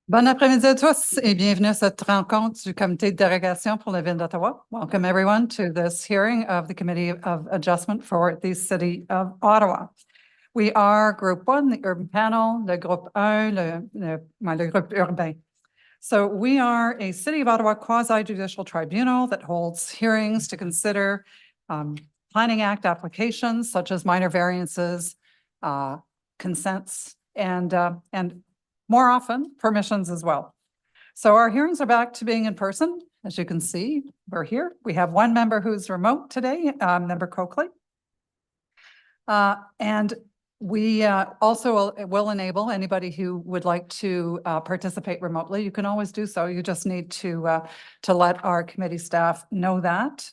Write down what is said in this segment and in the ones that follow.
Bon après-midi à tous et bienvenue à cette rencontre du comité de dérogation pour la ville d'Ottawa. Welcome everyone to this hearing of the Committee of Adjustment for the City of Ottawa. We are Group 1, the urban panel, le Groupe 1, le groupe urbain. So we are a City of Ottawa quasi-judicial tribunal that holds hearings to consider Planning Act applications such as minor variances, consents, and more often, permissions as well. So our hearings are back to being in person. As you can see, we're here. We have one member who's remote today, Member Coakley. And we also will enable anybody who would like to participate remotely. You can always do so. You just need to let our committee staff know that.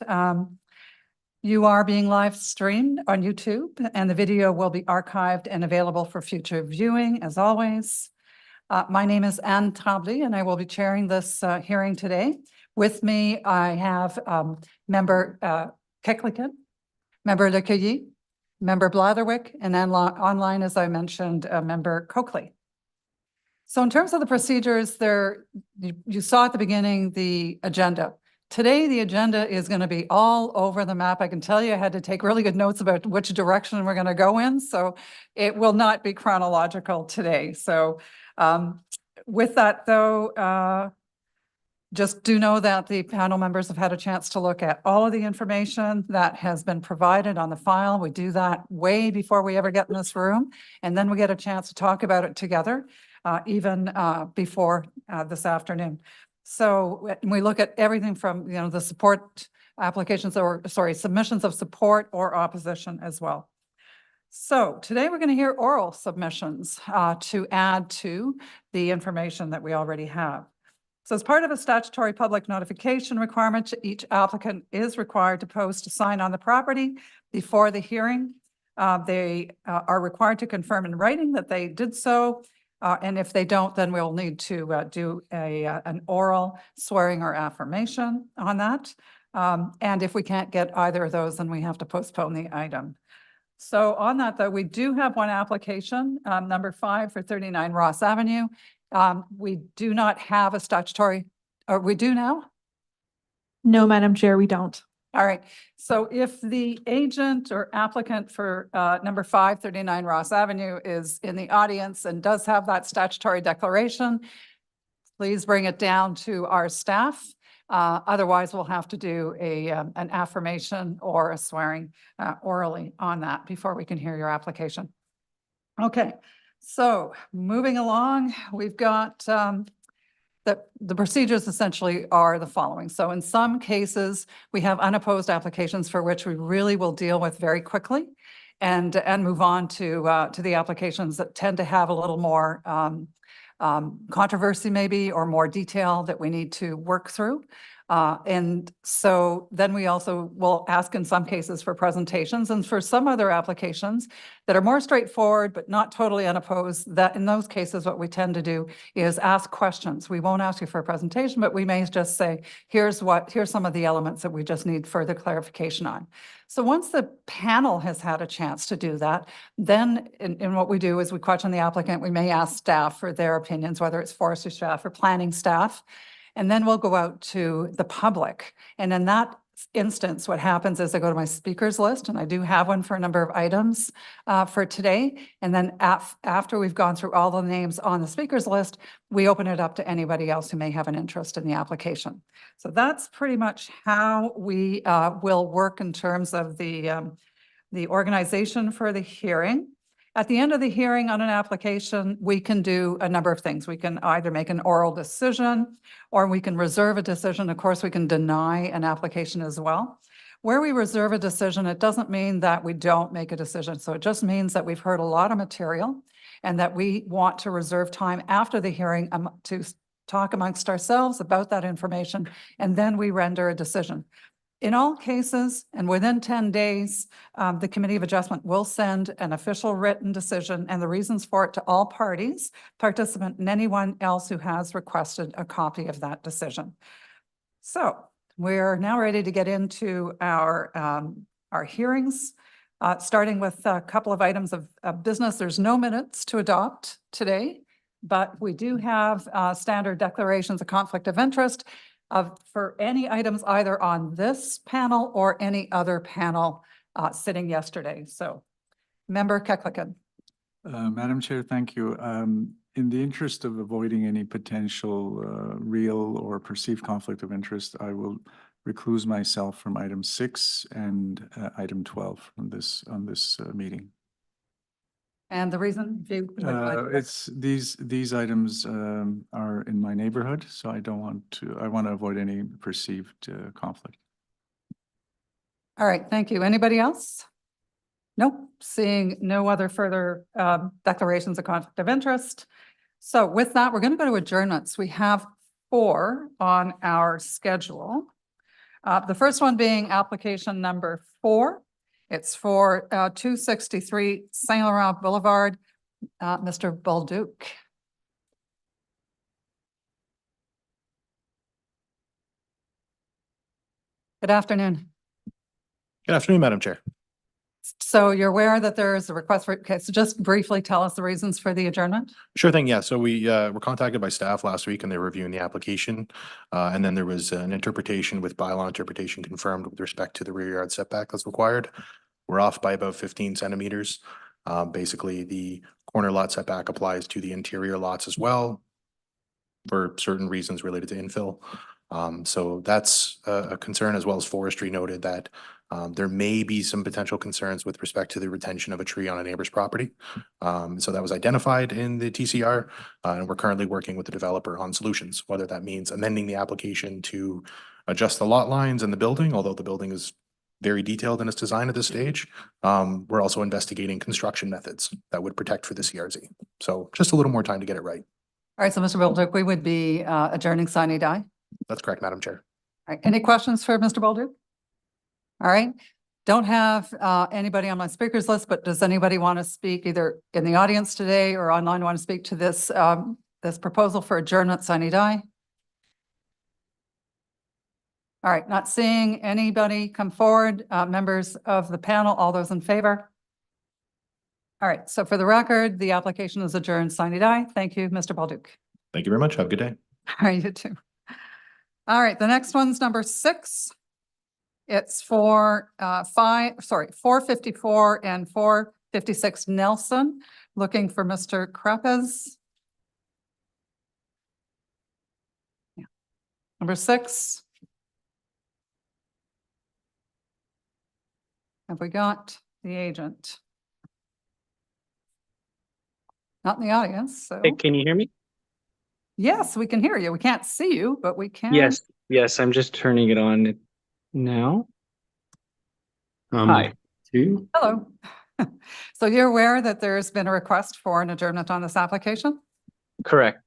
You are being live streamed on YouTube, and the video will be archived and available for future viewing, as always. My name is Anne Tremblay, and I will be chairing this hearing today. With me, I have Member Keklikan, Member Lecueillier, Member Blatherwick, and then online, as I mentioned, Member Coakley. So in terms of the procedures, you saw at the beginning the agenda. Today, the agenda is going to be all over the map. I can tell you I had to take really good notes about which direction we're going to go in, so it will not be chronological today. So with that, though, just do know that the panel members have had a chance to look at all of the information that has been provided on the file. We do that way before we ever get in this room, and then we get a chance to talk about it together, even before this afternoon. So we look at everything from, the support applications submissions of support or opposition as well. So today we're going to hear oral submissions to add to the information that we already have. So as part of a statutory public notification requirement, each applicant is required to post a sign on the property before the hearing. They are required to confirm in writing that they did so. And if they don't, then we'll need to do an oral swearing or affirmation on that. And if we can't get either of those, then we have to postpone the item. So on that, though, we do have one application, number 5 for 39 Ross Avenue. We do not have a statutory, or we do now? No, Madam Chair, we don't. All right. So if the agent or applicant for number 539 Ross Avenue is in the audience and does have that statutory declaration, please bring it down to our staff. Otherwise, we'll have to do an affirmation or a swearing orally on that before we can hear your application. Okay, so moving along, we've got the procedures essentially are the following. So in some cases, we have unopposed applications for which we really will deal with very quickly and move on to the applications that tend to have a little more controversy maybe, or more detail that we need to work through. And so then we also will ask in some cases for presentations, and for some other applications that are more straightforward but not totally unopposed, that in those cases what we tend to do is ask questions. We won't ask you for a presentation, but we may just say, here's some of the elements that we just need further clarification on. So once the panel has had a chance to do that, then in what we do is we question the applicant. We may ask staff for their opinions, whether it's forestry staff or planning staff. And then we'll go out to the public. And in that instance, what happens is I go to my speakers list, and I do have one for a number of items for today. And then after we've gone through all the names on the speakers list, we open it up to anybody else who may have an interest in the application. So that's pretty much how we will work in terms of the organization for the hearing. At the end of the hearing on an application, we can do a number of things. We can either make an oral decision, or we can reserve a decision. Of course, we can deny an application as well. Where we reserve a decision, it doesn't mean that we don't make a decision. So it just means that we've heard a lot of material and that we want to reserve time after the hearing to talk amongst ourselves about that information, and then we render a decision. In all cases, and within 10 days, the Committee of Adjustment will send an official written decision and the reasons for it to all parties, participant, and anyone else who has requested a copy of that decision. So we're now ready to get into our hearings, starting with a couple of items of business. There's no minutes to adopt today. but we do have standard declarations of conflict of interest for any items either on this panel or any other panel sitting yesterday. So, Member Keklikan. Madam Chair, thank you. In the interest of avoiding any potential real or perceived conflict of interest, I will recluse myself from item 6 and item 12 on this meeting. And the reason? If you would like to- It's these items are in my neighborhood, so I want to avoid any perceived conflict. All right, thank you. Anybody else? Nope, seeing no other further declarations of conflict of interest. So with that, we're going to go to adjournments. We have 4 on our schedule. The first one being application number 4. It's for 263 Saint Laurent Boulevard. Mr. Bolduc. Good afternoon. Good afternoon, Madam Chair. So you're aware that there is a request for, okay, so just briefly tell us the reasons for the adjournment. Sure thing. Yeah. So we were contacted by staff last week and they were reviewing the application. And then there was an interpretation with bylaw interpretation confirmed with respect to the rear yard setback that's required. We're off by about 15 centimeters. Basically, the corner lot setback applies to the interior lots as well for certain reasons related to infill. So that's a concern, as well as forestry noted that there may be some potential concerns with respect to the retention of a tree on a neighbor's property. So that was identified in the TCR, and we're currently working with the developer on solutions, whether that means amending the application to adjust the lot lines and the building, although the building is very detailed in its design at this stage. We're also investigating construction methods that would protect for the CRZ. So just a little more time to get it right. All right, so Mr. Bolduc, we would be adjourning sine die. That's correct, Madam Chair. All right, any questions for Mr. Bolduc? All right, don't have anybody on my speakers list, but does anybody want to speak either in the audience today or online want to speak to this this proposal for adjournment sine die? All right, not seeing anybody come forward. Members of the panel, all those in favor? All right, so for the record, the application is adjourned sine die. Thank you, Mr. Bolduc. Thank you very much. Have a good day. All right, you too. All right, the next one's number 6. It's for 454 and 456 Nelson, looking for Mr. Crepes. Yeah. Number 6. Have we got the agent? Not in the audience, so. Hey, can you hear me? Yes, we can hear you. We can't see you, but we can. Yes, I'm just turning it on now. Hi. Hello. So you're aware that there's been a request for an adjournment on this application? Correct.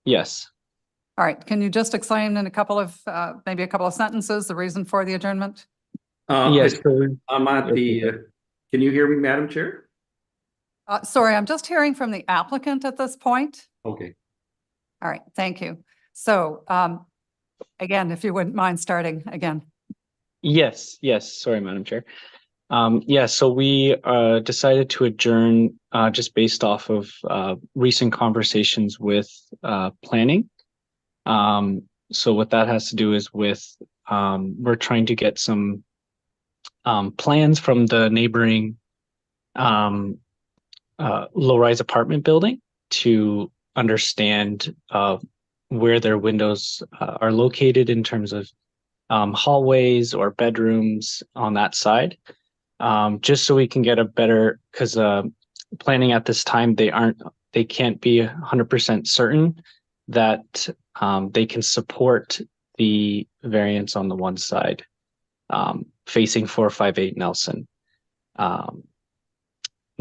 Yes. All right, can you just explain in a couple of, maybe a couple of sentences, the reason for the adjournment? Yes. I'm at the, can you hear me, Madam Chair? Sorry, I'm just hearing from the applicant at this point. Okay. All right, thank you. So, again, if you wouldn't mind starting again. Yes. Sorry, Madam Chair. So we decided to adjourn just based off of recent conversations with planning. So what that has to do is with we're trying to get some plans from the neighboring low-rise apartment building to understand where their windows are located in terms of hallways or bedrooms on that side, just so we can get a better, because planning at this time, they can't be 100% certain that they can support the variance on the one side facing 458 Nelson.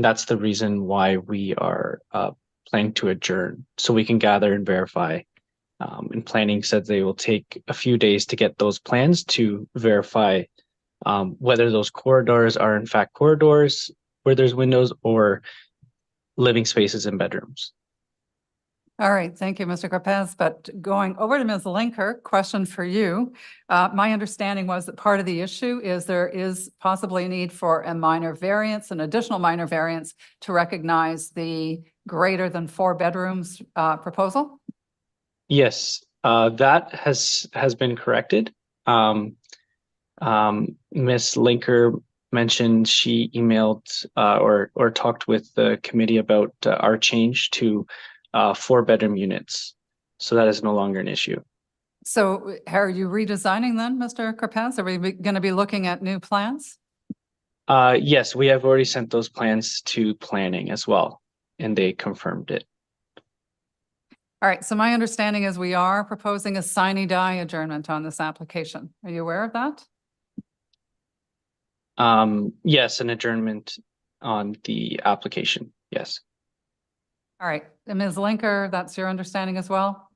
That's the reason why we are planning to adjourn, so we can gather and verify. And planning said they will take a few days to get those plans to verify whether those corridors are in fact corridors where there's windows or living spaces and bedrooms. All right, thank you, Mr. Crepes. But going over to Ms. Linker, question for you. My understanding was that part of the issue is there is possibly a need for a minor variance, an additional minor variance to recognize the greater than 4 bedrooms proposal? Yes, that has been corrected. Ms. Linker mentioned she emailed or talked with the committee about our change to 4-bedroom units. So that is no longer an issue. So are you redesigning then, Mr. Carpaz? Are we going to be looking at new plans? Yes, we have already sent those plans to planning as well, and they confirmed it. All right, so my understanding is we are proposing a sine die adjournment on this application. Are you aware of that? Yes, an adjournment on the application. Yes. All right, and Ms. Linker, that's your understanding as well?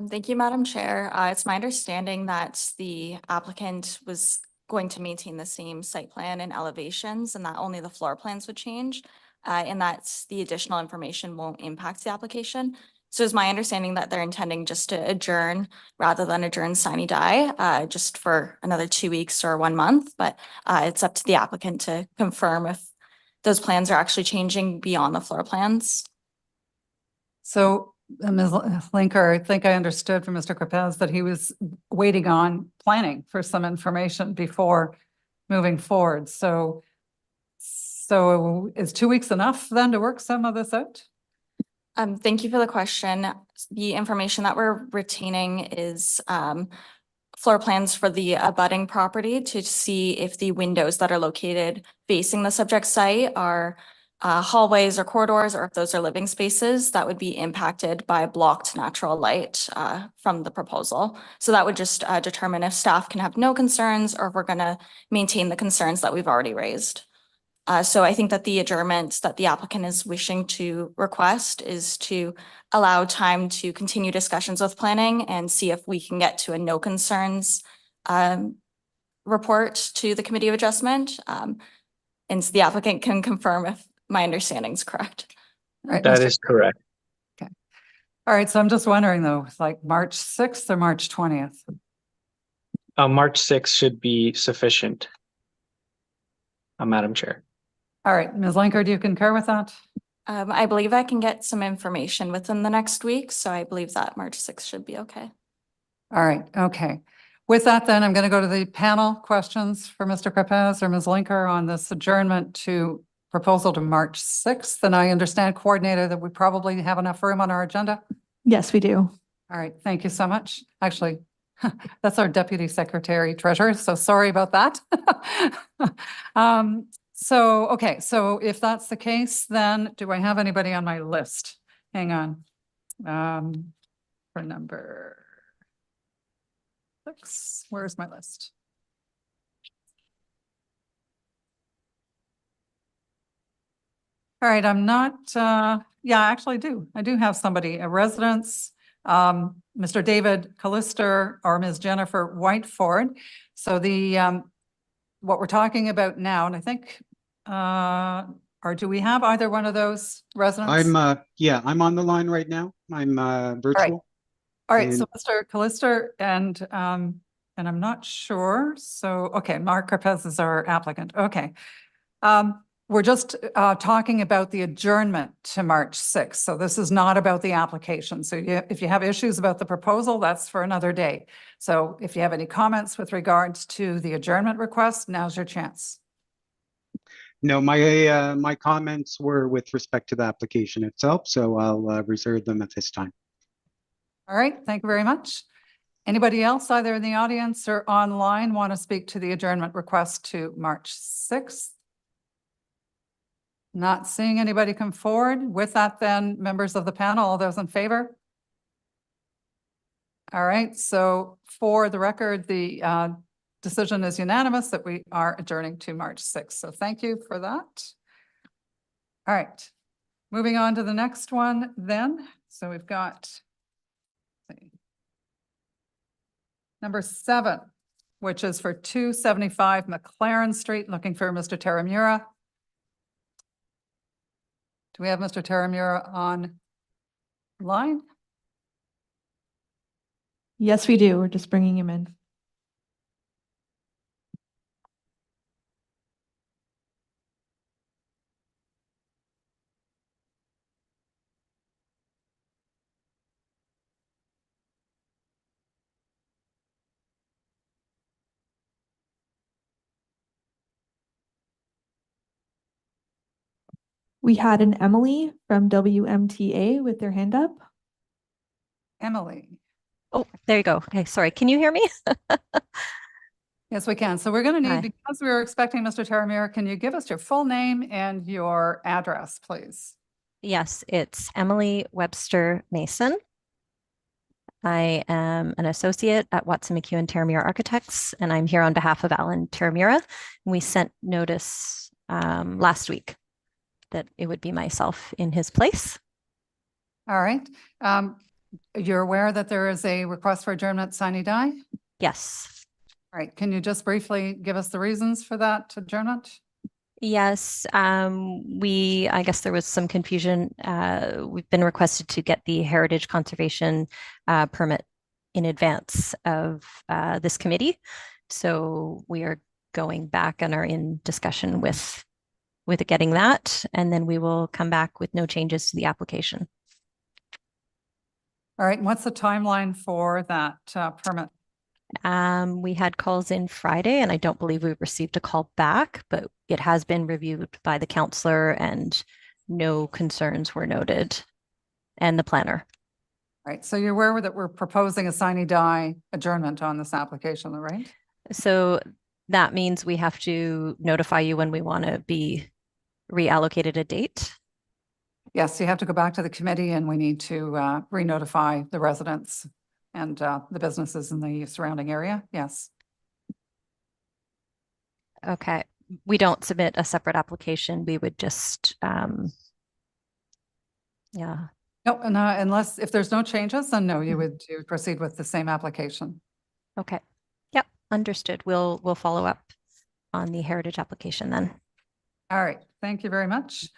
Thank you, Madam Chair. It's my understanding that the applicant was going to maintain the same site plan and elevations and that only the floor plans would change, and that the additional information won't impact the application. So it's my understanding that they're intending just to adjourn rather than adjourn sine die, just for another 2 weeks or 1 month. But it's up to the applicant to confirm if those plans are actually changing beyond the floor plans. So Ms. Linker, I think I understood from Mr. Carpaz that he was waiting on planning for some information before moving forward. So is 2 weeks enough then to work some of this out? Thank you for the question. The information that we're retaining is floor plans for the abutting property to see if the windows that are located facing the subject site are hallways or corridors, or if those are living spaces that would be impacted by blocked natural light from the proposal. So that would just determine if staff can have no concerns or if we're going to maintain the concerns that we've already raised. So I think that the adjournment that the applicant is wishing to request is to allow time to continue discussions with planning and see if we can get to a no concerns report to the Committee of Adjustment. And so the applicant can confirm if my understanding is correct. Right, That Mr. is correct. All right, so I'm just wondering though, like March 6th or March 20th? March 6th should be sufficient, Madam Chair. All right, Ms. Linker, do you concur with that? I believe I can get some information within the next week, so I believe that March 6th should be okay. All right, okay. With that, then I'm going to go to the panel questions for Mr. Carpaz or Ms. Linker on this adjournment to proposal to March 6th. And I understand, Coordinator, that we probably have enough room on our agenda. Yes, we do. All right, thank you so much. Actually, that's our Deputy Secretary Treasurer, so sorry about that. Okay, so if that's the case, then do I have anybody on my list? Hang on. For number 6, where's my list? All right, I'm not, yeah, I actually do. I do have somebody, a residence, Mr. David Callister or Ms. Jennifer Whiteford. So the, what we're talking about now, and I think, or do we have either one of those residents? I'm on the line right now. I'm virtual. All right, so Mr. Callister and I'm not sure. So, okay, Mark Carpez is our applicant. Okay. We're just talking about the adjournment to March 6th. So this is not about the application. So if you have issues about the proposal, that's for another day. So if you have any comments with regards to the adjournment request, now's your chance. No, my comments were with respect to the application itself, so I'll reserve them at this time. All right, thank you very much. Anybody else, either in the audience or online, want to speak to the adjournment request to March 6th? Not seeing anybody come forward. With that, then, members of the panel, all those in favor? All right, so for the record, the decision is unanimous that we are adjourning to March 6th. So thank you for that. All right, moving on to the next one then. So we've got number 7, which is for 275 MacLaren Street, looking for Mr. Taramura. Do we have Mr. Taramura on line? Yes, we do. We're just bringing him in. We had an Emily from WMTA with their hand up. Emily. Oh, there you go. Okay, sorry. Can you hear me? Yes, we can. So we're going to Hi. need, because we're expecting Mr. Taramir, can you give us your full name and your address, please? Yes, it's Emily Webster Mason. I am an associate at Watson McEwen Taramira Architects, and I'm here on behalf of Alan Taramira. We sent notice last week that it would be myself in his place. All right. You're aware that there is a request for adjournment sine die? Yes. All right. Can you just briefly give us the reasons for that adjournment? Yes, I guess there was some confusion. We've been requested to get the heritage conservation permit in advance of this committee. So we are going back and are in discussion with getting that, and then we will come back with no changes to the application. All right. And what's the timeline for that permit? We had calls in Friday, and I don't believe we've received a call back, but it has been reviewed by the counselor and no concerns were noted, and the planner. All right. So you're aware that we're proposing a sine die adjournment on this application, right? So that means we have to notify you when we want to be reallocated a date. Yes, you have to go back to the committee and we need to re-notify the residents and the businesses in the surrounding area. Yes. Okay. We don't submit a separate application. We would just, yeah. No, and unless, if there's no changes, then no, you would proceed with the same application. Okay. Yep. Understood. We'll follow up on the heritage application then. All right. Thank you very much.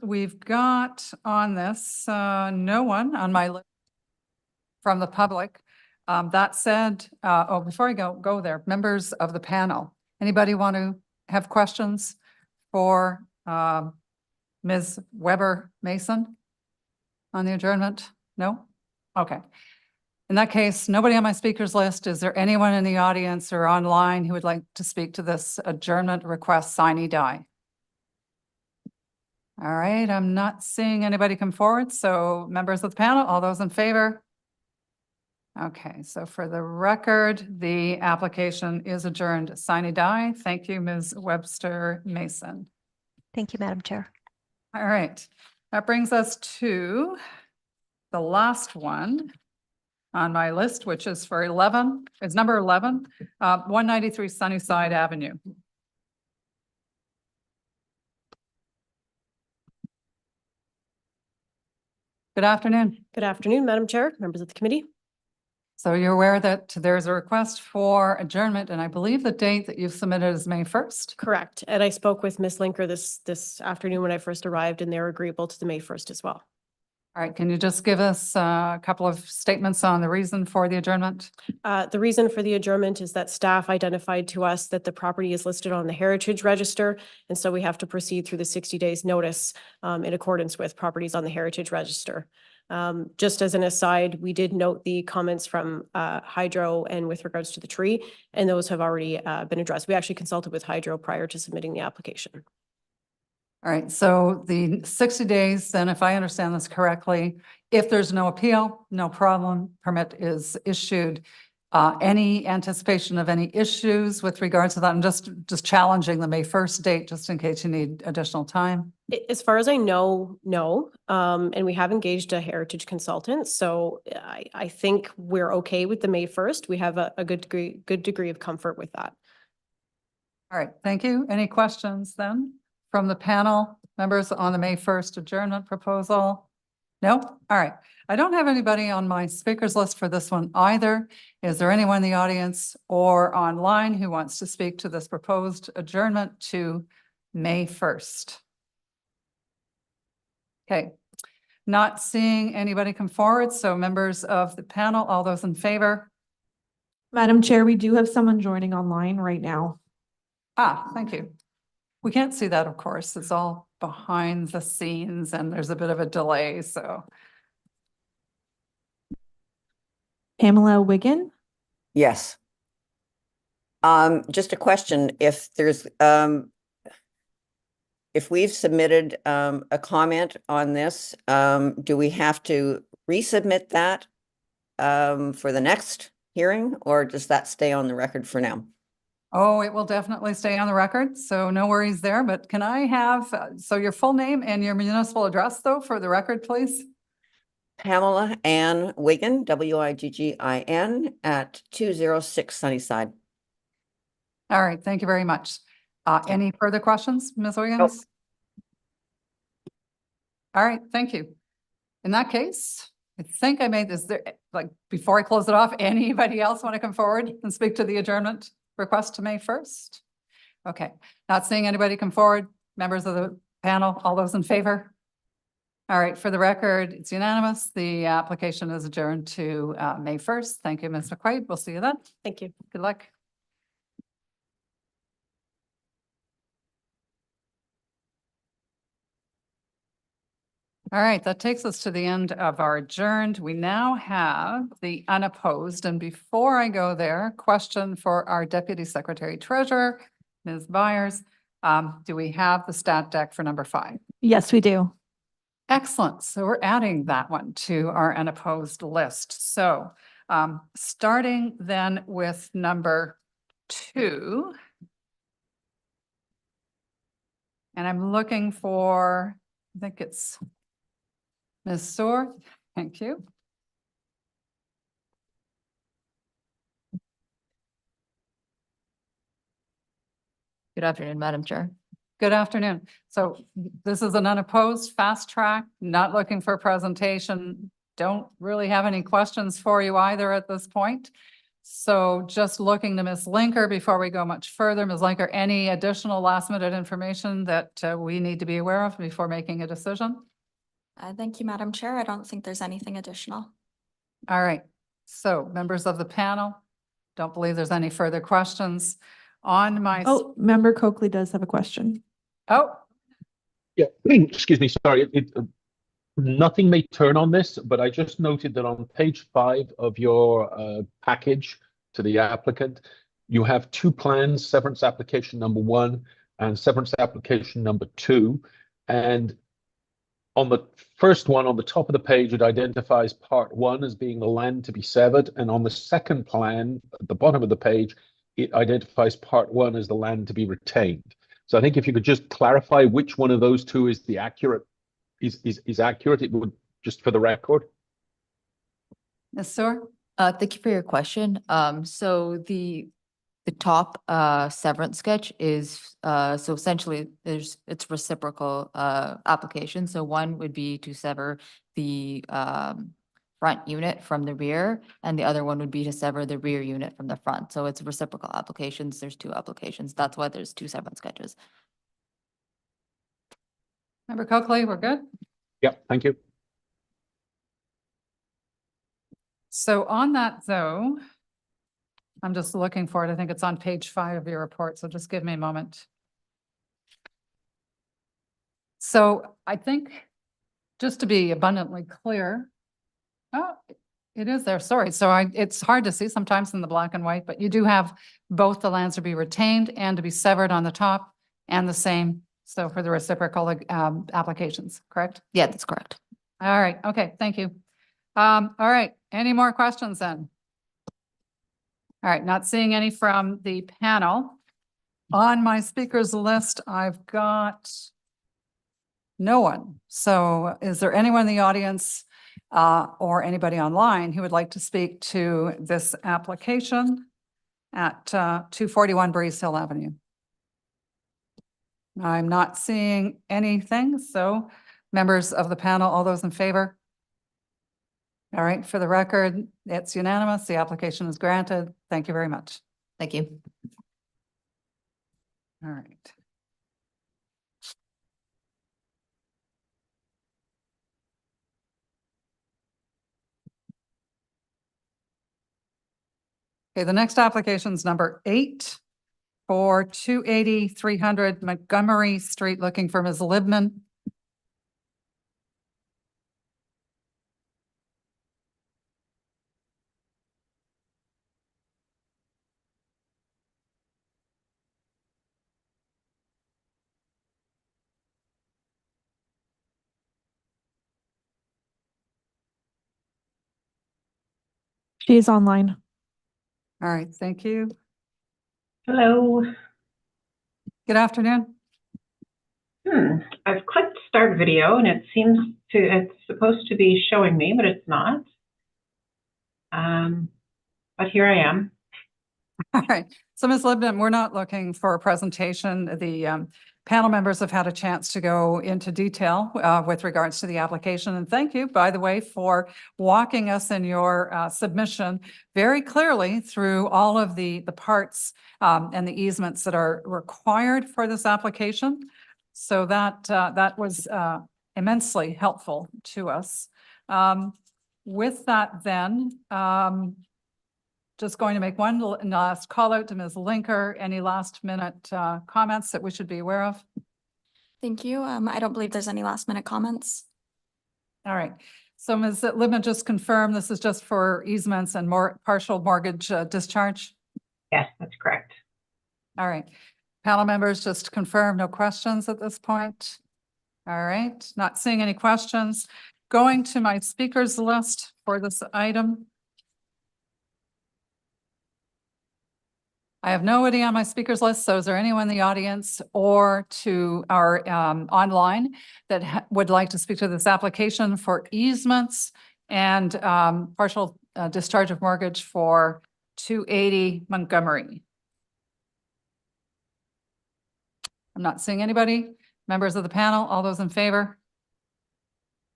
We've got on this, no one on my list from the public. That said, before I go there, members of the panel, anybody want to have questions for Ms. Weber Mason on the adjournment? No? Okay. In that case, nobody on my speakers list. Is there anyone in the audience or online who would like to speak to this adjournment request sine die? All right, I'm not seeing anybody come forward. So members of the panel, all those in favor? Okay, so for the record, the application is adjourned sine die. Thank you, Ms. Webster Mason. Thank you, Madam Chair. All right, that brings us to the last one on my list, which is for 11, it's number 11, 193 Sunnyside Avenue. Good afternoon. Good afternoon, Madam Chair, members of the committee. So you're aware that there's a request for adjournment, and I believe the date that you've submitted is May 1st. Correct. And I spoke with Ms. Linker this afternoon when I first arrived, and they're agreeable to the May 1st as well. All right, can you just give us a couple of statements on the reason for the adjournment? The reason for the adjournment is that staff identified to us that the property is listed on the Heritage Register, and so we have to proceed through the 60 days notice in accordance with properties on the Heritage Register. Just as an aside, we did note the comments from Hydro and with regards to the tree, and those have already been addressed. We actually consulted with Hydro prior to submitting the application. All right, so the 60 days, then if I understand this correctly, if there's no appeal, no problem, permit is issued. Any anticipation of any issues with regards to that? I'm just challenging the May 1st date, just in case you need additional time. As far as I know, no. And we have engaged a heritage consultant, so I think we're okay with the May 1st. We have a good degree of comfort with that. All right, thank you. Any questions then from the panel members on the May 1st adjournment proposal? No? All right. I don't have anybody on my speakers list for this one either. Is there anyone in the audience or online who wants to speak to this proposed adjournment to May 1st? Okay, not seeing anybody come forward. So members of the panel, all those in favor? Madam Chair, we do have someone joining online right now. Thank you. We can't see that, of course. It's all behind the scenes and there's a bit of a delay, so. Pamela Wigan. Yes. Just a question, if if we've submitted a comment on this, do we have to resubmit that for the next hearing, or does that stay on the record for now? Oh, it will definitely stay on the record, so no worries there. But can I have, so your full name and your municipal address though, for the record, please? Pamela Ann Wiggin, Wiggin, at 206 Sunnyside. All right, thank you very much. Any further questions, Ms. Wiggins? Nope. All right, thank you. In that case, I think I made this there, like, before I close it off, anybody else want to come forward and speak to the adjournment request to May 1st? Okay, not seeing anybody come forward. Members of the panel, all those in favor? All right, for the record, it's unanimous. The application is adjourned to May 1st. Thank you, Ms. McQuaid. We'll see you then. Thank you. Good luck. All right, that takes us to the end of our adjourned. We now have the unopposed. And before I go there, question for our Deputy Secretary Treasurer, Ms. Byers. Do we have the stat deck for number 5? Yes, we do. Excellent. So we're adding that one to our unopposed list. So starting then with number 2. And I'm looking for, I think it's Ms. Soar. Thank you. Good afternoon, Madam Chair. Good afternoon. So this is an unopposed fast track, not looking for a presentation. Don't really have any questions for you either at this point. So just looking to Ms. Linker before we go much further. Ms. Linker, any additional last minute information that we need to be aware of before making a decision? Thank you, Madam Chair. I don't think there's anything additional. All right. So members of the panel, don't believe there's any further questions on my. Oh, Member Coakley does have a question. Oh, yeah, excuse me, sorry. Nothing may turn on this, but I just noted that on page 5 of your package to the applicant, you have 2 plans, severance application number 1 and severance application number 2. And on the first one, on the top of the page, it identifies part 1 as being the land to be severed. And on the second plan, at the bottom of the page, it identifies part 1 as the land to be retained. So I think if you could just clarify which one of those 2 is the accurate, is accurate, it would, just for the record. Ms. Soar? Thank you for your question. So the top severance sketch is so essentially it's reciprocal application. So one would be to sever the front unit from the rear, and the other one would be to sever the rear unit from the front. So it's reciprocal applications. There's 2 applications. That's why there's 2 severance sketches. Member Coakley, we're good? Yep, thank you. So on that though, I'm just looking for it. I think it's on page 5 of your report. So just give me a moment. So I think just to be abundantly clear, oh, it is there. Sorry. So it's hard to see sometimes in the black and white, but you do have both the lands to be retained and to be severed on the top, and the same. So for the reciprocal applications, correct? Yeah, that's correct. All right. Okay. Thank you. All right. Any more questions then? All right. Not seeing any from the panel. On my speakers list, I've got no one. So is there anyone in the audience or anybody online who would like to speak to this application at 241 Breezehill Avenue? I'm not seeing anything. So members of the panel, all those in favor? All right, for the record, it's unanimous. The application is granted. Thank you very much. Thank you. All right. Okay, the next application is number 8 for 280 300 Montgomery Street, looking for Ms. Libman. She is online. All right, thank you. Hello. Good afternoon. I've clicked start video and it's supposed to be showing me, but it's not. But here I am. All right. So Ms. Libden, we're not looking for a presentation. The panel members have had a chance to go into detail with regards to the application. And thank you, by the way, for walking us in your submission very clearly through all of the parts and the easements that are required for this application. So that was immensely helpful to us. With that then, just going to make one last call out to Ms. Linker. Any last minute comments that we should be aware of? Thank you. I don't believe there's any last minute comments. All right. So Ms. Libman, just confirm this is just for easements and more partial mortgage discharge? Yes, that's correct. All right. Panel members, just confirm no questions at this point. All right. Not seeing any questions. Going to my speakers list for this item. I have nobody on my speakers list, so is there anyone in the audience or to our online that would like to speak to this application for easements and partial discharge of mortgage for 280 Montgomery? I'm not seeing anybody. Members of the panel, all those in favor?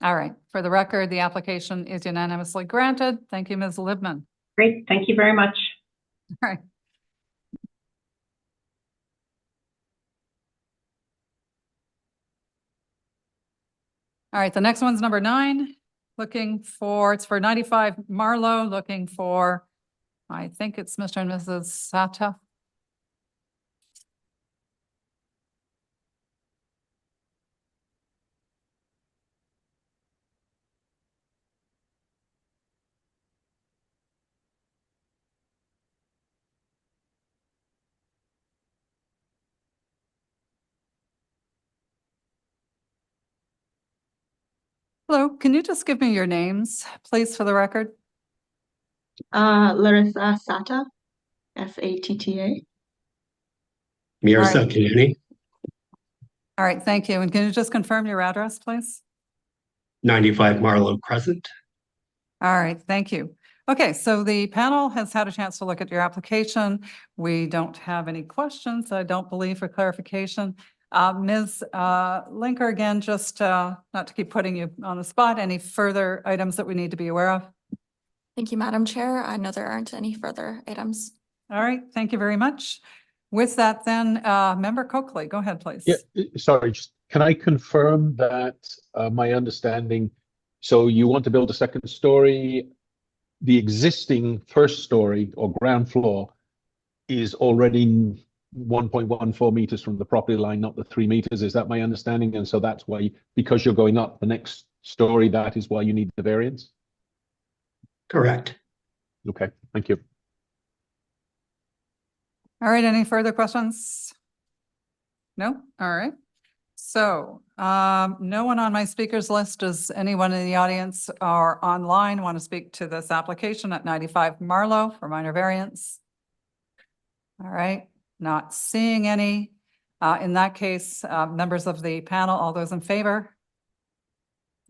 All right, for the record, the application is unanimously granted. Thank you, Ms. Libman. Great, thank you very much. All right. All right, the next one's number 9, it's for 95 Marlowe, looking for, I think it's Mr. and Mrs. Sata. Hello, can you just give me your names, please, for the record? Larissa Sata, S-A-T-T-A. Mirza Kanani. All right, thank you. And can you just confirm your address, please? 95 Marlowe Crescent. All right, thank you. Okay, so the panel has had a chance to look at your application. We don't have any questions, I don't believe, for clarification. Ms. Linker, again, just not to keep putting you on the spot, any further items that we need to be aware of? Thank you, Madam Chair. I know there aren't any further items. All right, thank you very much. With that then, Member Coakley, go ahead, please. Yeah, sorry, just can I confirm that my understanding, so you want to build a second story, the existing first story or ground floor is already 1.14 meters from the property line, not the 3 meters. Is that my understanding? And so that's why, because you're going up the next story, that is why you need the variance? Correct. Okay, thank you. All right, any further questions? No? All right. So no one on my speakers list. Does anyone in the audience or online want to speak to this application at 95 Marlowe for minor variance? All right, not seeing any. In that case, members of the panel, all those in favor?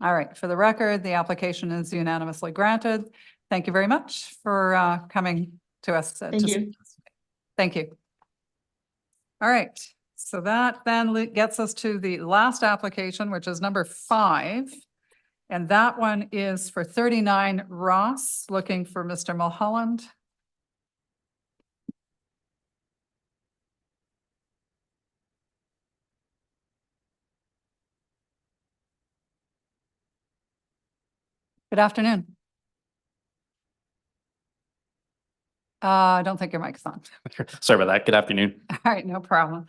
All right, for the record, the application is unanimously granted. Thank you very much for coming to us. Thank you. Thank you. All right, so that then gets us to the last application, which is number 5. And that one is for 39 Ross, looking for Mr. Mulholland. Good afternoon. I don't think your mic's on. Sorry about that. Good afternoon. All right, no problem.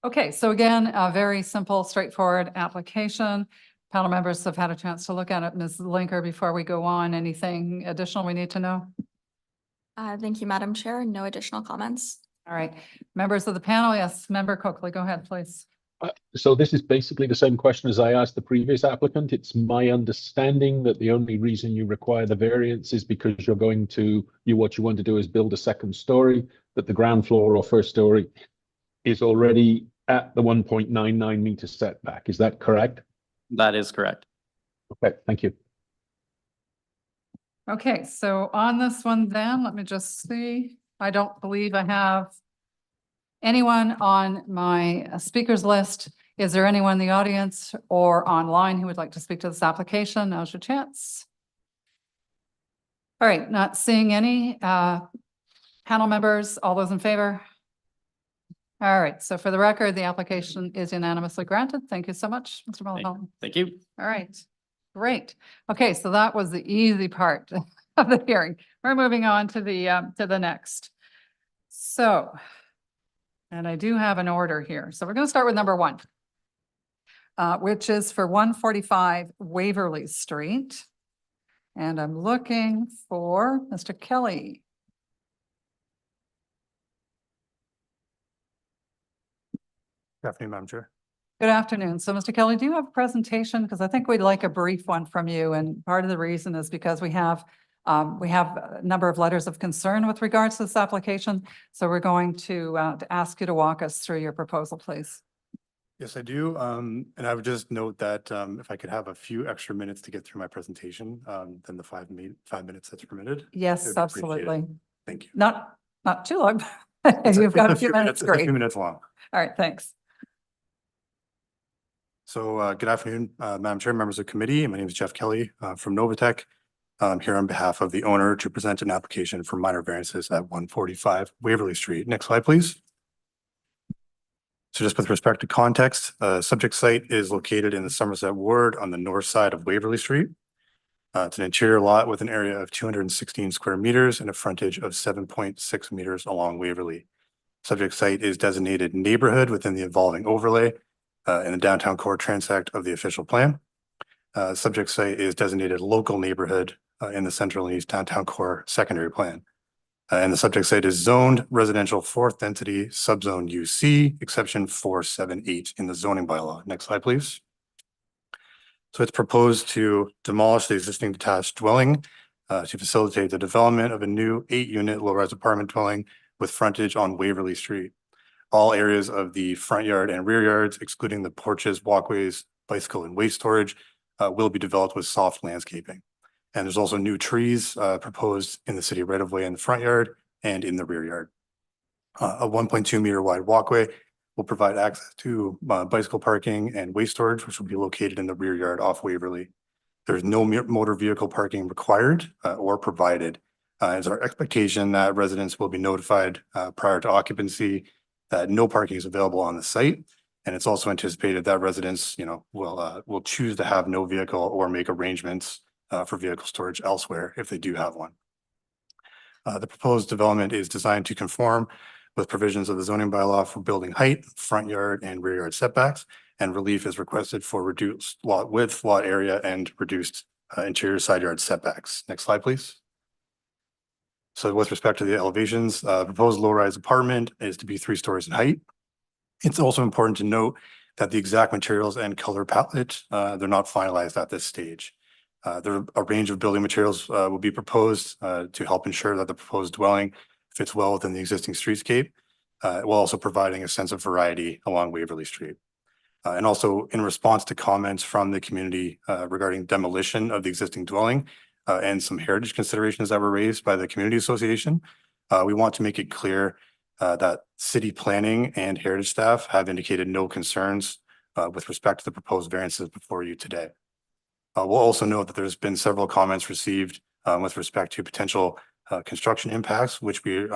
Okay, so again, a very simple, straightforward application. Panel members have had a chance to look at it. Ms. Linker, before we go on, anything additional we need to know? Thank you, Madam Chair. No additional comments. All right, members of the panel, yes, Member Coakley, go ahead, please. So this is basically the same question as I asked the previous applicant. It's my understanding that the only reason you require the variance is because what you want to do is build a second story, that the ground floor or first story is already at the 1.99 meter setback. Is that correct? That is correct. Okay, thank you. Okay, so on this one then, let me just see. I don't believe I have anyone on my speakers list. Is there anyone in the audience or online who would like to speak to this application? Now's your chance. All right, not seeing any. Panel members, all those in favor? All right, so for the record, the application is unanimously granted. Thank you so much, Mr. Mulholland. Thank you. All right, great. Okay, so that was the easy part of the hearing. We're moving on to the next. So, and I do have an order here. So we're going to start with number 1, which is for 145 Waverley Street. And I'm looking for Mr. Kelly. Good afternoon, Madam Chair. Good afternoon. So Mr. Kelly, do you have a presentation? Because I think we'd like a brief one from you. And part of the reason is because we have a number of letters of concern with regards to this application. So we're going to ask you to walk us through your proposal, please. Yes, I do. And I would just note that if I could have a few extra minutes to get through my presentation, than the 5 minutes that's permitted. Yes, it'd be absolutely. appreciated. Thank you. Not too long. You've got a few minutes. It's a Great. few minutes long. All right, thanks. So good afternoon, Madam Chair, members of the committee. My name is Jeff Kelly from Novatech. I'm here on behalf of the owner to present an application for minor variances at 145 Waverley Street. Next slide, please. So just with respect to context, subject site is located in the Somerset ward on the north side of Waverley Street. It's an interior lot with an area of 216 square meters and a frontage of 7.6 meters along Waverley. Subject site is designated neighborhood within the evolving overlay in the downtown core transect of the official plan. Subject site is designated local neighborhood in the central and east downtown core secondary plan. And the subject site is zoned residential 4th density subzone UC, exception 478 in the zoning bylaw. Next slide, please. So it's proposed to demolish the existing detached dwelling to facilitate the development of a new 8-unit low-rise apartment dwelling with frontage on Waverley Street. All areas of the front yard and rear yards, excluding the porches, walkways, bicycle and waste storage, will be developed with soft landscaping. And there's also new trees proposed in the city right-of-way in the front yard and in the rear yard. A 1.2 meter wide walkway will provide access to bicycle parking and waste storage, which will be located in the rear yard off Waverley. There's no motor vehicle parking required or provided. It's our expectation that residents will be notified prior to occupancy that no parking is available on the site. And it's also anticipated that residents, will choose to have no vehicle or make arrangements for vehicle storage elsewhere if they do have one. The proposed development is designed to conform with provisions of the zoning bylaw for building height, front yard and rear yard setbacks, and relief is requested for reduced lot width, lot area, and reduced interior side yard setbacks. Next slide, please. So with respect to the elevations, proposed low-rise apartment is to be 3 stories in height. It's also important to note that the exact materials and color palette, they're not finalized at this stage. A range of building materials will be proposed to help ensure that the proposed dwelling fits well within the existing streetscape, while also providing a sense of variety along Waverley Street. And also in response to comments from the community regarding demolition of the existing dwelling and some heritage considerations that were raised by the community association, we want to make it clear that city planning and heritage staff have indicated no concerns with respect to the proposed variances before you today. We'll also note that there's been several comments received with respect to potential construction impacts, which we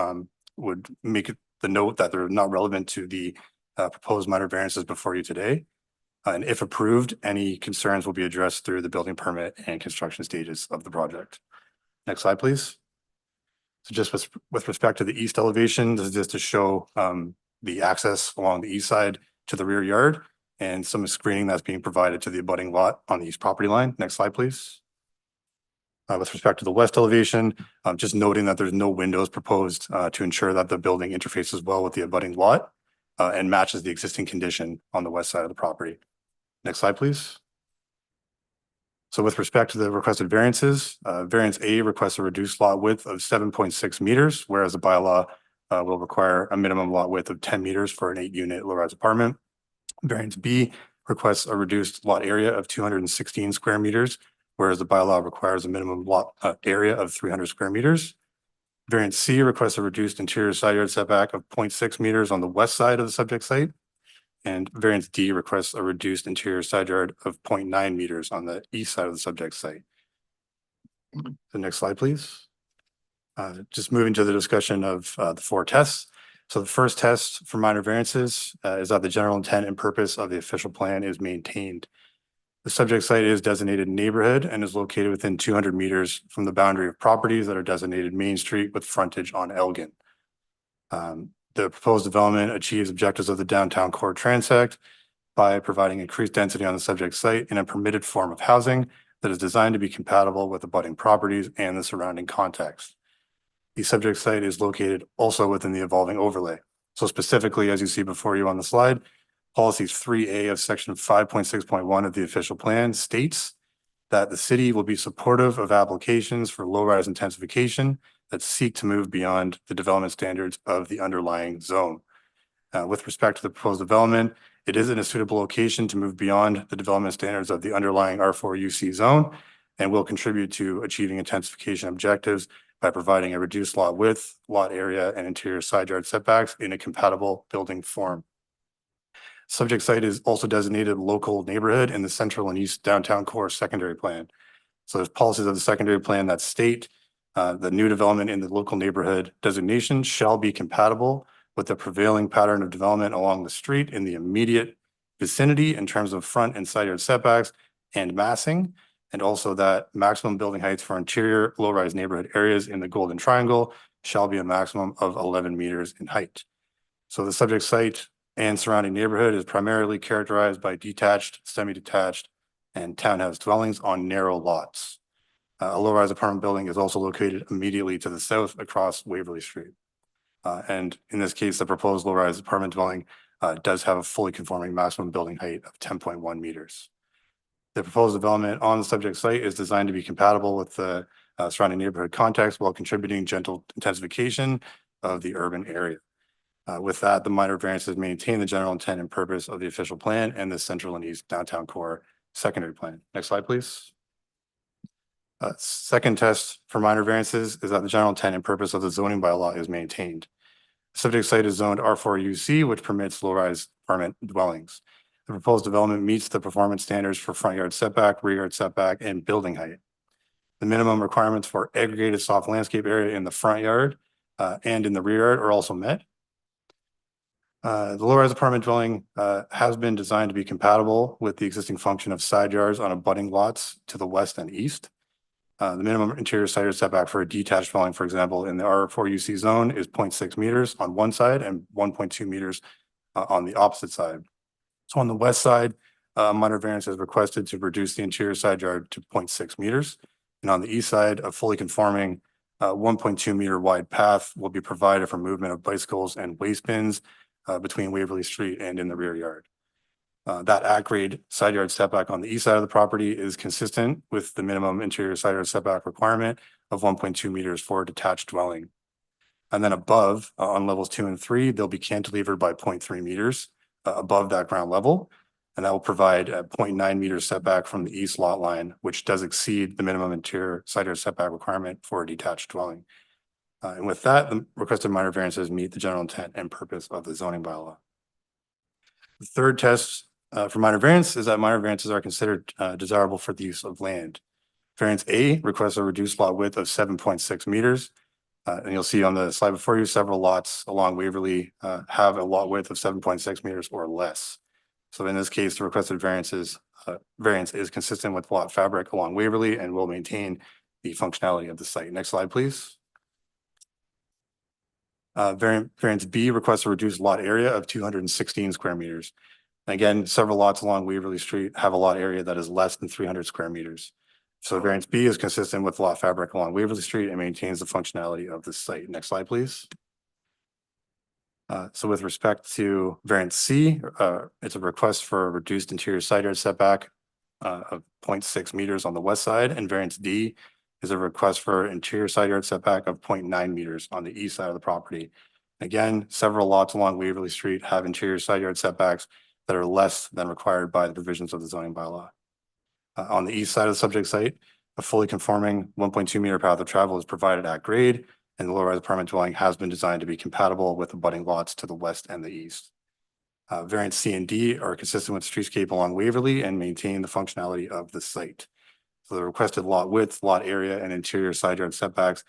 would make the note that they're not relevant to the proposed minor variances before you today. And if approved, any concerns will be addressed through the building permit and construction stages of the project. Next slide, please. So just with respect to the east elevation, this is just to show the access along the east side to the rear yard and some screening that's being provided to the abutting lot on the east property line. Next slide, please. With respect to the west elevation, just noting that there's no windows proposed to ensure that the building interfaces well with the abutting lot. and matches the existing condition on the west side of the property. Next slide, please. So with respect to the requested variances, variance A requests a reduced lot width of 7.6 meters, whereas the bylaw will require a minimum lot width of 10 meters for an 8-unit low-rise apartment. Variance B requests a reduced lot area of 216 square meters, whereas the bylaw requires a minimum lot area of 300 square meters. Variance C requests a reduced interior side yard setback of 0.6 meters on the west side of the subject site. And variance D requests a reduced interior side yard of 0.9 meters on the east side of the subject site. The next slide, please. Just moving to the discussion of the 4 tests. So the first test for minor variances is that the general intent and purpose of the official plan is maintained. The subject site is designated neighborhood and is located within 200 meters from the boundary of properties that are designated Main Street with frontage on Elgin. The proposed development achieves objectives of the downtown core transect by providing increased density on the subject site in a permitted form of housing that is designed to be compatible with abutting properties and the surrounding context. The subject site is located also within the evolving overlay. So specifically, as you see before you on the slide, policy 3A of section 5.6.1 of the official plan states that the city will be supportive of applications for low-rise intensification that seek to move beyond the development standards of the underlying zone. With respect to the proposed development, it is in a suitable location to move beyond the development standards of the underlying R4 UC zone and will contribute to achieving intensification objectives by providing a reduced lot width, lot area, and interior side yard setbacks in a compatible building form. Subject site is also designated local neighborhood in the central and east downtown core secondary plan. So there's policies of the secondary plan that state the new development in the local neighborhood designation shall be compatible with the prevailing pattern of development along the street in the immediate vicinity in terms of front and side yard setbacks and massing, and also that maximum building heights for interior low-rise neighborhood areas in the Golden Triangle shall be a maximum of 11 meters in height. So the subject site and surrounding neighborhood is primarily characterized by detached, semi-detached, and townhouse dwellings on narrow lots. A low-rise apartment building is also located immediately to the south across Waverley Street. And in this case, the proposed low-rise apartment dwelling does have a fully conforming maximum building height of 10.1 meters. The proposed development on the subject site is designed to be compatible with the surrounding neighborhood context while contributing gentle intensification of the urban area. With that, the minor variances maintain the general intent and purpose of the official plan and the central and east downtown core secondary plan. Next slide, please. Second test for minor variances is that the general intent and purpose of the zoning bylaw is maintained. The subject site is zoned R4 UC, which permits low-rise apartment dwellings. The proposed development meets the performance standards for front yard setback, rear yard setback, and building height. The minimum requirements for aggregated soft landscape area in the front yard and in the rear yard are also met. The low-rise apartment dwelling has been designed to be compatible with the existing function of side yards on abutting lots to the west and east. The minimum interior side yard setback for a detached dwelling, for example, in the R4 UC zone is 0.6 meters on one side and 1.2 meters on the opposite side. So on the west side, minor variance is requested to reduce the interior side yard to 0.6 meters. And on the east side, a fully conforming 1.2 meter wide path will be provided for movement of bicycles and waste bins between Waverley Street and in the rear yard. That at-grade side yard setback on the east side of the property is consistent with the minimum interior side yard setback requirement of 1.2 meters for a detached dwelling. And then above, on levels 2 and 3, they'll be cantilevered by 0.3 meters above that ground level. And that will provide a 0.9 meter setback from the east lot line, which does exceed the minimum interior side yard setback requirement for a detached dwelling. And with that, the requested minor variances meet the general intent and purpose of the zoning bylaw. The third test for minor variance is that minor variances are considered desirable for the use of land. Variance A requests a reduced lot width of 7.6 meters. And you'll see on the slide before you, several lots along Waverley have a lot width of 7.6 meters or less. So in this case, the requested variance is consistent with lot fabric along Waverley and will maintain the functionality of the site. Next slide, please. Variance B requests a reduced lot area of 216 square meters. Again, several lots along Waverley Street have a lot area that is less than 300 square meters. So variance B is consistent with lot fabric along Waverley Street and maintains the functionality of the site. Next slide, please. So with respect to variance C, it's a request for a reduced interior side yard setback of 0.6 meters on the west side, and variance D is a request for interior side yard setback of 0.9 meters on the east side of the property. Again, several lots along Waverley Street have interior side yard setbacks that are less than required by the provisions of the zoning bylaw. On the east side of the subject site, a fully conforming 1.2 meter path of travel is provided at grade, and the low-rise apartment dwelling has been designed to be compatible with abutting lots to the west and the east. Variants C and D are consistent with streetscape along Waverley and maintain the functionality of the site. So the requested lot width, lot area, and interior side yard setbacks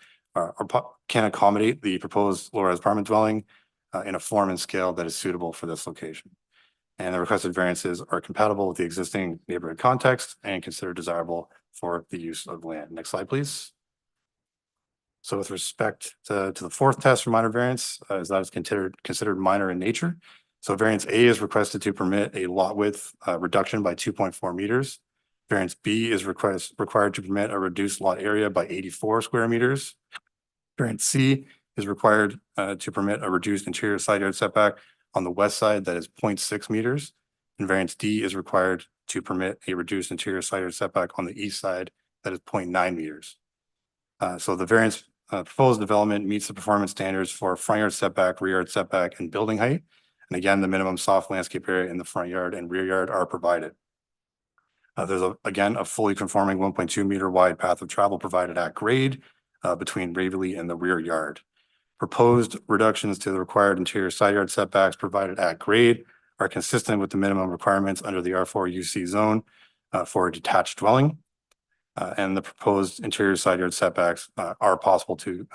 can accommodate the proposed low-rise apartment dwelling in a form and scale that is suitable for this location. And the requested variances are compatible with the existing neighborhood context and considered desirable for the use of land. Next slide, please. So with respect to the fourth test for minor variance, is that is considered minor in nature. So variance A is requested to permit a lot width reduction by 2.4 meters. Variance B is required to permit a reduced lot area by 84 square meters. Variance C is required to permit a reduced interior side yard setback on the west side that is 0.6 meters. And variance D is required to permit a reduced interior side yard setback on the east side that is 0.9 meters. So the variance proposed development meets the performance standards for front yard setback, rear yard setback, and building height. And again, the minimum soft landscape area in the front yard and rear yard are provided. There's again a fully conforming 1.2 meter wide path of travel provided at grade between Waverley and the rear yard. Proposed reductions to the required interior side yard setbacks provided at grade are consistent with the minimum requirements under the R4 UC zone for a detached dwelling. And the proposed interior side yard setbacks are possible to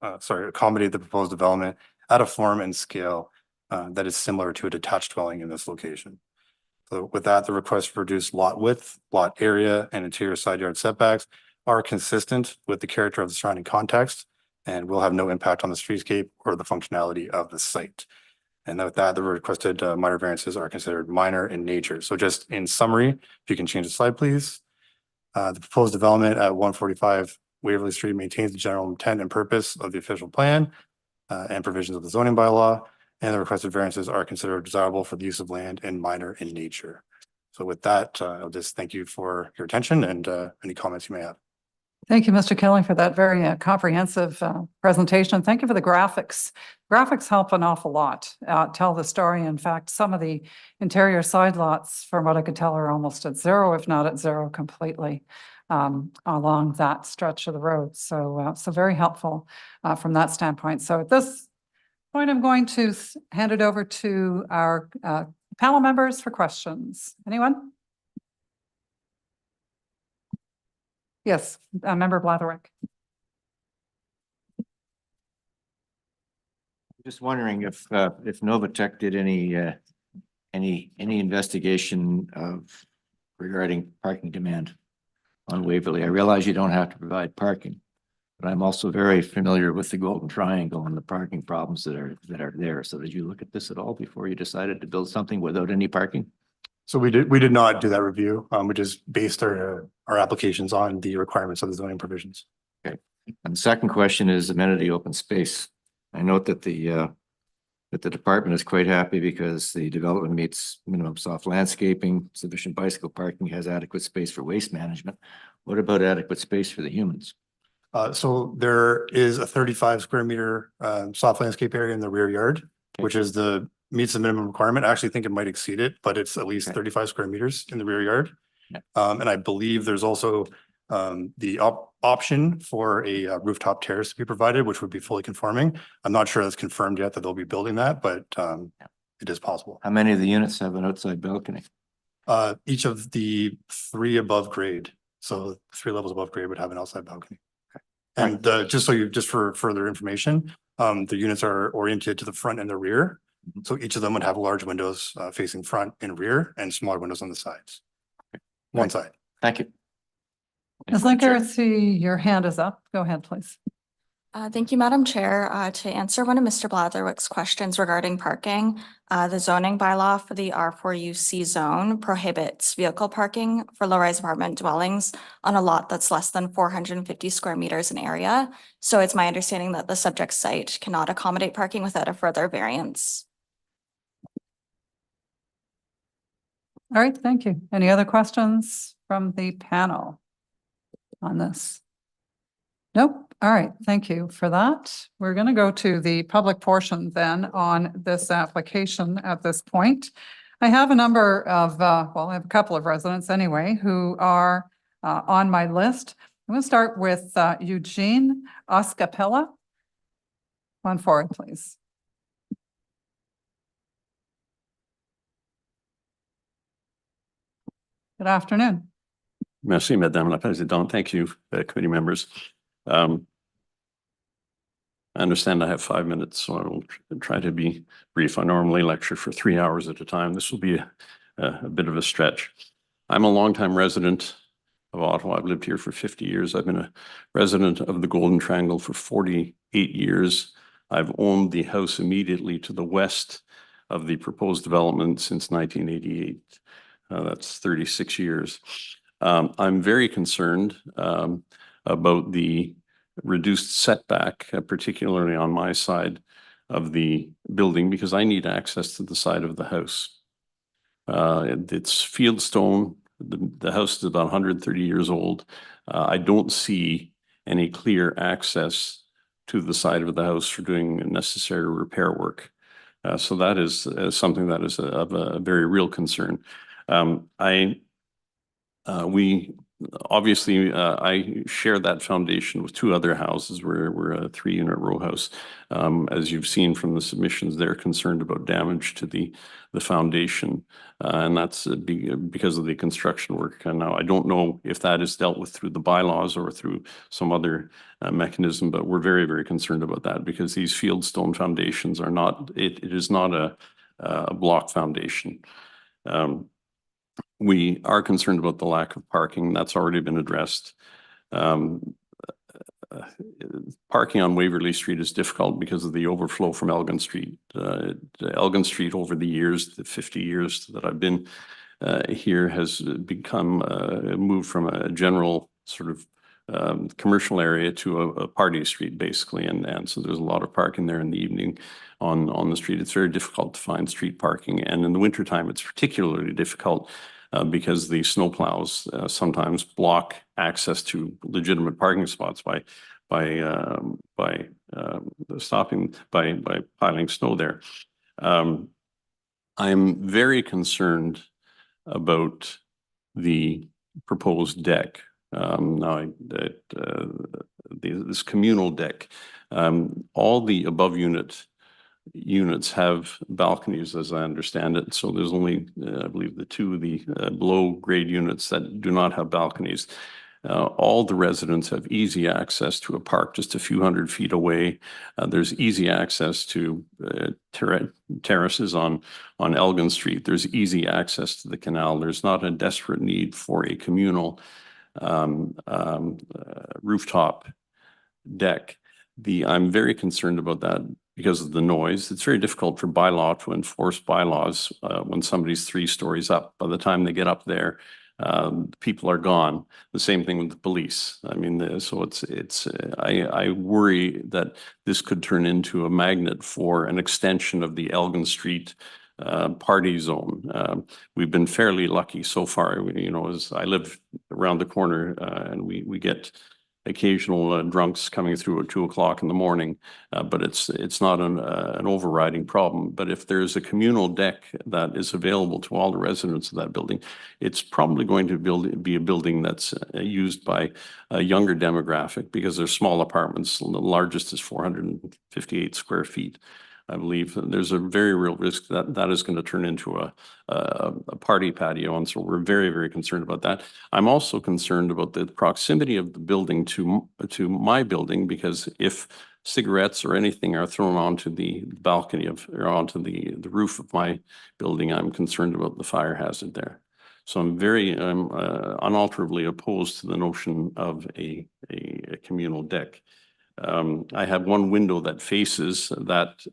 accommodate the proposed development at a form and scale that is similar to a detached dwelling in this location. So with that, the request for reduced lot width, lot area, and interior side yard setbacks are consistent with the character of the surrounding context and will have no impact on the streetscape or the functionality of the site. And with that, the requested minor variances are considered minor in nature. So just in summary, if you can change the slide, please. The proposed development at 145 Waverley Street maintains the general intent and purpose of the official plan and provisions of the zoning bylaw, and the requested variances are considered desirable for the use of land and minor in nature. So with that, I'll just thank you for your attention and any comments you may have. Thank you, Mr. Kelly, for that very comprehensive presentation. Thank you for the graphics. Graphics help an awful lot tell the story. In fact, some of the interior side lots, from what I could tell, are almost at zero, if not at zero completely, along that stretch of the road. So, so very helpful from that standpoint. So at this point, I'm going to hand it over to our panel members for questions. Anyone? Yes, Member Blatherwick. Just wondering if Novatech did any investigation regarding parking demand on Waverley. I realize you don't have to provide parking, but I'm also very familiar with the Golden Triangle and the parking problems that are there. So did you look at this at all before you decided to build something without any parking? So we did not do that review. We just based our applications on the requirements of the zoning provisions. Okay. And the second question is amenity open space. I note that the department is quite happy because the development meets minimum soft landscaping, sufficient bicycle parking, has adequate space for waste management. What about adequate space for the humans? So there is a 35 square meter soft landscape area in the rear yard, which is meets the minimum requirement. I actually think it might exceed it, but it's at least 35 square meters in the rear yard. And I believe there's also the option for a rooftop terrace to be provided, which would be fully conforming. I'm not sure that's confirmed yet that they'll be building that, but it is possible. How many of the units have an outside balcony? Each of the 3 above grade. So 3 levels above grade would have an outside balcony. And just for further information, the units are oriented to the front and the rear. So each of them would have large windows facing front and rear and smaller windows on the sides. One side. Thank you. Ms. Linker, I see your hand is up. Go ahead, please. Thank you, Madam Chair. To answer one of Mr. Blatherwick's questions regarding parking, the zoning bylaw for the R4UC zone prohibits vehicle parking for low-rise apartment dwellings on a lot that's less than 450 square meters in area. So it's my understanding that the subject site cannot accommodate parking without a further variance. All right, thank you. Any other questions from the panel on this? Nope. All right, thank you for that. We're going to go to the public portion then on this application at this point. I have a number of, well, I have a couple of residents anyway, who are on my list. I'm going to start with Eugene Oscapella. Come on forward, please. Good afternoon. Merci, Madame la Présidente. Thank you, committee members. I understand I have 5 minutes, so I will try to be brief. I normally lecture for 3 hours at a time. This will be a bit of a stretch. I'm a longtime resident of Ottawa. I've lived here for 50 years. I've been a resident of the Golden Triangle for 48 years. I've owned the house immediately to the west of the proposed development since 1988. That's 36 years. I'm very concerned about the reduced setback, particularly on my side of the building, because I need access to the side of the house. It's fieldstone. The house is about 130 years old. I don't see any clear access to the side of the house for doing necessary repair work. So that is something that is of a very real concern. We obviously, I share that foundation with 2 other houses. We're a 3-unit row house. As you've seen from the submissions, they're concerned about damage to the foundation, and that's because of the construction work. And now I don't know if that is dealt with through the bylaws or through some other mechanism, but we're very, very concerned about that because these fieldstone foundations are not. It is not a block foundation. We are concerned about the lack of parking. That's already been addressed. Parking on Waverley Street is difficult because of the overflow from Elgin Street. Elgin Street over the years, the 50 years that I've been here, has become moved from a general sort of commercial area to a party street, basically. And so there's a lot of parking there in the evening on the street. It's very difficult to find street parking. And in the wintertime, it's particularly difficult because the snowplows sometimes block access to legitimate parking spots by piling snow there. I'm very concerned about the proposed deck. This communal deck, all the above units have balconies, as I understand it. So there's only, I believe, the 2 of the below grade units that do not have balconies. All the residents have easy access to a park just a few hundred feet away. There's easy access to terraces on Elgin Street. There's easy access to the canal. There's not a desperate need for a communal rooftop deck. I'm very concerned about that because of the noise. It's very difficult for bylaw to enforce bylaws when somebody's 3 stories up. By the time they get up there, people are gone. The same thing with the police. I mean, so I worry that this could turn into a magnet for an extension of the Elgin Street party zone. We've been fairly lucky so far. As I live around the corner, and we get occasional drunks coming through at 2 o'clock in the morning, but it's not an overriding problem. But if there's a communal deck that is available to all the residents of that building, it's probably going to be a building that's used by a younger demographic because they're small apartments. The largest is 458 square feet. I believe there's a very real risk that is going to turn into a party patio. And so we're very, very concerned about that. I'm also concerned about the proximity of the building to my building, because if cigarettes or anything are thrown onto the balcony or onto the roof of my building, I'm concerned about the fire hazard there. So I'm unalterably opposed to the notion of a communal deck. I have one window that faces that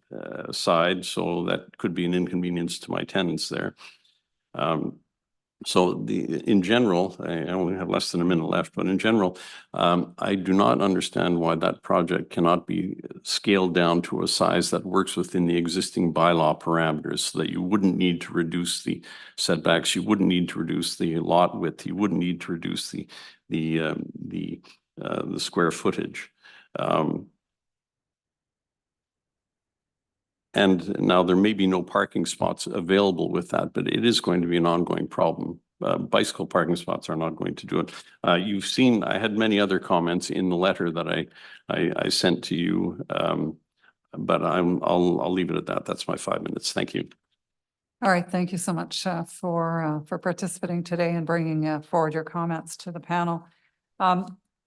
side, so that could be an inconvenience to my tenants there. So in general, I only have less than a minute left, but in general, I do not understand why that project cannot be scaled down to a size that works within the existing bylaw parameters, so that you wouldn't need to reduce the setbacks, you wouldn't need to reduce the lot width, you wouldn't need to reduce the square footage. And now there may be no parking spots available with that, but it is going to be an ongoing problem. Bicycle parking spots are not going to do it. You've seen, I had many other comments in the letter that I sent to you, but I'll leave it at that. That's my 5 minutes. Thank you. All right, thank you so much for participating today and bringing forward your comments to the panel.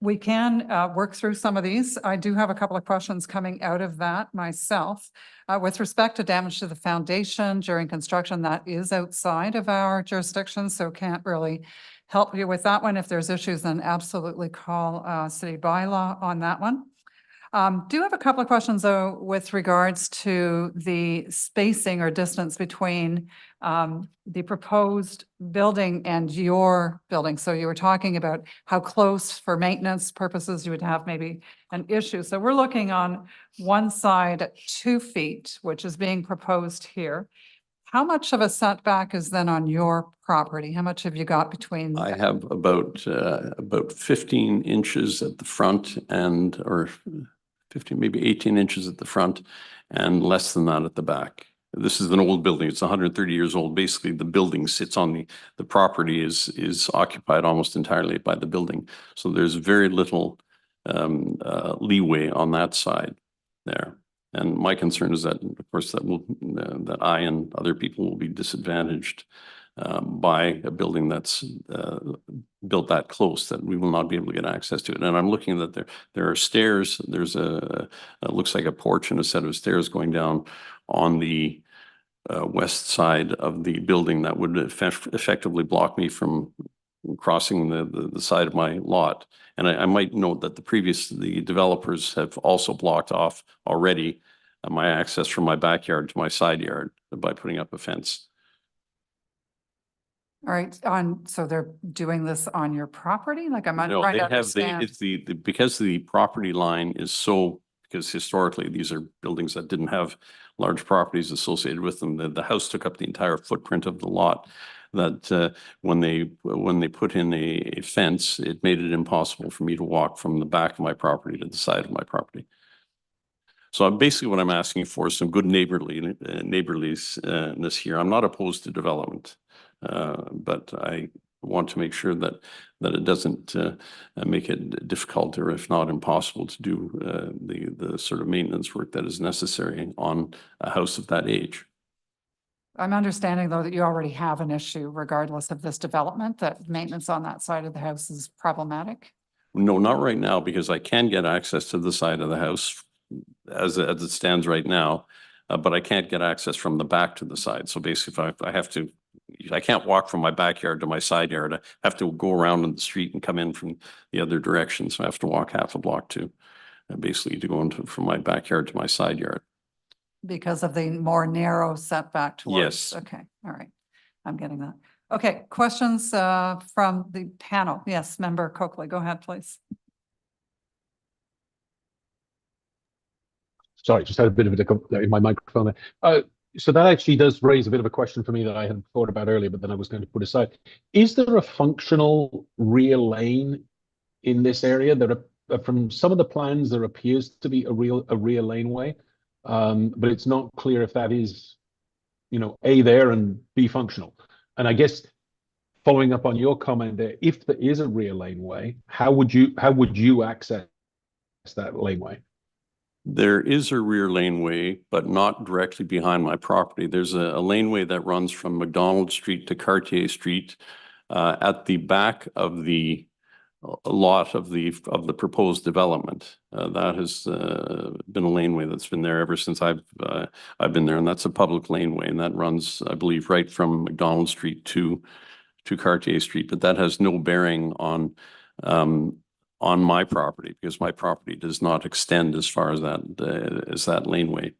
We can work through some of these. I do have a couple of questions coming out of that myself. With respect to damage to the foundation during construction, that is outside of our jurisdiction, so can't really help you with that one. If there's issues, then absolutely call city bylaw on that one. Do have a couple of questions though with regards to the spacing or distance between the proposed building and your building. So you were talking about how close for maintenance purposes you would have maybe an issue. So we're looking on one side at 2 feet, which is being proposed here. How much of a setback is then on your property? How much have you got between? I have about 15 inches at the front or 15, maybe 18 inches at the front and less than that at the back. This is an old building. It's 130 years old. Basically, the building sits on the property is occupied almost entirely by the building. So there's very little leeway on that side there. And my concern is that, of course, that I and other people will be disadvantaged by a building that's built that close, that we will not be able to get access to it. And I'm looking that there are stairs. There's looks like a porch and a set of stairs going down on the west side of the building that would effectively block me from crossing the side of my lot. And I might note that the developers have also blocked off already my access from my backyard to my side yard by putting up a fence. All right, so they're doing this on your property? Like I'm No, trying they to have, understand. it's because the property line is because historically these are buildings that didn't have large properties associated with them. The house took up the entire footprint of the lot, that when they put in a fence, it made it impossible for me to walk from the back of my property to the side of my property. So basically what I'm asking for is some good neighborliness here. I'm not opposed to development. But I want to make sure that it doesn't make it difficult or if not impossible to do the sort of maintenance work that is necessary on a house of that age. I'm understanding though that you already have an issue regardless of this development, that maintenance on that side of the house is problematic. No, not right now, because I can get access to the side of the house as it stands right now, but I can't get access from the back to the side. So basically I can't walk from my backyard to my side yard. I have to go around in the street and come in from the other direction. So I have to walk half a block basically to go from my backyard to my side yard. Because of the more narrow setback towards. Yes. Okay, all right. I'm getting that. Okay, questions from the panel? Yes, Member Coakley, go ahead, please. Sorry, just had a bit of a in my microphone there. So that actually does raise a bit of a question for me that I had thought about earlier, but then I was going to put aside. Is there a functional rear lane in this area? There are, from some of the plans, there appears to be a rear laneway, but it's not clear if that is, A, there and B, functional. And I guess following up on your comment there, if there is a rear laneway, how would you access that laneway? There is a rear laneway, but not directly behind my property. There's a laneway that runs from McDonald Street to Cartier Street at the back of the lot of the proposed development. That has been a laneway that's been there ever since I've been there, and that's a public laneway, and that runs, I believe, right from McDonald Street to Cartier Street. But that has no bearing on on my property because my property does not extend as far as that laneway.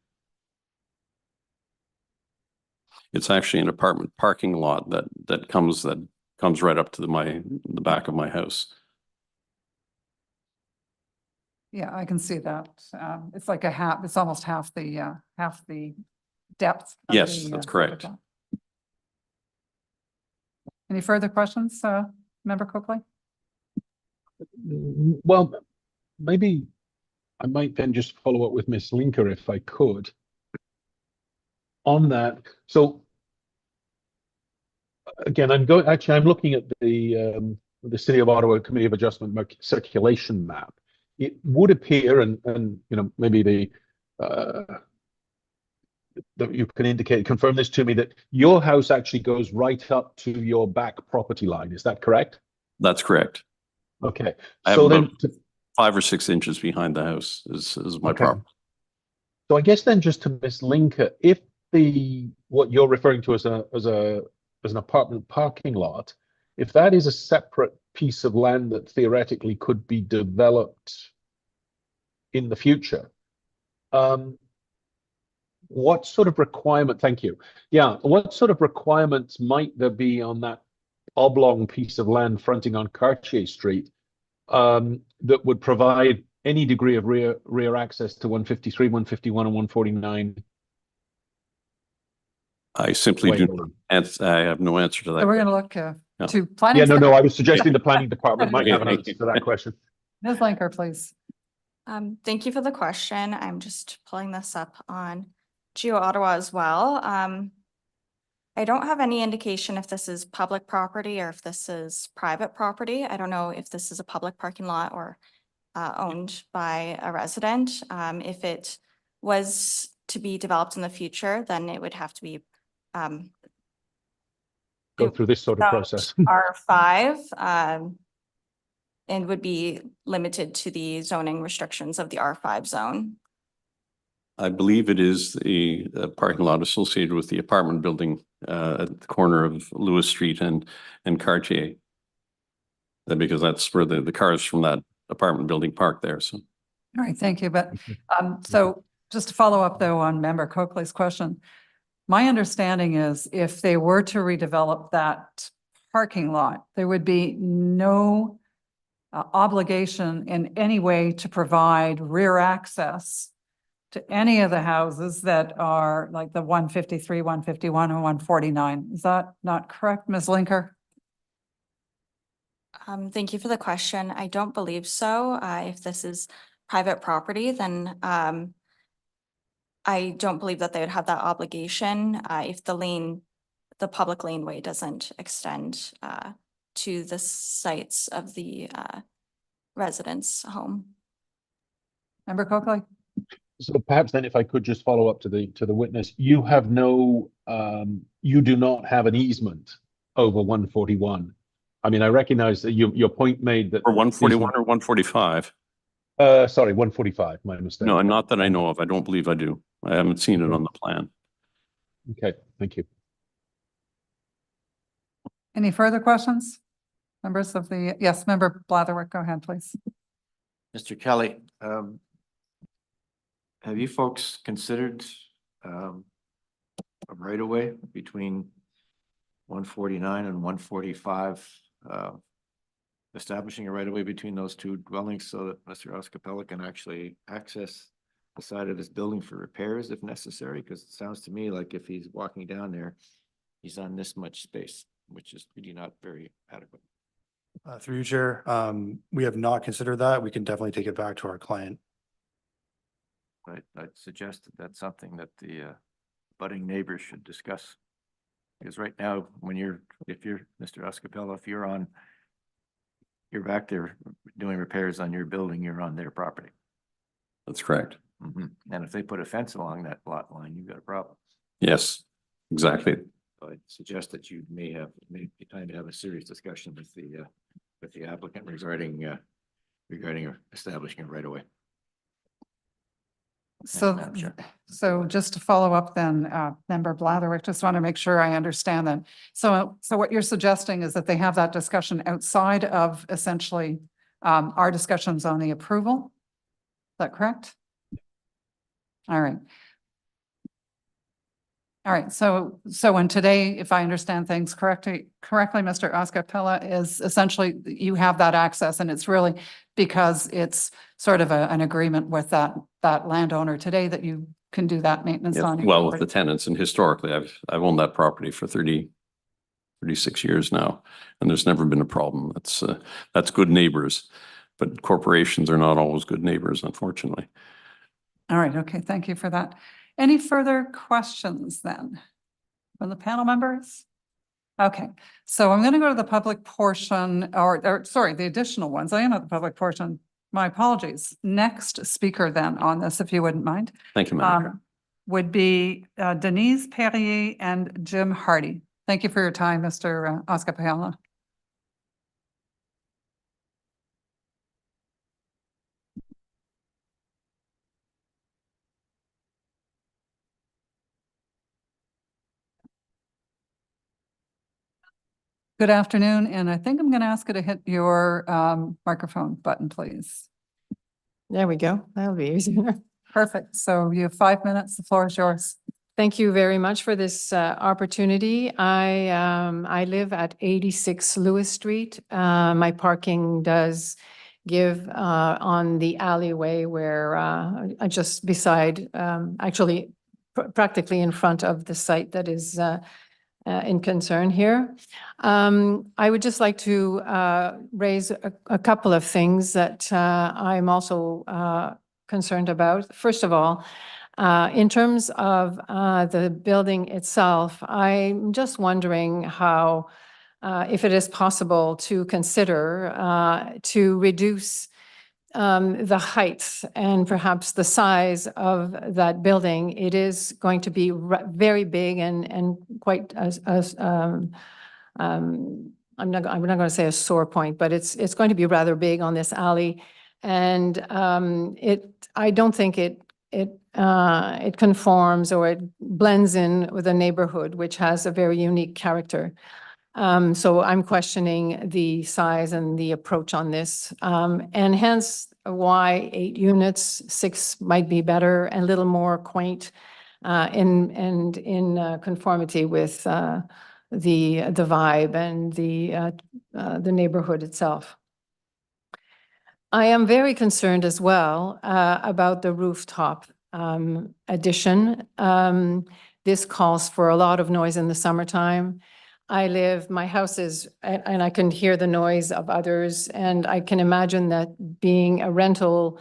It's actually an apartment parking lot that comes right up to the back of my house. Yeah, I can see that. It's like a half, it's almost half the depth. Of Yes, the, that's septic correct. lot. Any further questions, Member Coakley? Well, maybe I might then just follow up with Ms. Linker if I could on that. So again, I'm looking at the City of Ottawa Committee of Adjustment circulation map. It would appear, and you know, maybe that you can confirm this to me, that your house actually goes right up to your back property line. Is that correct? That's correct. Okay. I So have then about 5 or 6 inches behind the house is my Okay. property. So I guess then just to Ms. Linker, if what you're referring to as an apartment parking lot, if that is a separate piece of land that theoretically could be developed in the future, what sort of requirement, thank you. Yeah, what sort of requirements might there be on that oblong piece of land fronting on Cartier Street that would provide any degree of rear access to 153, 151, and 149? I simply do not answer. I have no answer to that. So we're going to look to planning. Yeah, no, staff. I was suggesting the planning department might have an answer to that question. Ms. Linker, please. Thank you for the question. I'm just pulling this up on Geo Ottawa as well. I don't have any indication if this is public property or if this is private property. I don't know if this is a public parking lot or owned by a resident. If it was to be developed in the future, then it would have to be Go through this sort of process. R5 and would be limited to the zoning restrictions of the R5 zone. I believe it is a parking lot associated with the apartment building at the corner of Lewis Street and Cartier. Because that's where the cars from that apartment building park there. So, All right, thank you. But so just to follow up though on Member Coakley's question, my understanding is if they were to redevelop that parking lot, there would be no obligation in any way to provide rear access to any of the houses that are like the 153, 151, and 149. Is that not correct, Ms. Linker? Thank you for the question. I don't believe so. If this is private property, then I don't believe that they would have that obligation if the public laneway doesn't extend to the sites of the residence home. Member Coakley? So perhaps then if I could just follow up to the witness, you have no, you do not have an easement over 141. I mean, I recognize that your point made that. Or 141 or 145? Sorry, 145, my mistake. No, not that I know of. I don't believe I do. I haven't seen it on the plan. Okay, thank you. Any further questions? Members of the, yes, Member Blatherwick, go ahead, please. Mr. Kelly, have you folks considered a right-of-way between 149 and 145, establishing a right-of-way between those two dwellings so that Mr. Oscapella can actually access the side of his building for repairs if necessary? Because it sounds to me like if he's walking down there, he's on this much space, which is really not very adequate. Through you, Chair, we have not considered that. We can definitely take it back to our client. I'd suggest that that's something that the budding neighbors should discuss. Because right now, if you're Mr. Oscapella, if you're back there doing repairs on your building, you're on their property. That's correct. And if they put a fence along that lot line, you've got a problem. Yes, exactly. So I'd suggest that you may be time to have a serious discussion with the applicant regarding establishing a right of way. So just to follow up then, Member Blatherwick, just want to make sure I understand then. So what you're suggesting is that they have that discussion outside of essentially Our discussion's on the approval. Is that correct? All right. All right, so when today, if I understand things correctly, Mr. Oscar-Pella, is essentially you have that access, and it's really because it's sort of an agreement with that landowner today that you can do that maintenance Yes, on. your well, with the property. tenants, and historically, I've owned that property for 36 years now, and there's never been a problem. That's good neighbors, but corporations are not always good neighbors, unfortunately. All right, okay, thank you for that. Any further questions then from the panel members? Okay, so I'm going to go to the public portion, or sorry, the additional ones. I am at the public portion. My apologies. Next speaker then on this, if you wouldn't mind. Thank you, Madam. Would be Denise Perrier and Jim Hardy. Thank you for your time, Mr. Oscar-Pella. Good afternoon, and I think I'm going to ask you to hit your microphone button, please. There we go. That'll be easier. Perfect. So you have 5 minutes. The floor is yours. Thank you very much for this opportunity. I live at 86 Lewis Street. My parking does give on the alleyway where just beside, actually practically in front of the site that is in concern here. I would just like to raise a couple of things that I'm also concerned about. First of all, in terms of the building itself, I'm just wondering how, if it is possible to consider to reduce the height and perhaps the size of that building. It is going to be very big and quite I'm not going to say a sore point, but it's going to be rather big on this alley, and I don't think it conforms or it blends in with a neighborhood which has a very unique character. So I'm questioning the size and the approach on this, and hence why 8 units, 6 might be better and a little more quaint in conformity with the vibe and the neighborhood itself. I am very concerned as well about the rooftop addition. This calls for a lot of noise in the summertime. My house is, and I can hear the noise of others, and I can imagine that being a rental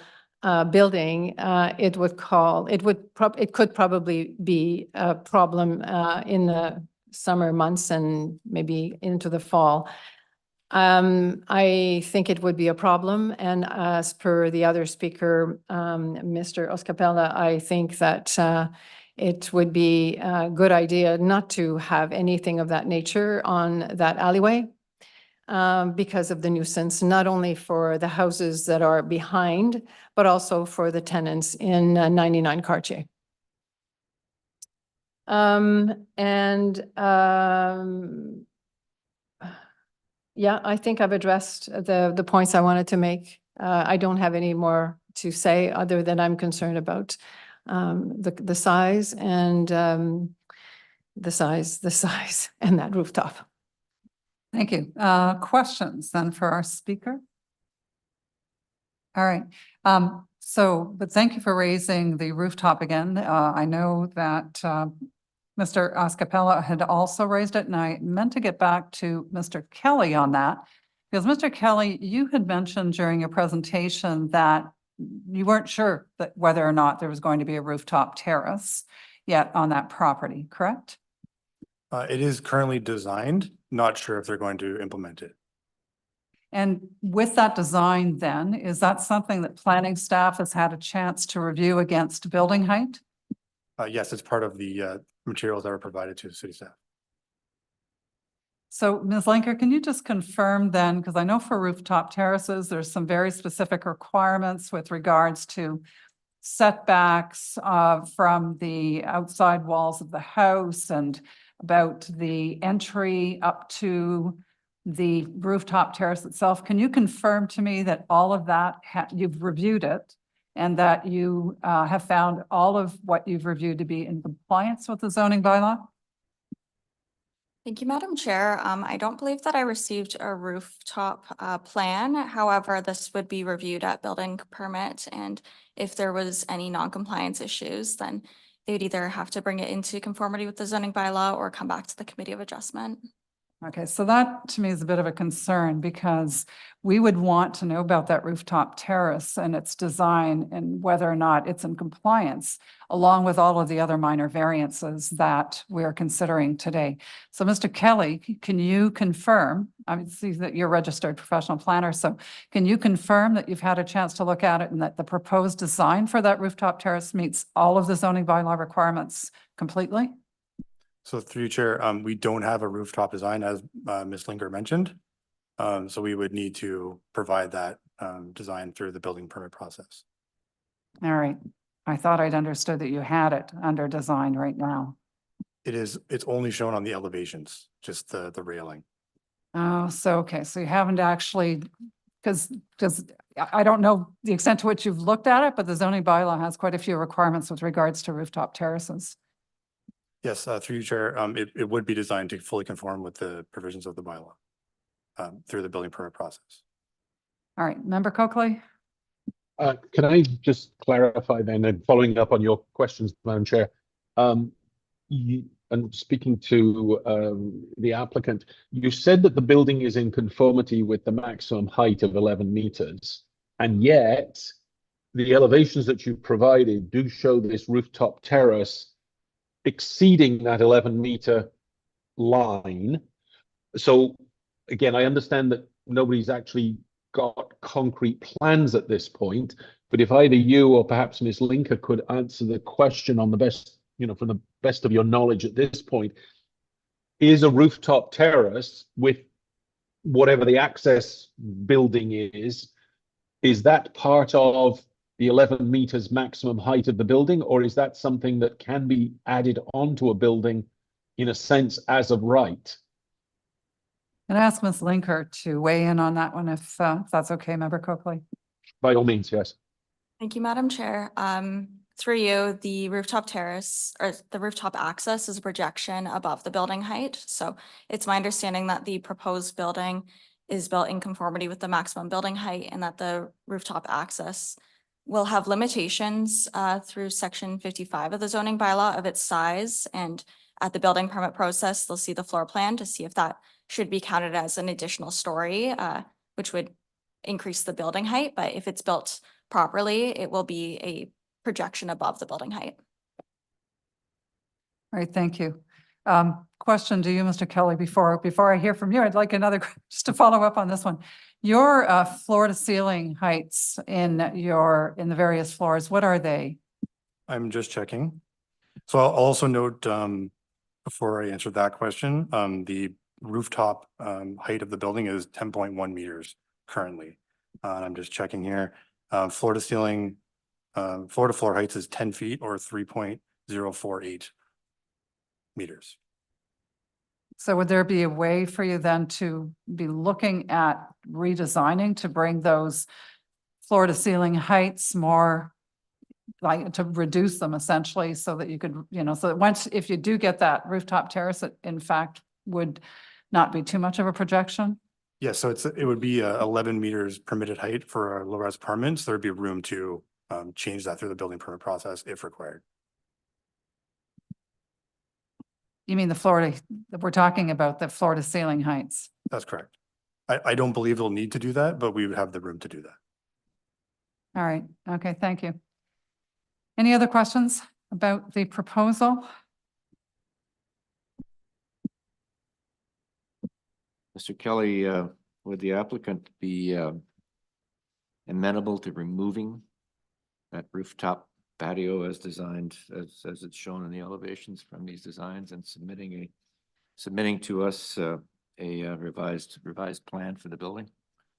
building, it could probably be a problem in the summer months and maybe into the fall. I think it would be a problem, and as per the other speaker, Mr. Oscar-Pella, I think that it would be a good idea not to have anything of that nature on that alleyway because of the nuisance, not only for the houses that are behind, but also for the tenants in 99 Cartier. Yeah, I think I've addressed the points I wanted to make. I don't have any more to say other than I'm concerned about the size and the size and that rooftop. Thank you. Questions then for our speaker? All right. But thank you for raising the rooftop again. I know that Mr. Oscar-Pella had also raised it, and I meant to get back to Mr. Kelly on that, because Mr. Kelly, you had mentioned during your presentation that you weren't sure that whether or not there was going to be a rooftop terrace yet on that property, correct? It is currently designed, not sure if they're going to implement it. And with that design then, is that something that planning staff has had a chance to review against building height? Yes, it's part of the materials that were provided to the city staff. So Ms. Lenker, can you just confirm then, because I know for rooftop terraces, there's some very specific requirements with regards to setbacks from the outside walls of the house and about the entry up to the rooftop terrace itself. Can you confirm to me that all of that, you've reviewed it and that you have found all of what you've reviewed to be in compliance with the zoning bylaw? Thank you, Madam Chair. I don't believe that I received a rooftop plan. However, this would be reviewed at building permit, and if there was any non-compliance issues, then they would either have to bring it into conformity with the zoning bylaw or come back to the Committee of Adjustment. Okay, so that to me is a bit of a concern because we would want to know about that rooftop terrace and its design and whether or not it's in compliance, along with all of the other minor variances that we're considering today. So Mr. Kelly, can you confirm, I see that you're a registered professional planner, so can you confirm that you've had a chance to look at it and that the proposed design for that rooftop terrace meets all of the zoning bylaw requirements completely? So through you, Chair, we don't have a rooftop design as Ms. Linker mentioned. So we would need to provide that design through the building permit process. All right. I thought I'd understood that you had it under design right now. It's only shown on the elevations, just the railing. Oh, so, okay, so you haven't actually, because I don't know the extent to which you've looked at it, but the zoning bylaw has quite a few requirements with regards to rooftop terraces. Yes, through you, Chair, it would be designed to fully conform with the provisions of the bylaw through the building permit process. All right, Member Coakley? Can I just clarify then, and following up on your questions, Madam Chair, and speaking to the applicant, you said that the building is in conformity with the maximum height of 11 meters, and yet the elevations that you provided do show this rooftop terrace exceeding that 11-meter line. So again, I understand that nobody's actually got concrete plans at this point, but if either you or perhaps Ms. Linker could answer the question on the best, from the best of your knowledge at this point, is a rooftop terrace with whatever the access building is that part of the 11 meters maximum height of the building, or is that something that can be added onto a building in a sense as of right? And ask Ms. Linker to weigh in on that one if that's okay, Member Coakley. By all means, yes. Thank you, Madam Chair. Through you, the rooftop terrace or the rooftop access is a projection above the building height. So it's my understanding that the proposed building is built in conformity with the maximum building height and that the rooftop access will have limitations through section 55 of the zoning bylaw of its size. And at the building permit process, they'll see the floor plan to see if that should be counted as an additional story, which would increase the building height. But if it's built properly, it will be a projection above the building height. All right, thank you. Question to you, Mr. Kelly, before I hear from you, I'd like another, just to follow up on this one. Your floor to ceiling heights in the various floors, what are they? I'm just checking. So I'll also note before I answer that question, the rooftop height of the building is 10.1 meters currently. And I'm just checking here. Floor to ceiling, floor to floor heights is 10 feet or 3.048 meters. So would there be a way for you then to be looking at redesigning to bring those floor to ceiling heights more, like to reduce them essentially so that you could, so that once, if you do get that rooftop terrace, it in fact would not be too much of a projection? Yeah, so it would be 11 meters permitted height for a low-rise apartment. So there'd be room to change that through the building permit process if required. You mean we're talking about the floor to ceiling heights? That's correct. I don't believe they'll need to do that, but we would have the room to do that. All right. Okay, thank you. Any other questions about the proposal? Mr. Kelly, would the applicant be amenable to removing that rooftop patio as designed, as it's shown in the elevations from these designs, and submitting to us a revised plan for the building?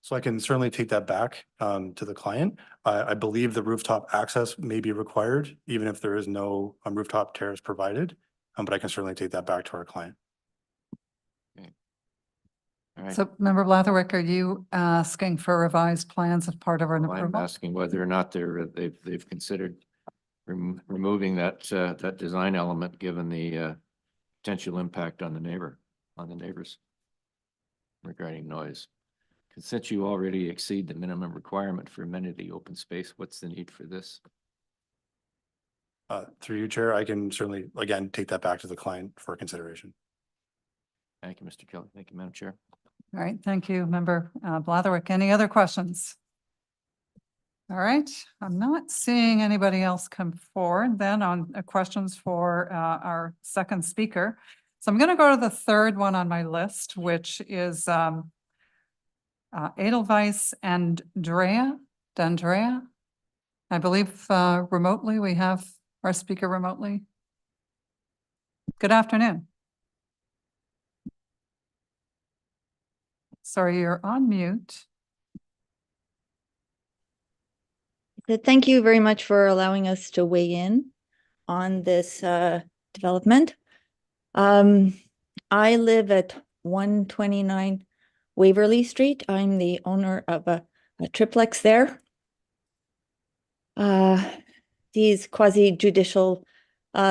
So I can certainly take that back to the client. I believe the rooftop access may be required, even if there is no rooftop terrace provided, but I can certainly take that back to our client. All right. So Member Blatherwick, are you asking for revised plans as part of an Well, I'm approval? asking whether or not they've considered removing that design element, given the potential impact on the neighbors regarding noise. Because since you already exceed the minimum requirement for amenity open space, what's the need for this? Through you, Chair, I can certainly, again, take that back to the client for consideration. Thank you, Mr. Kelly. Thank you, Madam Chair. All right, thank you, Member Blatherwick. Any other questions? All right, I'm not seeing anybody else come forward then on questions for our second speaker. So I'm going to go to the third one on my list, which is Edelweiss and D'Andrea. I believe remotely, we have our speaker remotely. Good afternoon. Sorry, you're on mute. Thank you very much for allowing us to weigh in on this development. I live at 129 Waverley Street. I'm the owner of a triplex there. These quasi-judicial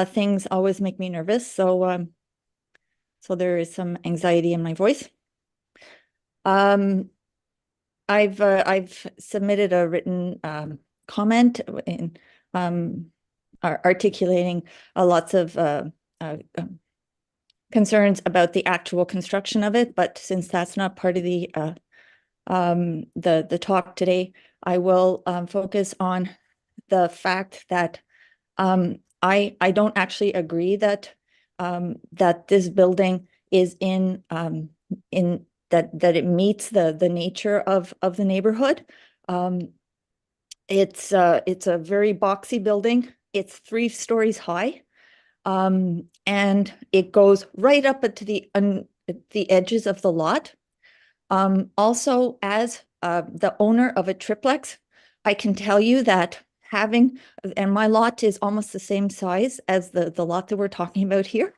things always make me nervous, so there is some anxiety in my voice. I've submitted a written comment in articulating lots of concerns about the actual construction of it, but since that's not part of the talk today, I will focus on the fact that I don't actually agree that that this building is in that it meets the nature of the neighborhood. It's a very boxy building. It's 3 stories high, and it goes right up to the edges of the lot. Also, as the owner of a triplex, I can tell you that and my lot is almost the same size as the lot that we're talking about here,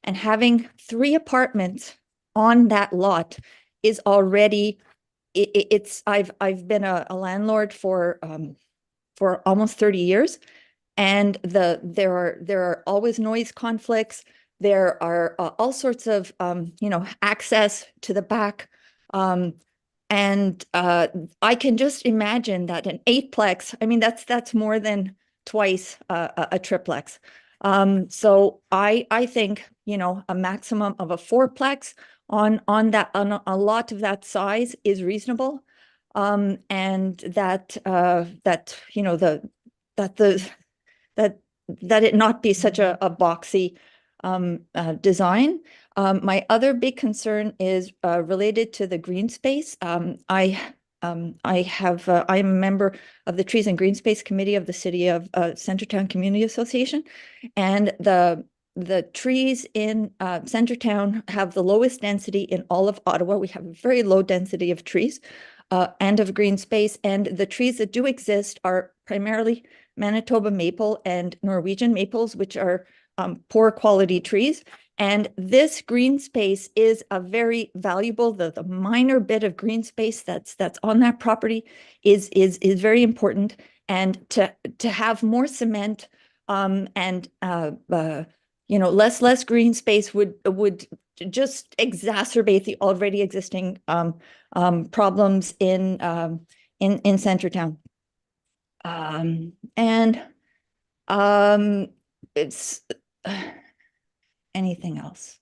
and having 3 apartments on that lot is already, I've been a landlord for almost 30 years, and there are always noise conflicts. There are all sorts of access to the back, and I can just imagine that an 8-plex, I mean that's more than twice a triplex. So I think a maximum of a 4-plex on a lot of that size is reasonable, and that it not be such a boxy design. My other big concern is related to the green space. I'm a member of the Trees and Green Space Committee of the City of Centertown Community Association, and the trees in Centertown have the lowest density in all of Ottawa. We have a very low density of trees and of green space, and the trees that do exist are primarily Manitoba maple and Norwegian maples, which are poor quality trees. And this green space is a very valuable, the minor bit of green space that's on that property is very important. And to have more cement and less green space would just exacerbate the already existing problems in Centertown. It's anything else.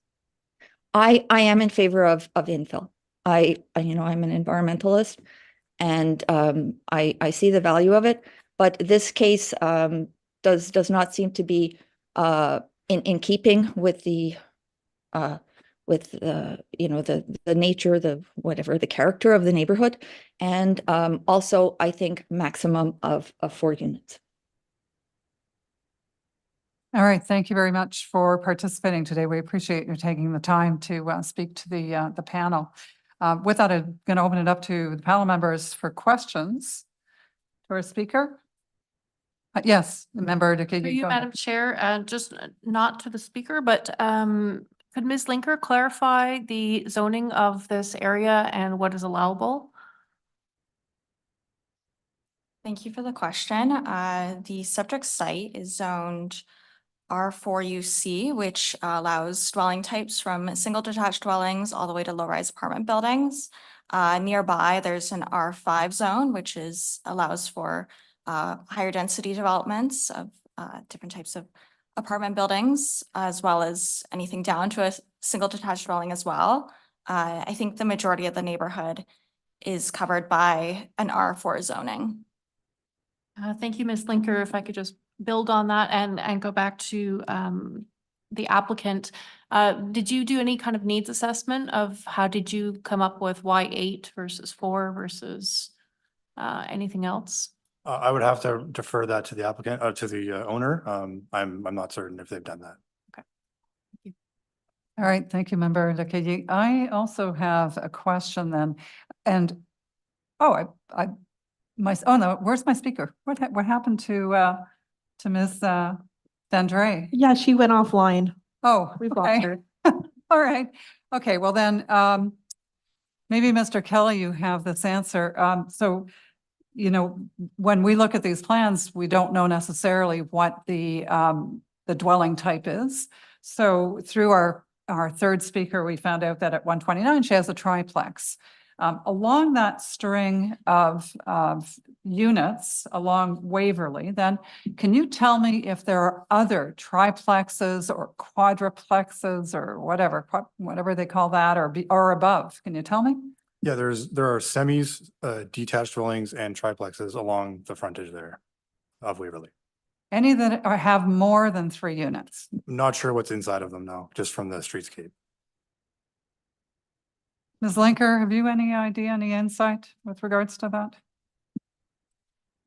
I am in favor of infill. I'm an environmentalist, and I see the value of it, but this case does not seem to be in keeping with the nature, the character of the neighborhood, and also I think maximum of 4 units. All right, thank you very much for participating today. We appreciate you taking the time to speak to the panel. With that, I'm going to open it up to the panel members for questions. To our speaker. Yes, Member Through you, Madam Chair, just not to the speaker, but Could Ms. Linker clarify the zoning of this area and what is allowable? Thank you for the question. The subject site is zoned R4UC, which allows dwelling types from single detached dwellings all the way to low-rise apartment buildings. Nearby, there's an R5 zone, which allows for higher density developments of different types of apartment buildings, as well as anything down to a single detached dwelling as well. I think the majority of the neighborhood is covered by an R4 zoning. Thank you, Ms. Linker. If I could just build on that and go back to the applicant. Did you do any kind of needs assessment of how did you come up with why 8 versus 4 versus anything else? I would have to defer that to the applicant, to the owner. I'm not certain if they've done that. All right, thank you, Member Lekeye. I also have a question then, and oh no, where's my speaker? What happened to Ms. Dandre? Yeah, she went offline. Oh, We've okay. lost her. All right. Okay, well then, maybe Mr. Kelly, you have this answer. So, you know, when we look at these plans, we don't know necessarily what the dwelling type is. So through our third speaker, we found out that at 129, she has a triplex. Along that string of units along Waverley, then can you tell me if there are other triplexes or quadruplexes or whatever they call that or above? Can you tell me? Yeah, there are semis, detached dwellings and triplexes along the frontage there of Waverley. Any that have more than 3 units? Not sure what's inside of them now, just from the streetscape. Ms. Linker, have you any idea, any insight with regards to that?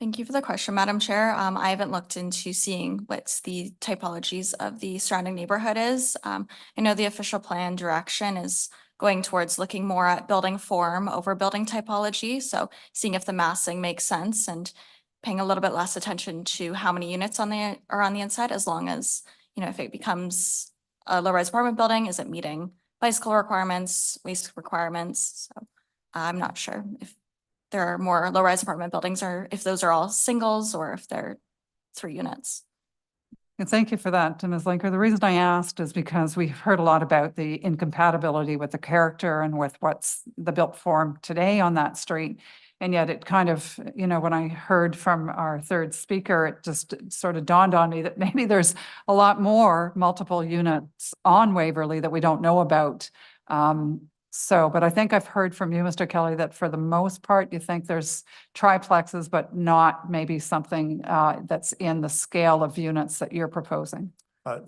Thank you for the question, Madam Chair. I haven't looked into seeing what the typologies of the surrounding neighborhood is. I know the official plan direction is going towards looking more at building form over building typology. So seeing if the massing makes sense and paying a little bit less attention to how many units are on the inside, as long as, you know, if it becomes a low-rise apartment building, is it meeting bicycle requirements, waste requirements? So I'm not sure if there are more low-rise apartment buildings or if those are all singles or if they're 3 units. And thank you for that, Ms. Linker. The reason I asked is because we've heard a lot about the incompatibility with the character and with what's the built form today on that street. And yet it kind of, you know, when I heard from our third speaker, it just sort of dawned on me that maybe there's a lot more multiple units on Waverley that we don't know about. But I think I've heard from you, Mr. Kelly, that for the most part, you think there's triplexes, but not maybe something that's in the scale of units that you're proposing.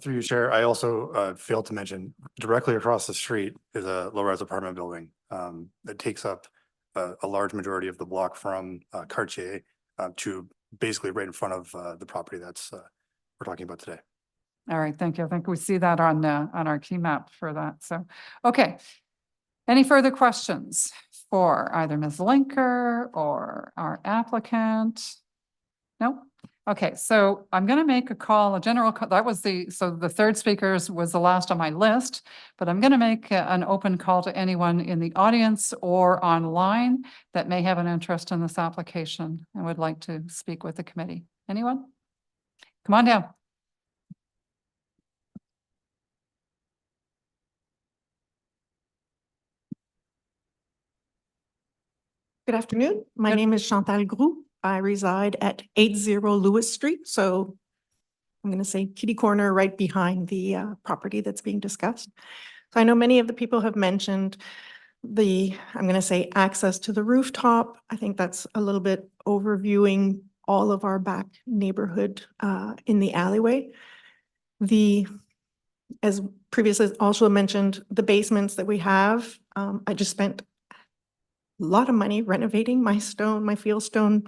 Through you, Chair, I also failed to mention directly across the street is a low-rise apartment building that takes up a large majority of the block from Cartier to basically right in front of the property that's we're talking about today. All right, thank you. I think we see that on our key map for that. So, okay. Any further questions for either Ms. Linker or our applicant? No? Okay, so I'm going to make a call, a general call. That was so the third speakers was the last on my list, but I'm going to make an open call to anyone in the audience or online that may have an interest in this application and would like to speak with the committee. Anyone? Come on down. Good afternoon. My name is Chantal Groux. I reside at 80 Lewis Street. So I'm going to say kitty corner right behind the property that's being discussed. So I know many of the people have mentioned I'm going to say access to the rooftop. I think that's a little bit overviewing all of our back neighborhood in the alleyway. As previously also mentioned, the basements that we have, I just spent a lot of money renovating my fieldstone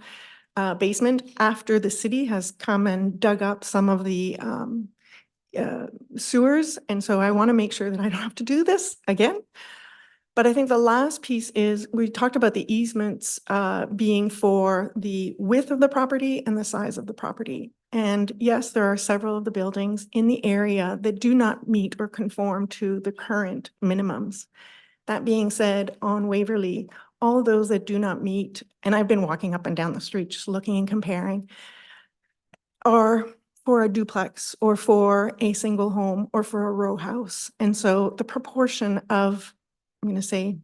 basement after the city has come and dug up some of the sewers. And so I want to make sure that I don't have to do this again. But I think the last piece is we talked about the easements being for the width of the property and the size of the property. And yes, there are several of the buildings in the area that do not meet or conform to the current minimums. That being said, on Waverley, all those that do not meet, and I've been walking up and down the street just looking and comparing, are for a duplex or for a single home or for a row house. And so the proportion of, I'm going to say,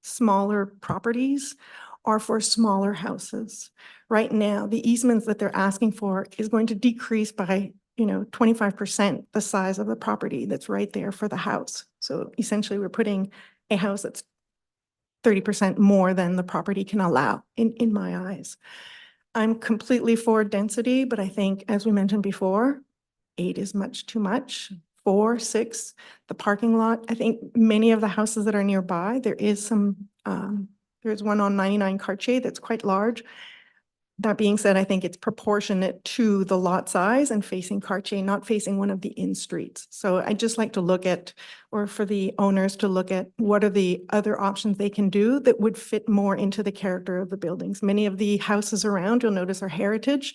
smaller properties are for smaller houses. Right now, the easements that they're asking for is going to decrease by 25% the size of the property that's right there for the house. So essentially, we're putting a house that's 30% more than the property can allow in my eyes. I'm completely for density, but I think, as we mentioned before, 8 is much too much. 4, 6, the parking lot. I think many of the houses that are nearby, there is some, there's one on 99 Cartier that's quite large. That being said, I think it's proportionate to the lot size and facing Cartier, not facing one of the in-streets. So I'd just like to look at, or for the owners to look at, what are the other options they can do that would fit more into the character of the buildings. Many of the houses around, you'll notice, are heritage.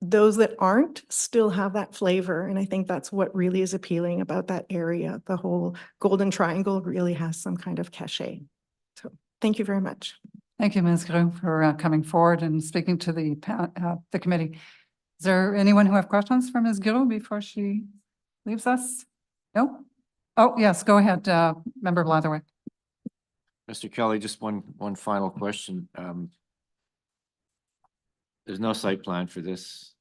Those that aren't still have that flavor. And I think that's what really is appealing about that area. The whole Golden Triangle really has some kind of cachet. So thank you very much. Thank you, Ms. Gru, for coming forward and speaking to the committee. Is there anyone who have questions for Ms. Gru before she leaves us? No? Oh, yes, go ahead, Member Blatherwick. Mr. Kelly, just one final question. There's no site plan for this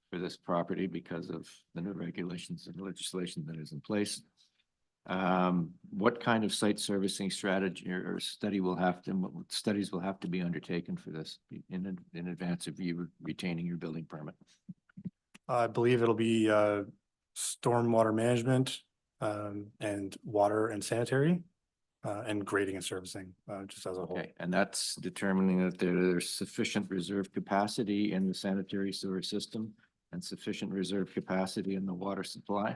property because of the new regulations and legislation that is in place. What kind of site servicing strategy or studies will have to be undertaken for this in advance of you retaining your building permit? I believe it'll be stormwater management and water and sanitary and grading and servicing just as a whole. Okay, and that's determining that there's sufficient reserve capacity in the sanitary sewer system and sufficient reserve capacity in the water supply?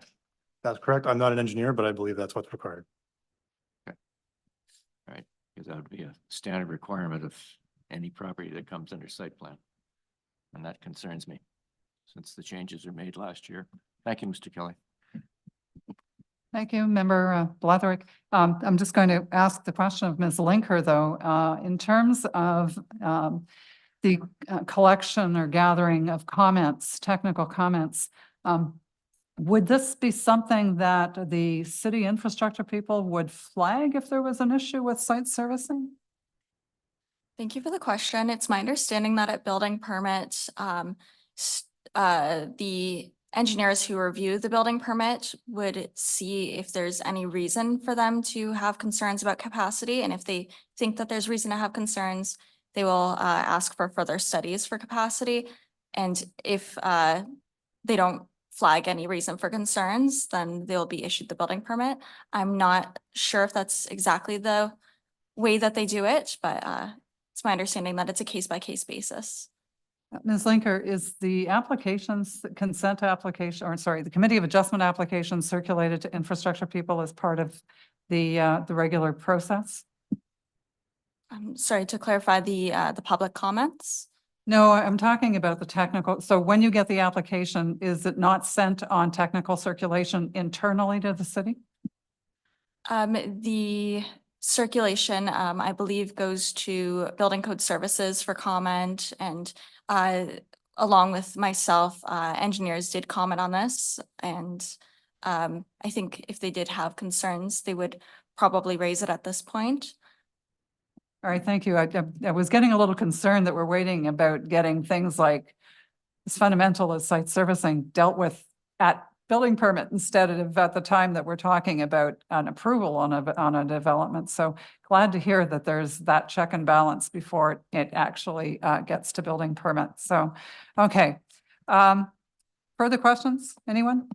That's correct. I'm not an engineer, but I believe that's what's required. Okay. All right, because that would be a standard requirement of any property that comes under site plan. And that concerns me since the changes were made last year. Thank you, Mr. Kelly. Thank you, Member Blatherwick. I'm just going to ask the question of Ms. Linker, though, in terms of the collection or gathering of comments, technical comments, would this be something that the city infrastructure people would flag if there was an issue with site servicing? Thank you for the question. It's my understanding that at building permits, the engineers who review the building permit would see if there's any reason for them to have concerns about capacity. And if they think that there's reason to have concerns, they will ask for further studies for capacity. And if they don't flag any reason for concerns, then they'll be issued the building permit. I'm not sure if that's exactly the way that they do it, but it's my understanding that it's a case-by-case basis. Ms. Linker, is the applications, the consent application, or sorry, the committee of adjustment application circulated to infrastructure people as part of the regular process? I'm sorry, to clarify the public comments. No, I'm talking about the technical. So when you get the application, is it not sent on technical circulation internally to the city? The circulation, I believe, goes to Building Code Services for comment, and along with myself, engineers did comment on this, and I think if they did have concerns, they would probably raise it at this point. All right, thank you. I was getting a little concerned that we're waiting about getting things like as fundamental as site servicing dealt with at building permit instead of at the time that we're talking about an approval on a development. So glad to hear that there's that check and balance before it actually gets to building permit. So, okay. Further questions? Anyone?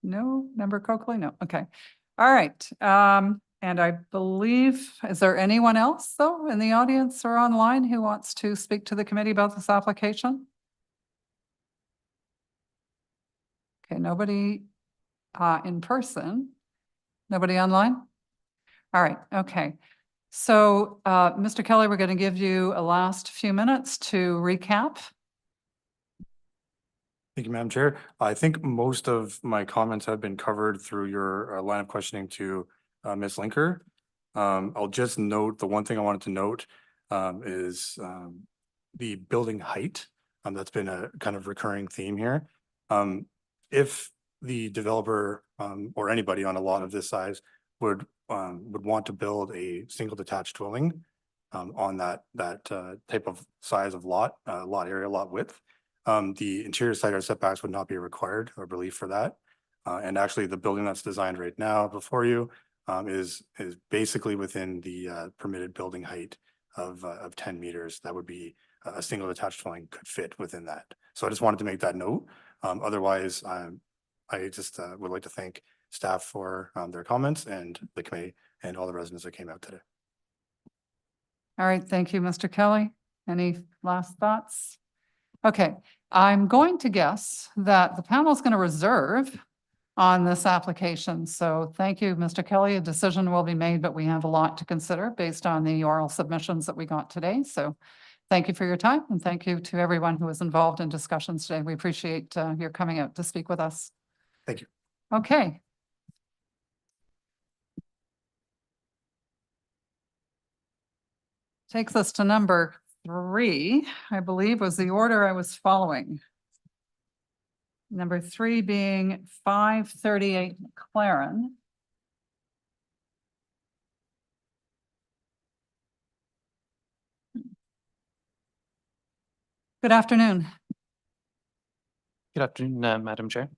No? Member Coakley? No. Okay. All right. And I believe, is there anyone else though in the audience or online who wants to speak to the committee about this application? Okay, nobody in person, nobody online? All right, okay. So Mr. Kelly, we're going to give you a last few minutes to recap Thank you, Madam Chair. I think most of my comments have been covered through your line of questioning to Ms. Linker. I'll just note, the one thing I wanted to note is the building height. That's been a kind of recurring theme here. If the developer or anybody on a lot of this size would want to build a single detached dwelling on that type of size of lot area, lot width, the interior side yard setbacks would not be required or relief for that. And actually, the building that's designed right now before you is basically within the permitted building height of 10 meters. That would be a single detached dwelling could fit within that. So I just wanted to make that note. Otherwise, I just would like to thank staff for their comments and the committee and all the residents that came out today. All right, thank you, Mr. Kelly. Any last thoughts? Okay, I'm going to guess that the panel is going to reserve on this application. So thank you, Mr. Kelly. A decision will be made, but we have a lot to consider based on the oral submissions that we got today. So thank you for your time and thank you to everyone who was involved in discussions today. We appreciate your coming out to speak with us. Thank you. Okay. Takes us to number 3, I believe was the order I was following. Number 3 being 538 MacLaren. Good afternoon. Good afternoon, Madam Chair.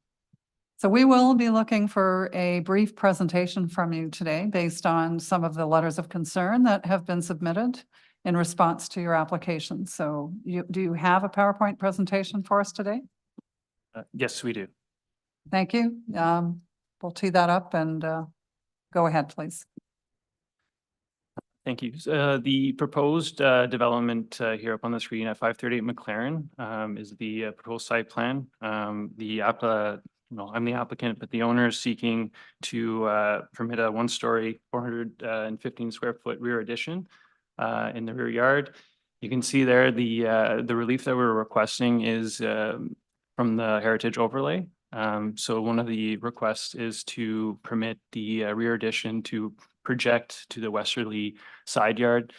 So we will be looking for a brief presentation from you today based on some of the letters of concern that have been submitted in response to your application. So do you have a PowerPoint presentation for us today? Yes, we do. Thank you. We'll tee that up and go ahead, please. Thank you. The proposed development here up on the screen at 538 MacLaren is the proposed site plan. I'm the applicant, but the owner is seeking to permit a 1-story, 415 square foot rear addition in the rear yard. You can see there the relief that we're requesting is from the heritage overlay. So one of the requests is to permit the rear addition to project to the westerly side yard.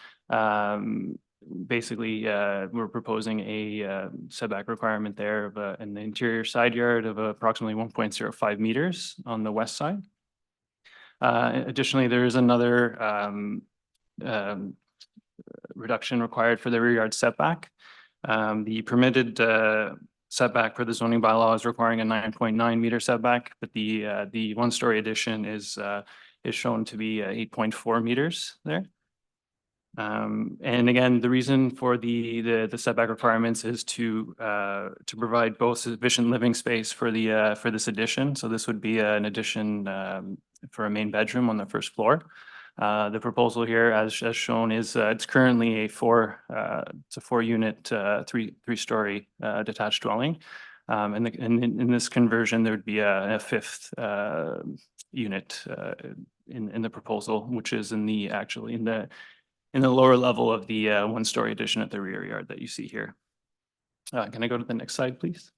Basically, we're proposing a setback requirement there of in the interior side yard of approximately 1.05 meters on the west side. Additionally, there is another reduction required for the rear yard setback. The permitted setback for the zoning bylaw is requiring a 9.9 meter setback, but the 1-story addition is shown to be 8.4 meters there. And again, the reason for the setback requirements is to provide both sufficient living space for this addition. So this would be an addition for a main bedroom on the first floor. The proposal here, as shown, is it's currently it's a 4-unit, 3-story detached dwelling. And in this conversion, there would be a 5th unit in the proposal, which is in the lower level of the 1-story addition at the rear yard that you see here. Can I go to the next slide, please?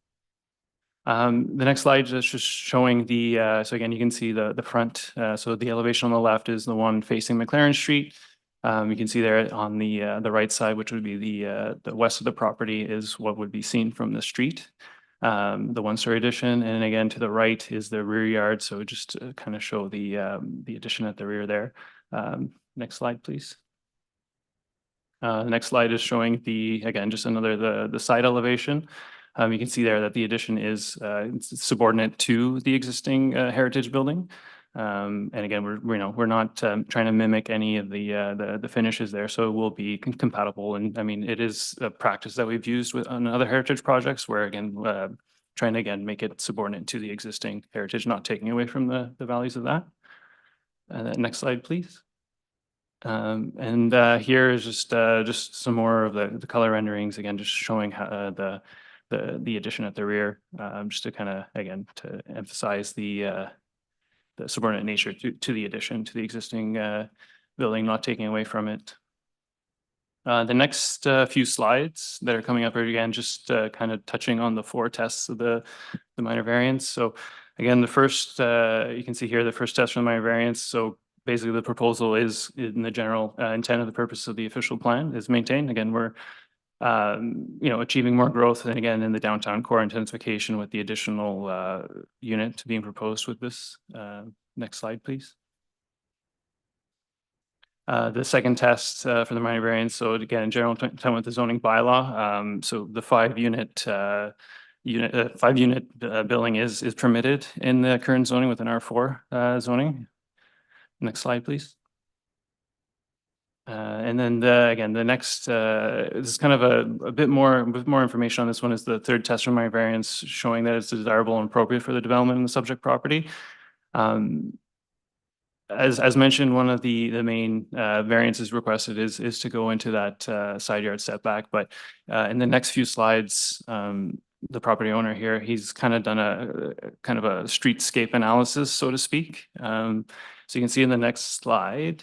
The next slide is just showing so again, you can see the front. So the elevation on the left is the one facing MacLaren Street. You can see there on the right side, which would be the west of the property, is what would be seen from the street. The 1-story addition, and again to the right is the rear yard. So just to kind of show the addition at the rear there. Next slide, please. The next slide is showing again, just another the side elevation. You can see there that the addition is subordinate to the existing heritage building. And again, we're not trying to mimic any of the finishes there, so it will be compatible. And I mean, it is a practice that we've used on other heritage projects, where again, trying to again make it subordinate to the existing heritage, not taking away from the values of that. Next slide, please. And here is just some more of the color renderings, again, just showing how the addition at the rear, just to kind of, again, to emphasize the subordinate nature to the addition to the existing building, not taking away from it. The next few slides that are coming up are again just kind of touching on the 4 tests of the minor variance. So again, the first, you can see here the first test for the minor variance. So basically the proposal is in the general intent of the purpose of the official plan is maintained. Again, we're achieving more growth and again in the downtown core intensification with the additional unit being proposed with this. Next slide, please. The second test for the minor variance. So again, in general intent with the zoning bylaw. So the 5-unit building is permitted in the current zoning within R4 zoning. Next slide, please. And then again, the next, this is kind of a bit more information on this one is the third test for minor variance showing that it's desirable and appropriate for the development in the subject property. As mentioned, one of the main variances requested is to go into that side yard setback. But in the next few slides, the property owner here, he's kind of done a streetscape analysis, so to speak. So you can see in the next slide.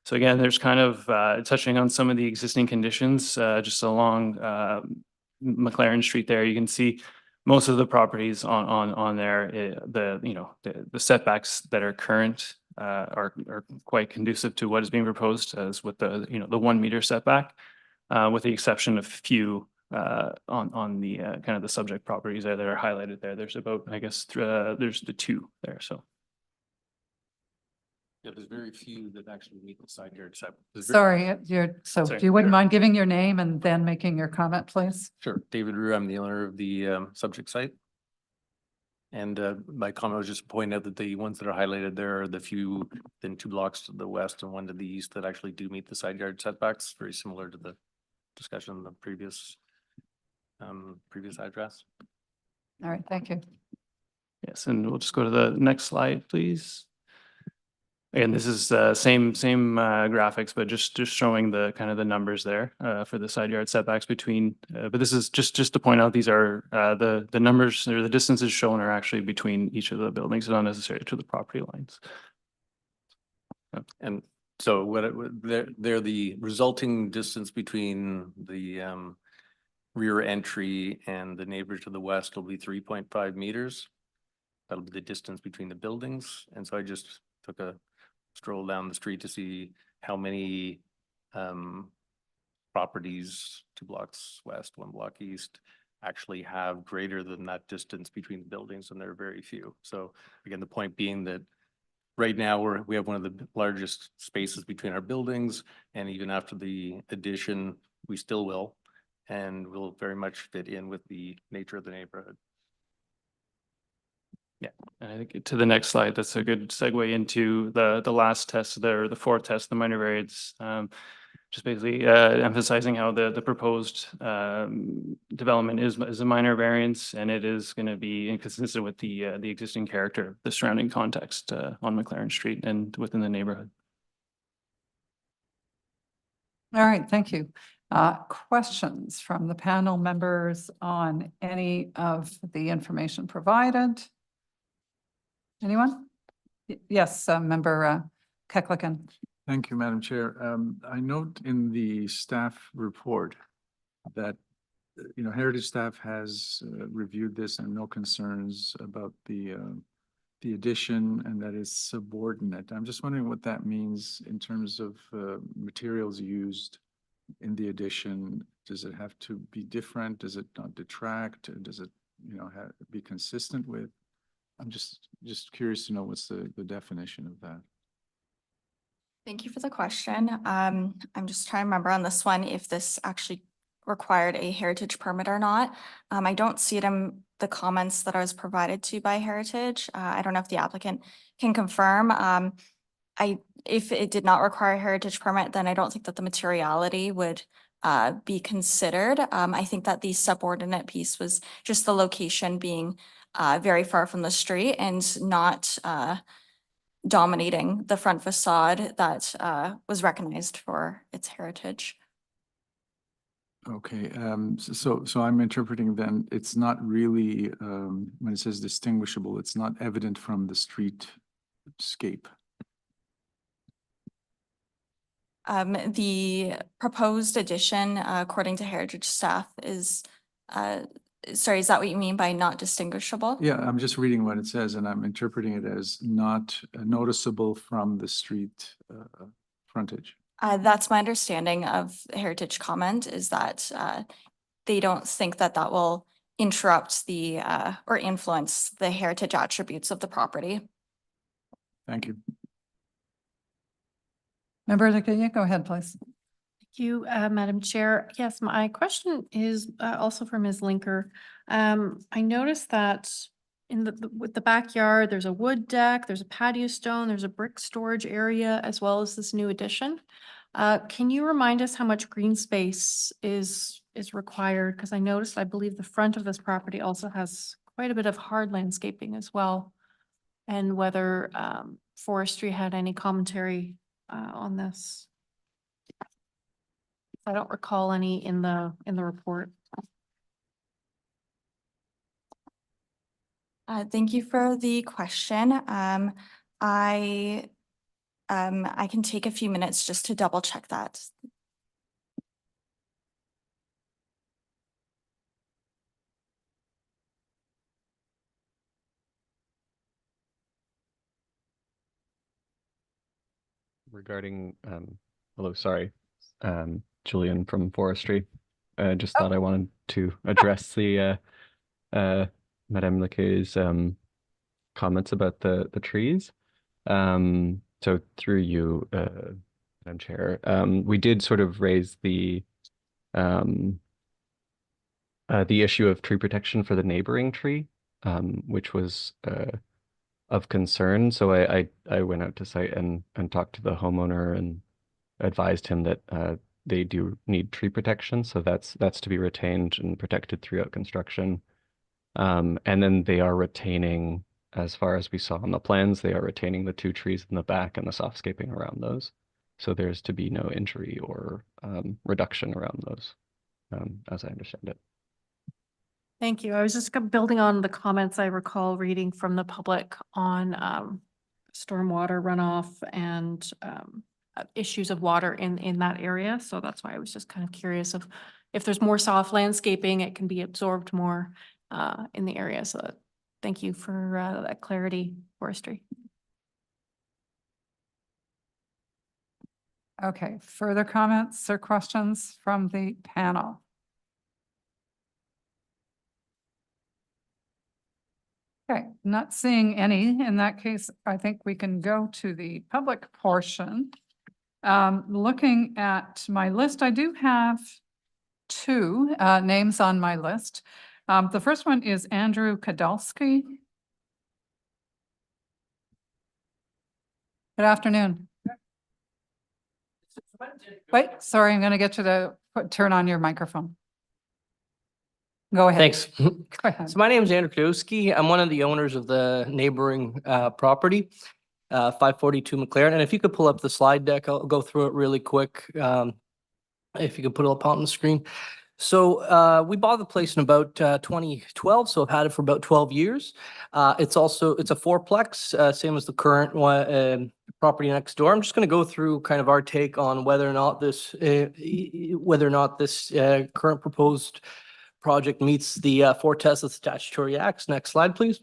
So again, there's kind of touching on some of the existing conditions just along MacLaren Street there. You can see most of the properties on there, the setbacks that are current are quite conducive to what is being proposed as with the 1 meter setback, with the exception of few on the kind of the subject properties there that are highlighted there. There's about, I guess, there's the 2 there. So. Yeah, there's very few that actually meet the side yard setback. Sorry, if you wouldn't mind giving your name and then making your comment, please. Sure. David Rue, I'm the owner of the subject site. And my comment was just point out that the ones that are highlighted there are the few, then 2 blocks to the west and 1 to the east that actually do meet the side yard setbacks, very similar to the discussion in the previous address. All right, thank you. Yes, and we'll just go to the next slide, please. Again, this is same graphics, but just showing the kind of the numbers there for the side yard setbacks between. But this is just to point out these are the numbers or the distances shown are actually between each of the buildings, not necessarily to the property lines. And so they're the resulting distance between the rear entry and the neighbor to the west will be 3.5 meters. That'll be the distance between the buildings. And so I just took a stroll down the street to see how many properties 2 blocks west, 1 block east actually have greater than that distance between the buildings, and there are very few. So again, the point being that right now we have one of the largest spaces between our buildings, and even after the addition, we still will, and will very much fit in with the nature of the neighborhood. Yeah, and I think to the next slide, that's a good segue into the last test there, the 4th test, the minor variance. Just basically emphasizing how the proposed development is a minor variance, and it is going to be inconsistent with the existing character of the surrounding context on MacLaren Street and within the neighborhood. All right, thank you. Questions from the panel members on any of the information provided? Anyone? Yes, Member Keklikan. Thank you, Madam Chair. I note in the staff report that, Heritage staff has reviewed this and no concerns about the addition and that it's subordinate. I'm just wondering what that means in terms of materials used in the addition. Does it have to be different? Does it not detract? Does it, be consistent with? I'm just curious to know what's the definition of that. Thank you for the question. I'm just trying to remember on this one if this actually required a heritage permit or not. I don't see it in the comments that I was provided to by Heritage. I don't know if the applicant can confirm. If it did not require a heritage permit, then I don't think that the materiality would be considered. I think that the subordinate piece was just the location being very far from the street and not dominating the front facade that was recognized for its heritage. Okay, so I'm interpreting then it's not really, when it says distinguishable, it's not evident from the streetscape. The proposed addition, according to heritage staff, is, sorry, is that what you mean by not distinguishable? Yeah, I'm just reading what it says and I'm interpreting it as not noticeable from the street frontage. That's my understanding of heritage comment, is that they don't think that that will interrupt the or influence the heritage attributes of the property. Thank you. Member Lakaya, go ahead, please. Thank you, Madam Chair. Yes, my question is also for Ms. Linker. I noticed that in with the backyard, there's a wood deck, there's a patio stone, there's a brick storage area, as well as this new addition. Can you remind us how much green space is required? Because I noticed, I believe the front of this property also has quite a bit of hard landscaping as well. And whether forestry had any commentary on this. I don't recall any in the report. Thank you for the question. I can take a few minutes just to double check that. Regarding, hello, sorry, Julian from Forestry. Just thought I wanted to address the Madame Lequet's comments about the trees. So through you, Madam Chair, we did sort of raise the issue of tree protection for the neighboring tree, which was of concern. So I went out to site and talked to the homeowner and advised him that they do need tree protection. So that's to be retained and protected throughout construction. And then they are retaining, as far as we saw on the plans, they are retaining the 2 trees in the back and the softscaping around those. So there's to be no injury or reduction around those, as I understand it. Thank you. I was just building on the comments I recall reading from the public on stormwater runoff and issues of water in that area. So that's why I was just kind of curious of if there's more soft landscaping, it can be absorbed more in the area. So thank you for that clarity, Forestry. Okay, further comments or questions from the panel? Okay, not seeing any. In that case, I think we can go to the public portion. Looking at my list, I do have 2 names on my list. The first one is Andrew Kadalski. Good afternoon. Wait, sorry, I'm going to get you to turn on your microphone. Go ahead. Thanks. Go ahead. So my name is Andrew Kadowski. I'm one of the owners of the neighboring property, 542 MacLaren. And if you could pull up the slide deck, I'll go through it really quick. If you could put it up on the screen. So we bought the place in about 2012, so I've had it for about 12 years. It's a 4-plex, same as the current one, property next door. I'm just going to go through kind of our take on whether or not this current proposed project meets the 4 tests of the statutory acts. Next slide, please.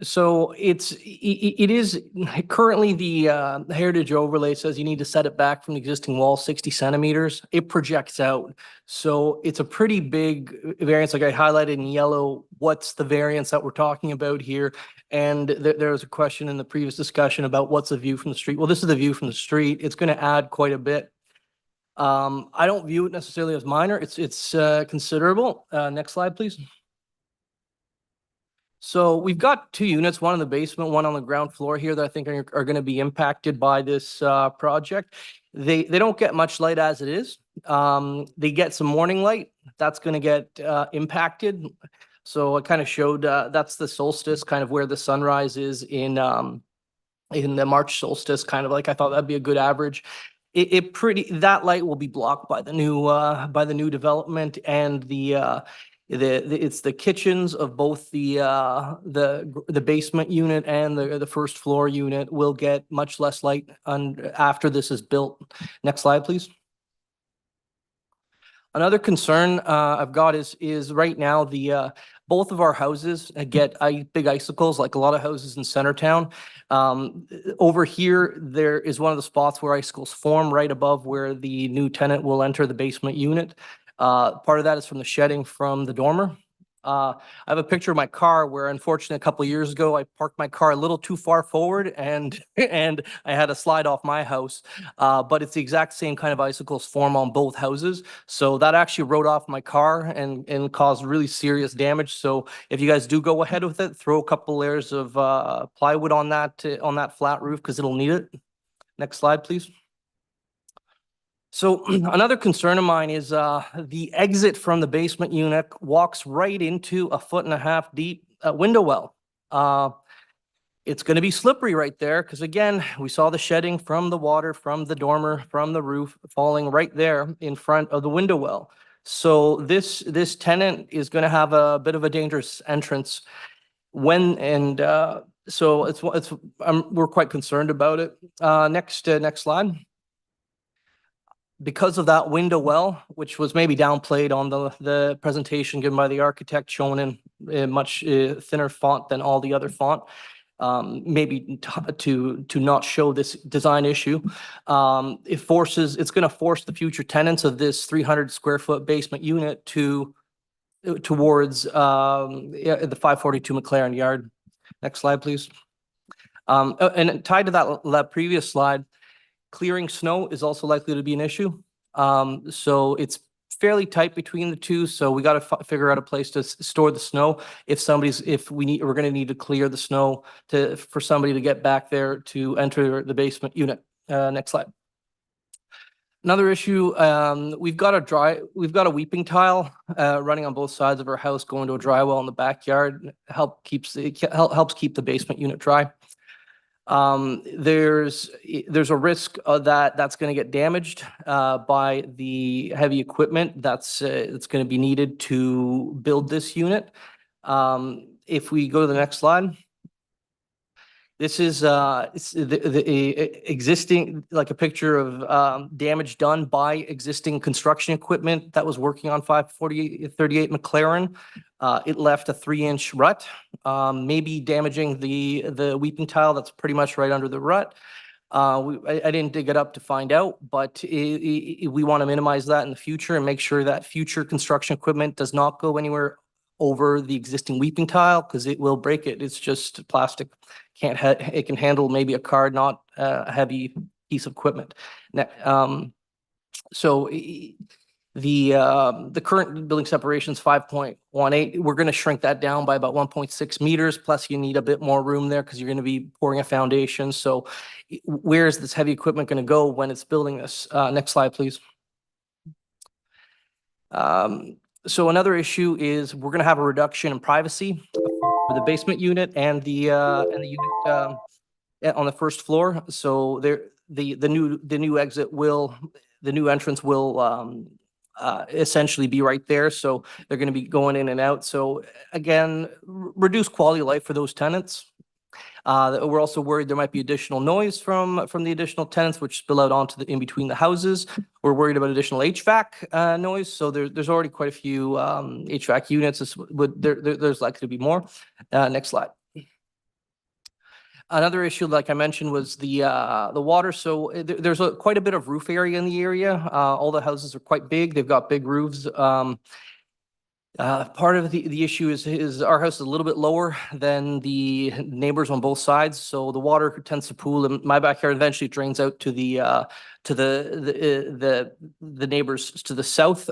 So it is currently the heritage overlay says you need to set it back from the existing wall 60 centimeters. It projects out. So it's a pretty big variance. Like I highlighted in yellow, what's the variance that we're talking about here? And there was a question in the previous discussion about what's the view from the street. Well, this is the view from the street. It's going to add quite a bit. I don't view it necessarily as minor. It's considerable. Next slide, please. So we've got 2 units, one in the basement, one on the ground floor here that I think are going to be impacted by this project. They don't get much light as it is. They get some morning light. That's going to get impacted. So I kind of showed that's the solstice, kind of where the sunrise is in the March solstice. Kind of like I thought that'd be a good average. That light will be blocked by the new development, and It's the kitchens of both the basement unit and the first floor unit will get much less light after this is built. Next slide, please. Another concern I've got is right now both of our houses get big icicles, like a lot of houses in Centertown. Over here, there is one of the spots where icicles form right above where the new tenant will enter the basement unit. Part of that is from the shedding from the dormer. I have a picture of my car where, unfortunately, a couple of years ago, I parked my car a little too far forward and I had to slide off my house. But it's the exact same kind of icicles form on both houses. So that actually rode off my car and caused really serious damage. So if you guys do go ahead with it, throw a couple layers of plywood on that flat roof because it'll need it. Next slide, please. So another concern of mine is the exit from the basement unit walks right into a 1.5 foot deep window well. It's going to be slippery right there because, again, we saw the shedding from the water, from the dormer, from the roof falling right there in front of the window well. So this tenant is going to have a bit of a dangerous entrance so we're quite concerned about it. Next slide. Because of that window well, which was maybe downplayed on the presentation given by the architect, shown in much thinner font than all the other font, maybe to not show this design issue, it's going to force the future tenants of this 300 square foot basement unit towards the 542 MacLaren yard. Next slide, please. And tied to that previous slide, clearing snow is also likely to be an issue. So it's fairly tight between the two. So we got to figure out a place to store the snow. We're going to need to clear the snow for somebody to get back there to enter the basement unit. Next slide. Another issue, we've got a weeping tile running on both sides of our house going to a dry well in the backyard. Helps keep the basement unit dry. There's a risk that's going to get damaged by the heavy equipment that's going to be needed to build this unit. If we go to the next slide. This is the existing, like a picture of damage done by existing construction equipment that was working on 538 MacLaren. It left a 3-inch rut, maybe damaging the weeping tile that's pretty much right under the rut. I didn't dig it up to find out, but we want to minimize that in the future and make sure that future construction equipment does not go anywhere over the existing weeping tile because it will break it. It's just plastic. It can handle maybe a car, not a heavy piece of equipment. So the current building separation is 5.18. We're going to shrink that down by about 1.6 meters. Plus, you need a bit more room there because you're going to be pouring a foundation. So, where is this heavy equipment going to go when it's building this? Next slide, please. So another issue is we're going to have a reduction in privacy for the basement unit and the unit on the first floor. So the new entrance will essentially be right there. So they're going to be going in and out. So again, reduce quality of life for those tenants. We're also worried there might be additional noise from the additional tenants which spill out onto in between the houses. We're worried about additional HVAC noise. So there's already quite a few HVAC units. There's likely to be more. Next slide. Another issue, like I mentioned, was the water. So there's quite a bit of roof area in the area. All the houses are quite big. They've got big roofs. Part of the issue is our house is a little bit lower than the neighbors on both sides, so the water tends to pool in my backyard. Eventually, it drains out to the neighbors to the south,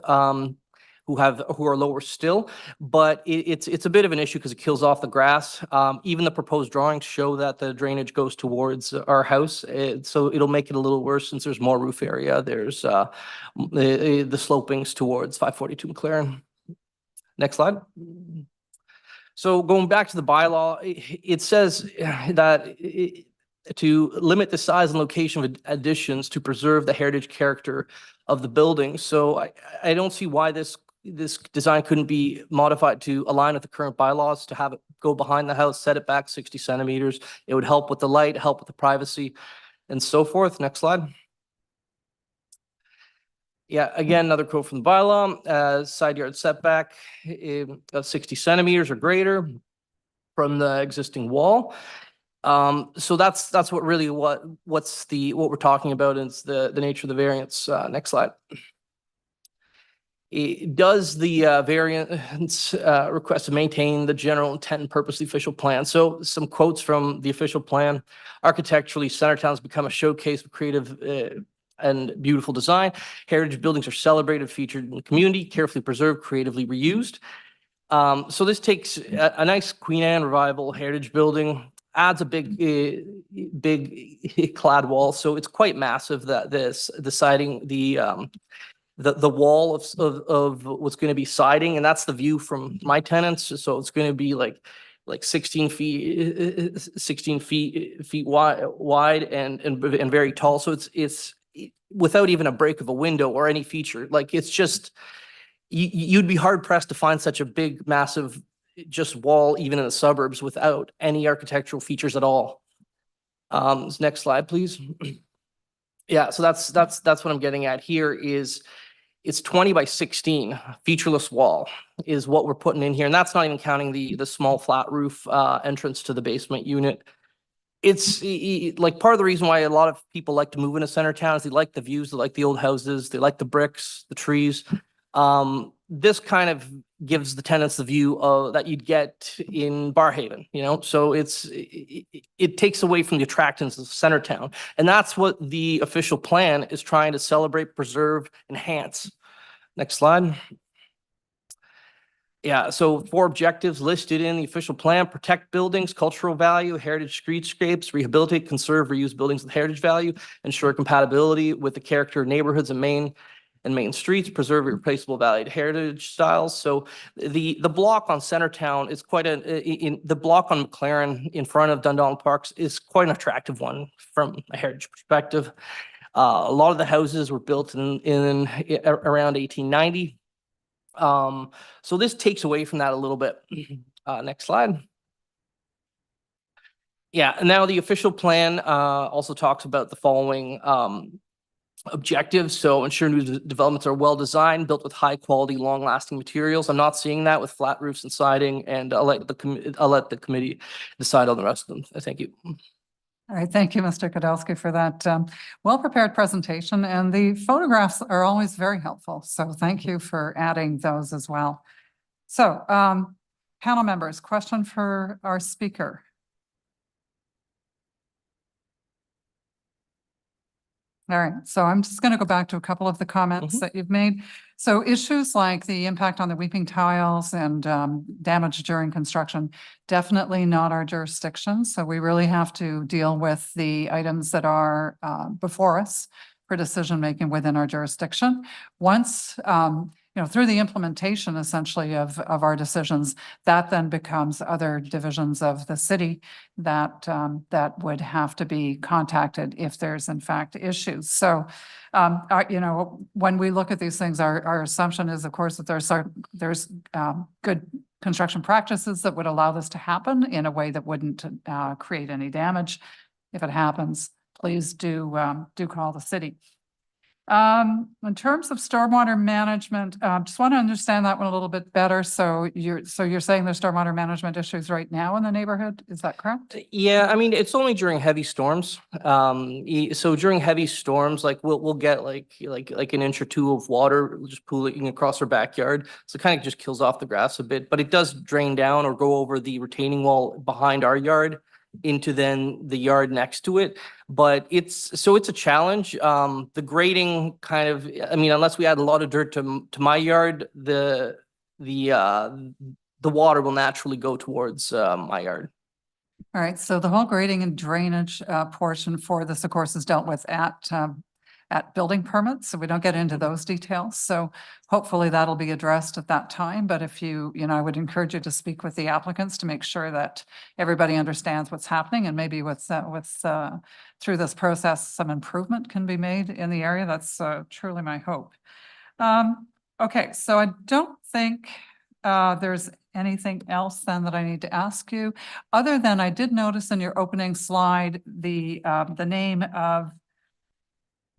who are lower still. But it's a bit of an issue because it kills off the grass. Even the proposed drawings show that the drainage goes towards our house, so it'll make it a little worse since there's more roof area. There's the slopings towards 542 MacLaren. Next slide. So going back to the bylaw, it says that to limit the size and location of additions to preserve the heritage character of the building. So I don't see why this this design couldn't be modified to align with the current bylaws, to have it go behind the house, set it back 60 centimeters. It would help with the light, help with the privacy, and so forth. Next slide. Yeah, again, another quote from the bylaw, side yard setback of 60 centimeters or greater from the existing wall. So that's what really what we're talking about is the nature of the variance. Next slide. Does the variance request to maintain the general intent and purpose of the official plan? So some quotes from the official plan. Architecturally, Centertown has become a showcase of creative and beautiful design. Heritage buildings are celebrated, featured in the community, carefully preserved, creatively reused. So this takes a nice Queen Anne revival heritage building, adds a big clad wall. So it's quite massive that the siding, the wall of what's going to be siding, and that's the view from my tenants. So it's going to be like 16 feet wide and very tall. So it's without even a break of a window or any feature. Like it's just you'd be hard pressed to find such a big, massive just wall even in the suburbs without any architectural features at all. Next slide, please. Yeah, so that's what I'm getting at here is it's 20 by 16 featureless wall is what we're putting in here. And that's not even counting the small flat roof entrance to the basement unit. It's like part of the reason why a lot of people like to move into Centertown is they like the views, they like the old houses, they like the bricks, the trees. This kind of gives the tenants the view that you'd get in Barhaven, you know, so it takes away from the attractions of Centertown. And that's what the official plan is trying to celebrate, preserve, enhance. Next slide. Yeah, so 4 objectives listed in the official plan: protect buildings, cultural value, heritage streetscapes, rehabilitate, conserve, reuse buildings with heritage value, ensure compatibility with the character of neighborhoods and main streets, preserve irreplaceable valued heritage styles. So the block on Centertown is quite the block on MacLaren in front of Dundonald Parks is quite an attractive one from a heritage perspective. A lot of the houses were built in around 1890. So this takes away from that a little bit. Next slide. Yeah, and now the official plan also talks about the following objectives. So ensure new developments are well designed, built with high quality, long lasting materials. I'm not seeing that with flat roofs and siding, and I'll let the committee decide on the rest of them. Thank you. All right, thank you, Mr. Kodelsky, for that well-prepared presentation, and the photographs are always very helpful. So thank you for adding those as well. So panel members, question for our speaker. All right, so I'm just going to go back to a couple of the comments that you've made. So issues like the impact on the weeping tiles and damage during construction, definitely not our jurisdiction. So we really have to deal with the items that are before us for decision-making within our jurisdiction. Once, through the implementation essentially of our decisions, that then becomes other divisions of the city that would have to be contacted if there's in fact issues. So, when we look at these things, our assumption is, of course, that there's good construction practices that would allow this to happen in a way that wouldn't create any damage. If it happens, please do call the city. In terms of stormwater management, just want to understand that one a little bit better. So you're saying there's stormwater management issues right now in the neighborhood, is that correct? Yeah, I mean, it's only during heavy storms. So during heavy storms, like we'll get like an inch or two of water just pooling across our backyard. So it kind of just kills off the grass a bit, but it does drain down or go over the retaining wall behind our yard into then the yard next to it. But it's a challenge. The grading kind of, I mean, unless we add a lot of dirt to my yard, the water will naturally go towards my yard. All right, so the whole grading and drainage portion for this, of course, is dealt with at building permits, so we don't get into those details. So hopefully that'll be addressed at that time. But if I would encourage you to speak with the applicants to make sure that everybody understands what's happening, and maybe through this process, some improvement can be made in the area. That's truly my hope. Okay, so I don't think there's anything else then that I need to ask you, other than I did notice in your opening slide, the name of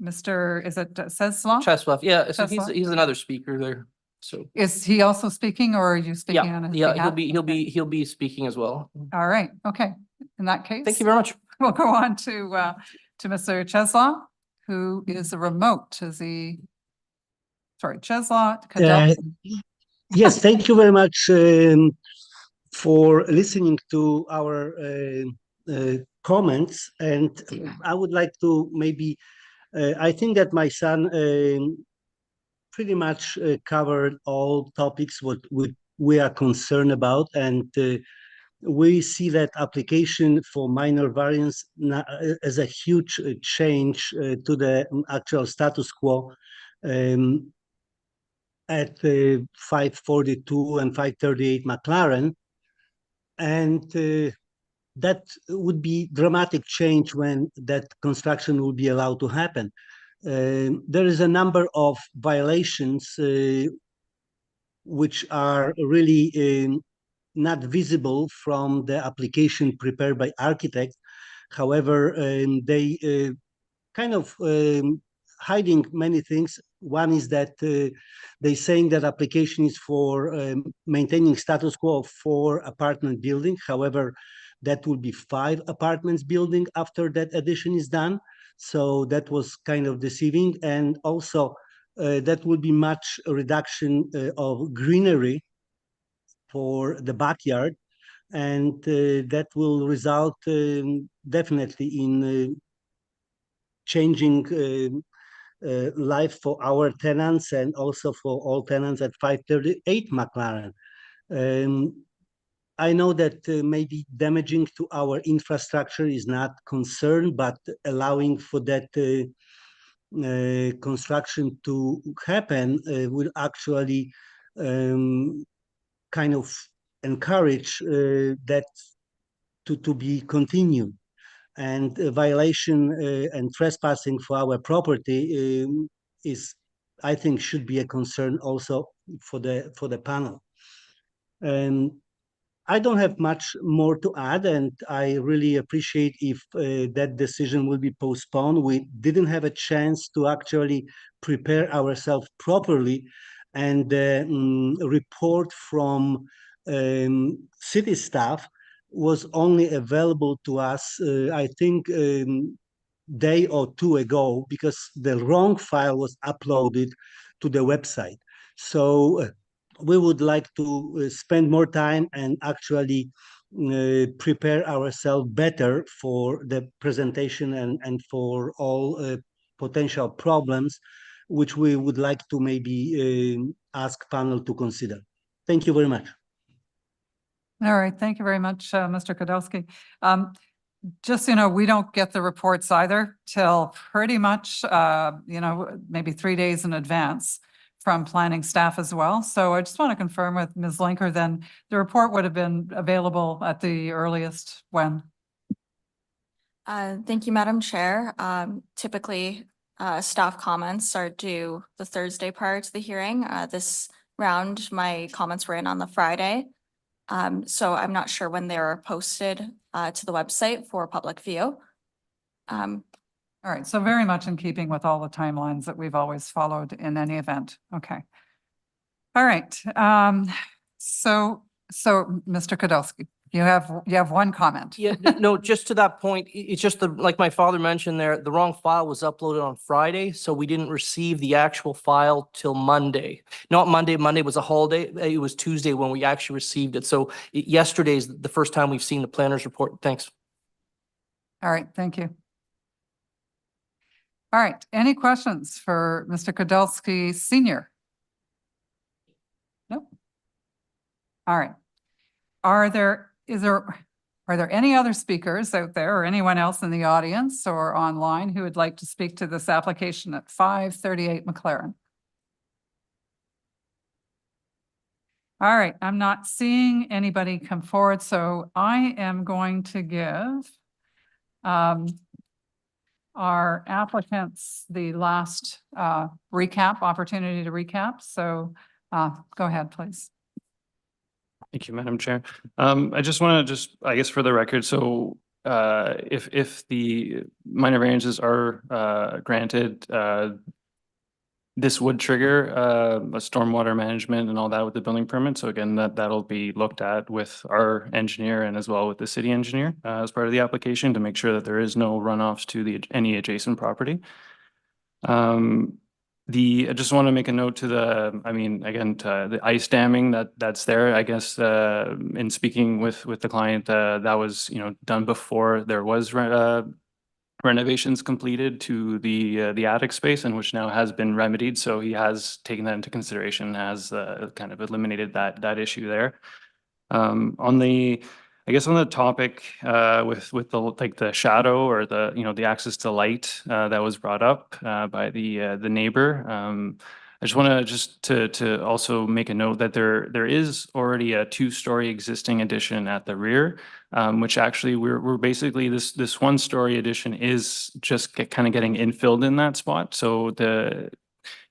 Mr., is it Czeslaw? Czeslaw, yeah, so Czeslaw? he's another speaker there, so. Is he also speaking or are you speaking on his Yeah, behalf? he'll be speaking as well. All right, okay. In that case. Thank you very much. We'll go on to Mr. Czeslaw, who is a remote. Is he? Sorry, Czeslaw. Yes, thank you very much for listening to our comments. And I would like to maybe, I think that my son pretty much covered all topics what we are concerned about. And we see that application for minor variance as a huge change to the actual status quo at 542 and 538 MacLaren. And that would be dramatic change when that construction will be allowed to happen. There is a number of violations which are really not visible from the application prepared by architects. However, they kind of hiding many things. One is that they saying that application is for maintaining status quo of 4 apartment building. However, that will be 5 apartments building after that addition is done. So that was kind of deceiving. And also that will be much reduction of greenery for the backyard. And that will result definitely in changing life for our tenants and also for all tenants at 538 MacLaren. I know that maybe damaging to our infrastructure is not concerned, but allowing for that construction to happen will actually kind of encourage that to be continued. And violation and trespassing for our property is, I think, should be a concern also for the panel. And I don't have much more to add, and I really appreciate if that decision will be postponed. We didn't have a chance to actually prepare ourselves properly, and the report from city staff was only available to us, I think, day or 2 ago, because the wrong file was uploaded to the website. So we would like to spend more time and actually prepare ourselves better for the presentation and for all potential problems, which we would like to maybe ask panel to consider. Thank you very much. All right, thank you very much, Mr. Kodowski. Just, you know, we don't get the reports either till pretty much, you know, maybe 3 days in advance from planning staff as well. So I just want to confirm with Ms. Linker, then the report would have been available at the earliest when? Thank you, Madam Chair. Typically, staff comments are due the Thursday prior to the hearing. This round, my comments were in on the Friday. So I'm not sure when they were posted to the website for public view. All right, so very much in keeping with all the timelines that we've always followed in any event. Okay. All right. So Mr. Kodowski, you have one comment. Yeah, no, just to that point, it's just like my father mentioned there, the wrong file was uploaded on Friday, so we didn't receive the actual file till Monday. Not Monday, Monday was a holiday, it was Tuesday when we actually received it. So yesterday's the first time we've seen the planner's report. Thanks. All right, thank you. All right, any questions for Mr. Kodowski Sr.? Nope. All right. Are there any other speakers out there or anyone else in the audience or online who would like to speak to this application at 538 MacLaren? All right, I'm not seeing anybody come forward, so I am going to give our applicants the last opportunity to recap. So go ahead, please. Thank you, Madam Chair. I just want to I guess for the record, so if the minor variances are granted, this would trigger a stormwater management and all that with the building permit. So again, that'll be looked at with our engineer and as well with the city engineer as part of the application to make sure that there is no runoffs to any adjacent property. I just want to make a note to again, to the ice damming that's there. I guess in speaking with the client, that was done before there was renovations completed to the attic space, and which now has been remedied. So he has taken that into consideration, has kind of eliminated that issue there. I guess on the topic with the shadow or the access to light that was brought up by the neighbor. I just want to also make a note that there is already a 2-story existing addition at the rear, which actually we're basically this 1-story addition is just kind of getting infilled in that spot. So the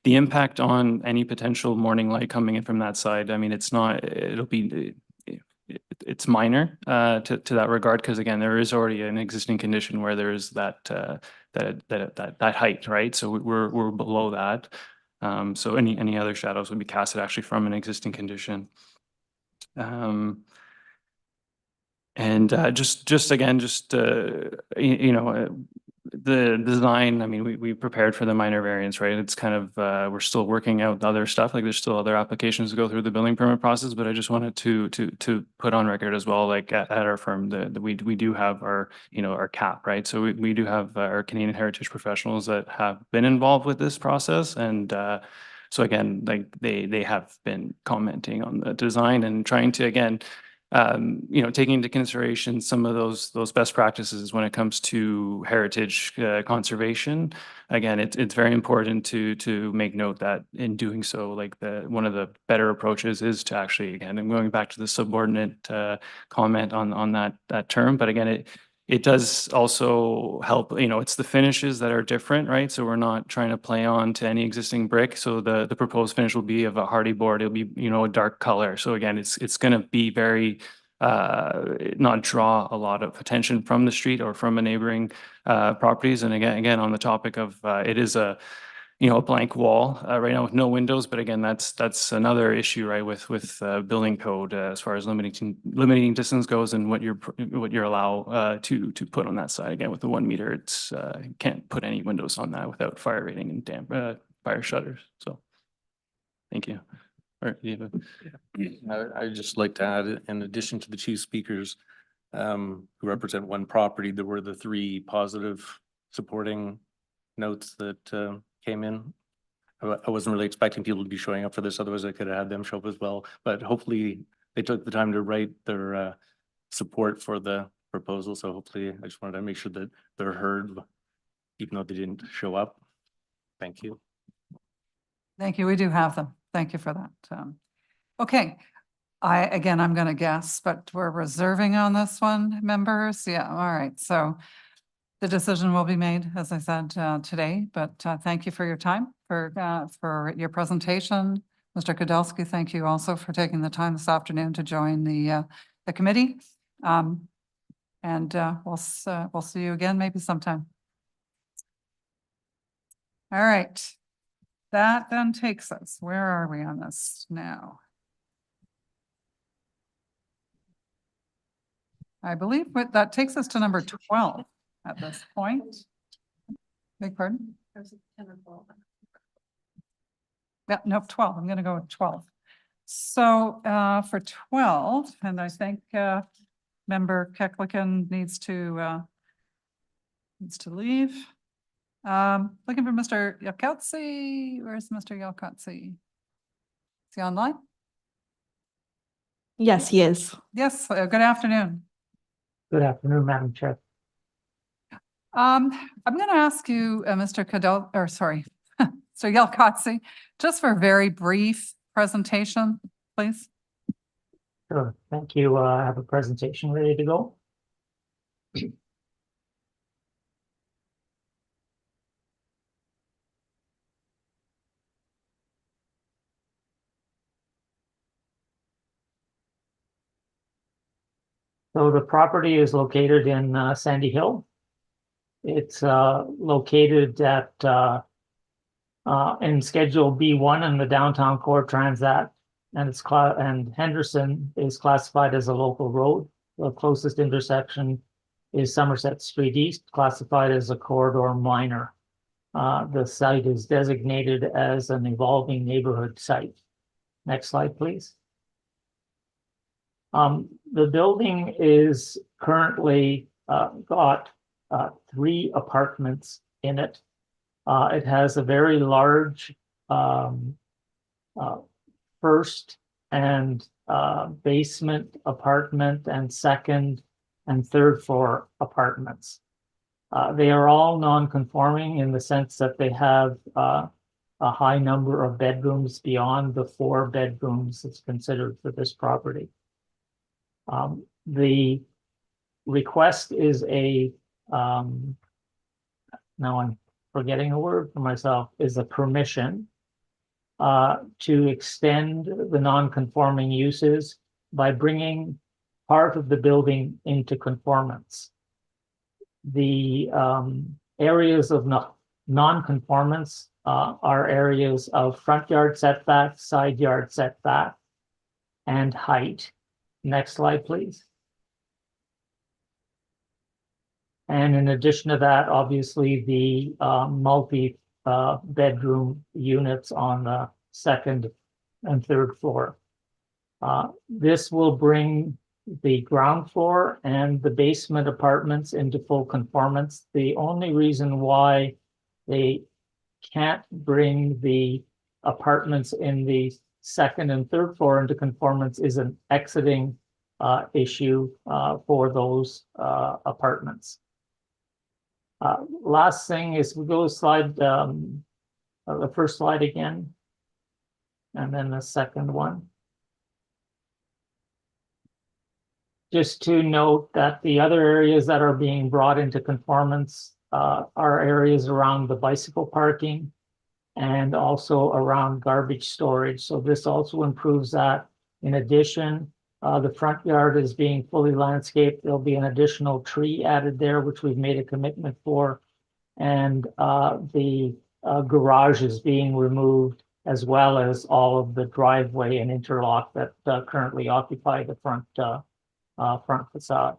impact on any potential morning light coming in from that side, I mean, it's minor to that regard, because again, there is already an existing condition where there is that height, right? So we're below that. So any other shadows would be casted actually from an existing condition. And just again, the design, I mean, we prepared for the minor variance, right? It's kind of, we're still working out the other stuff, like there's still other applications to go through the building permit process, but I just wanted to put on record as well, like at our firm, that we do have our, our cap, right? So we do have our Canadian heritage professionals that have been involved with this process. And so again, like they have been commenting on the design and trying to, again, taking into consideration some of those best practices when it comes to heritage conservation. Again, it's very important to make note that in doing so, like one of the better approaches is to actually, again, I'm going back to the subordinate comment on that term, but again, it does also help, it's the finishes that are different, right? So we're not trying to play on to any existing brick. So the proposed finish will be of a hardy board. It'll be, a dark color. So again, it's going to be very, not draw a lot of attention from the street or from a neighboring properties. And again, on the topic of, it is a blank wall right now with no windows. But again, that's another issue, right? With building code as far as limiting distance goes and what you're allowed to put on that side. Again, with the 1 meter, it's can't put any windows on that without fire rating and fire shutters. So, thank you. Or, I'd just like to add, in addition to the chief speakers who represent one property, there were the 3 positive supporting notes that came in. I wasn't really expecting people to be showing up for this, otherwise I could have had them show up as well. But hopefully they took the time to write their support for the proposal. So hopefully I just wanted to make sure that they're heard, even though they didn't show up. Thank you. Thank you. We do have them. Thank you for that. Okay. I'm going to guess, but we're reserving on this one, members. Yeah. All right. So the decision will be made, as I said, today, but thank you for your time, for your presentation. Mr. Kudelski, thank you also for taking the time this afternoon to join the committee. And we'll see you again maybe sometime. All right. That then takes us, where are we on this now? I believe that takes us to number 12 at this point. Beg pardon? Yeah, no, 12. I'm going to go with 12. So for 12, and I think member Keklikan needs to leave. Looking for Mr. Yalkatsi. Where's Mr. Yalkatsi? Is he online? Yes, he is. Yes, good afternoon. Good afternoon, Madam Chair. I'm going to ask you, Mr. Mr. Yalkatsi, just for a very brief presentation, please. Sure. Thank you. I have a presentation ready to go. So the property is located in Sandy Hill. It's located at in Schedule B1 in the Downtown Core Transat, and and Henderson is classified as a local road. The closest intersection is Somerset Street East, classified as a corridor minor. The site is designated as an evolving neighborhood site. Next slide, please. The building is currently got 3 apartments in it. It has a very large first and basement apartment and second and third floor apartments. They are all non-conforming in the sense that they have a high number of bedrooms beyond the 4 bedrooms that's considered for this property. The request is a, now I'm forgetting a word for myself, is a permission to extend the non-conforming uses by bringing part of the building into conformance. The areas of non-conformance are areas of front yard setback, side yard setback, and height. Next slide, please. And in addition to that, obviously the multi-bedroom units on the 2nd and 3rd floor. This will bring the ground floor and the basement apartments into full conformance. The only reason why they can't bring the apartments in the 2nd and 3rd floor into conformance is an exiting issue for those apartments. Last thing is we go to slide, the first slide again, and then the second one. Just to note that the other areas that are being brought into conformance are areas around the bicycle parking and also around garbage storage. So this also improves that. In addition, the front yard is being fully landscaped. There'll be an additional tree added there, which we've made a commitment for. And the garage is being removed, as well as all of the driveway and interlock that currently occupy the front facade.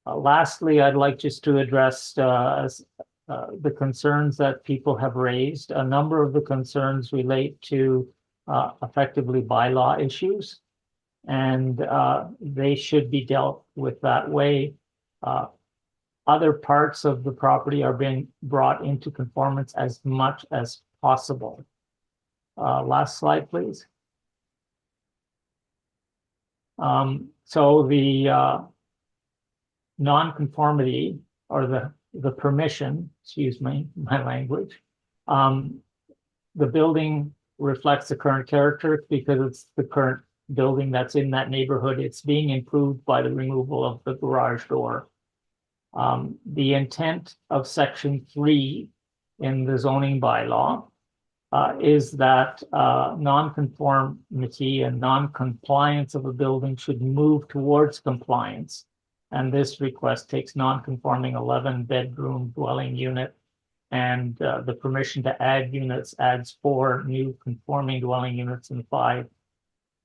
Lastly, I'd like just to address the concerns that people have raised. A number of the concerns relate to effectively bylaw issues, and they should be dealt with that way. Other parts of the property are being brought into conformance as much as possible. Last slide, please. So the non-conformity, or the permission, excuse me, my language, the building reflects the current character because it's the current building that's in that neighborhood. It's being improved by the removal of the garage door. The intent of Section 3 in the zoning bylaw is that non-conformity and non-compliance of a building should move towards compliance. And this request takes non-conforming 11-bedroom dwelling unit, and the permission to add units adds 4 new conforming dwelling units and 5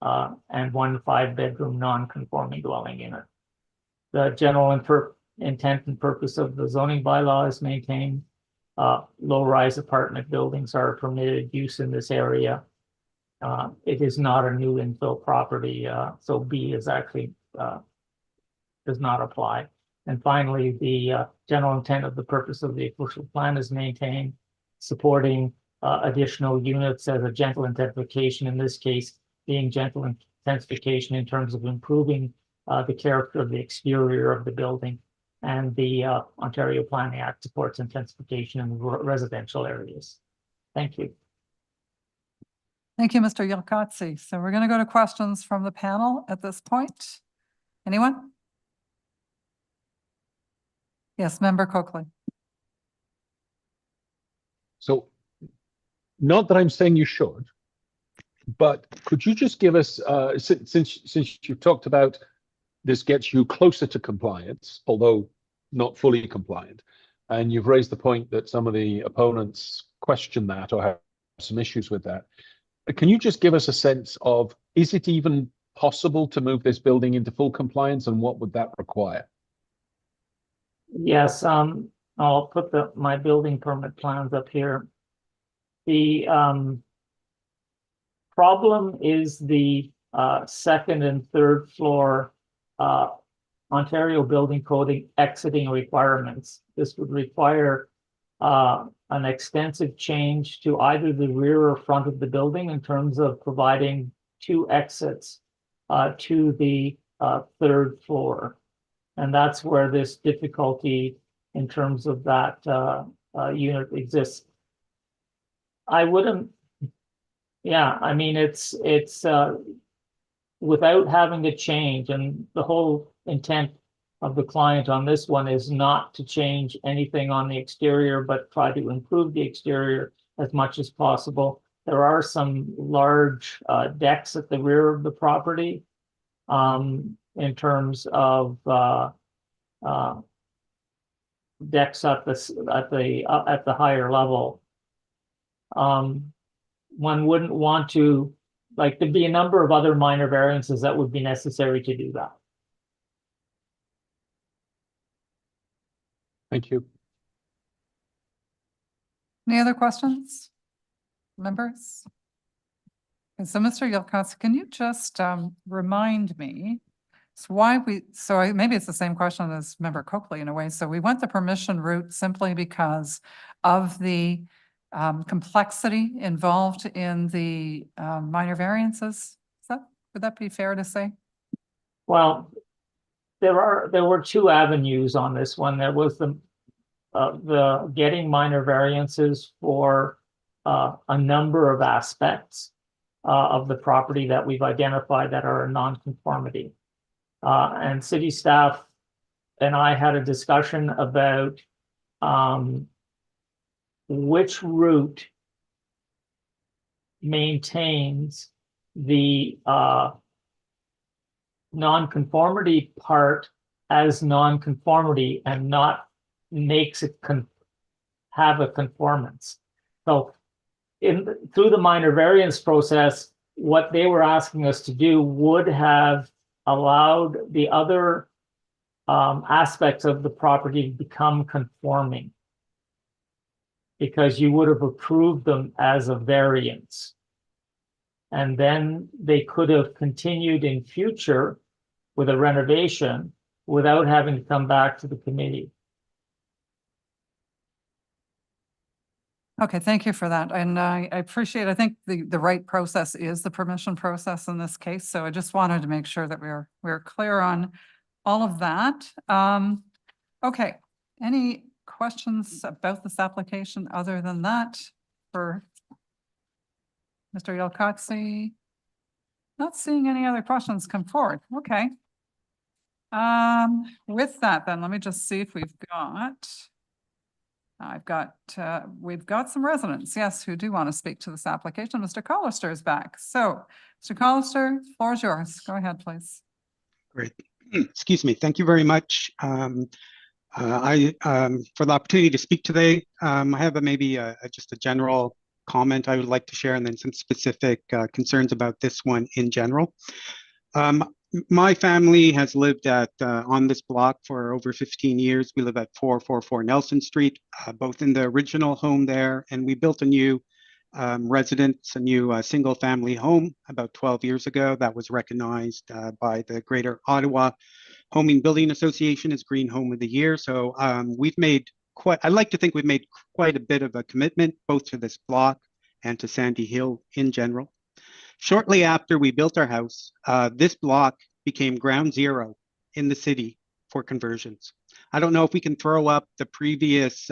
and 1 5-bedroom non-conforming dwelling unit. The general intent and purpose of the zoning bylaw is maintained. Low-rise apartment buildings are a permitted use in this area. It is not a new infill property, so B is actually does not apply. And finally, the general intent of the purpose of the official plan is maintained, supporting additional units as a gentle intensification, in this case being gentle intensification in terms of improving the character of the exterior of the building. And the Ontario Planning Act supports intensification in residential areas. Thank you. Thank you, Mr. Yalkatsi. So we're going to go to questions from the panel at this point. Anyone? Yes, Member Coakley. So, not that I'm saying you should, but could you just give us, since you talked about this gets you closer to compliance, although not fully compliant. And you've raised the point that some of the opponents question that or have some issues with that. Can you just give us a sense of, is it even possible to move this building into full compliance, and what would that require? Yes, I'll put my building permit plans up here. The problem is the second and third floor Ontario Building Code exiting requirements. This would require an extensive change to either the rear or front of the building in terms of providing 2 exits to the third floor. And that's where this difficulty in terms of that unit exists. I wouldn't, yeah, I mean, it's without having to change, and the whole intent of the client on this one is not to change anything on the exterior, but try to improve the exterior as much as possible. There are some large decks at the rear of the property in terms of decks at the higher level. One wouldn't want to, like, there'd be a number of other minor variances that would be necessary to do that. Thank you. Any other questions, members? And so, Mr. Yilkowski, can you just remind me, maybe it's the same question as Member Coakley in a way. So we went the permission route simply because of the complexity involved in the minor variances. Would that be fair to say? Well, there were 2 avenues on this one. There was the getting minor variances for a number of aspects of the property that we've identified that are a non-conformity. And city staff and I had a discussion about which route maintains the non-conformity part as non-conformity and not makes it have a conformance. So through the minor variance process, what they were asking us to do would have allowed the other aspects of the property to become conforming, because you would have approved them as a variance. And then they could have continued in future with a renovation without having to come back to the committee. Okay, thank you for that. And I appreciate, I think the right process is the permission process in this case. So I just wanted to make sure that we're clear on all of that. Okay, any questions about this application other than that for Mr. Yilkowski? Not seeing any other questions come forward. Okay. With that, then let me just see if we've got some residents, yes, who do want to speak to this application. Mr. Collister is back. So, Mr. Collister, the floor is yours. Go ahead, please. Great. Excuse me. Thank you very much. For the opportunity to speak today. I have just a general comment I would like to share, and then some specific concerns about this one in general. My family has lived on this block for over 15 years. We live at 444 Nelson Street, both in the original home there, and we built a new residence, a new single family home about 12 years ago that was recognized by the Greater Ottawa Home and Building Association as Green Home of the Year. So I like to think we've made quite a bit of a commitment both to this block and to Sandy Hill in general. Shortly after we built our house, this block became ground zero in the city for conversions. I don't know if we can throw up the previous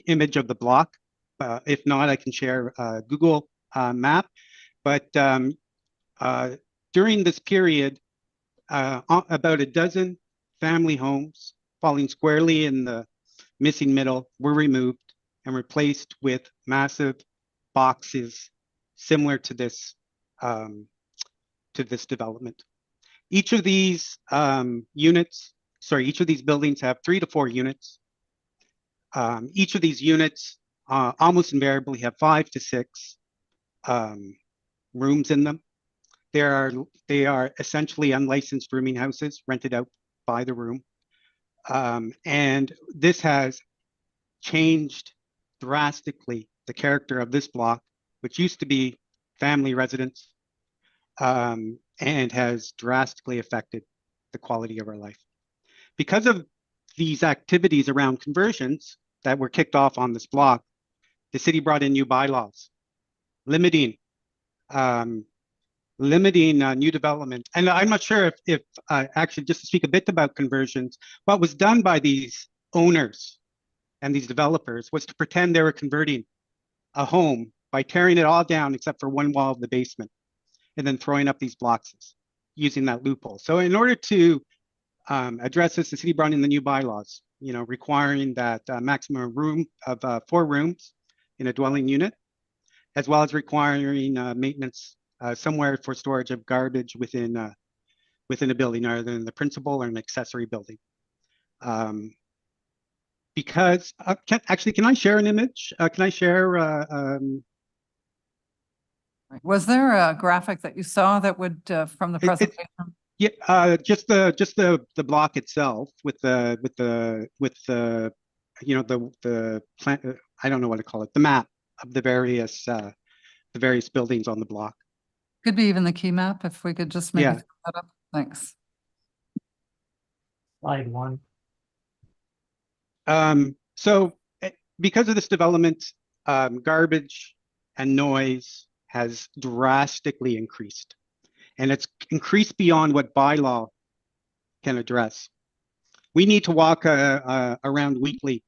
image of the block. If not, I can share a Google map. But during this period, about a dozen family homes falling squarely in the missing middle were removed and replaced with massive boxes similar to this to this development. Each of these each of these buildings have 3 to 4 units. Each of these units almost invariably have 5 to 6 rooms in them. They are essentially unlicensed rooming houses rented out by the room. And this has changed drastically the character of this block, which used to be family residence, and has drastically affected the quality of our life. Because of these activities around conversions that were kicked off on this block, the city brought in new bylaws limiting new development. And I'm not sure if actually, just to speak a bit about conversions, what was done by these owners and these developers was to pretend they were converting a home by tearing it all down except for one wall of the basement and then throwing up these blocks using that loophole. So in order to address this, the city brought in the new bylaws, requiring that maximum room of 4 rooms in a dwelling unit, as well as requiring maintenance somewhere for storage of garbage within a building, either in the principal or an accessory building. Because can I share an image? Can I share? Was there a graphic that you saw that would from the presentation? Yeah, just the block itself with the plant. I don't know what to call it. The map of the various buildings on the block. Could be even the key map if we could just maybe throw that up. Thanks. Slide 1. So because of this development, garbage and noise has drastically increased, and it's increased beyond what bylaw can address. We need to walk around weekly,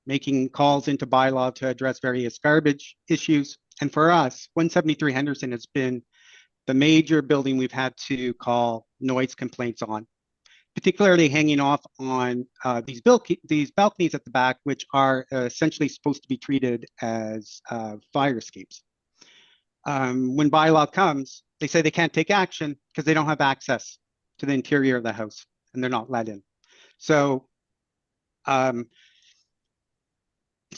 making calls into bylaw to address various garbage issues. And for us, 173 Henderson has been the major building we've had to call noise complaints on, particularly hanging off on these balconies at the back, which are essentially supposed to be treated as fire escapes. When bylaw comes, they say they can't take action because they don't have access to the interior of the house and they're not let in. So, so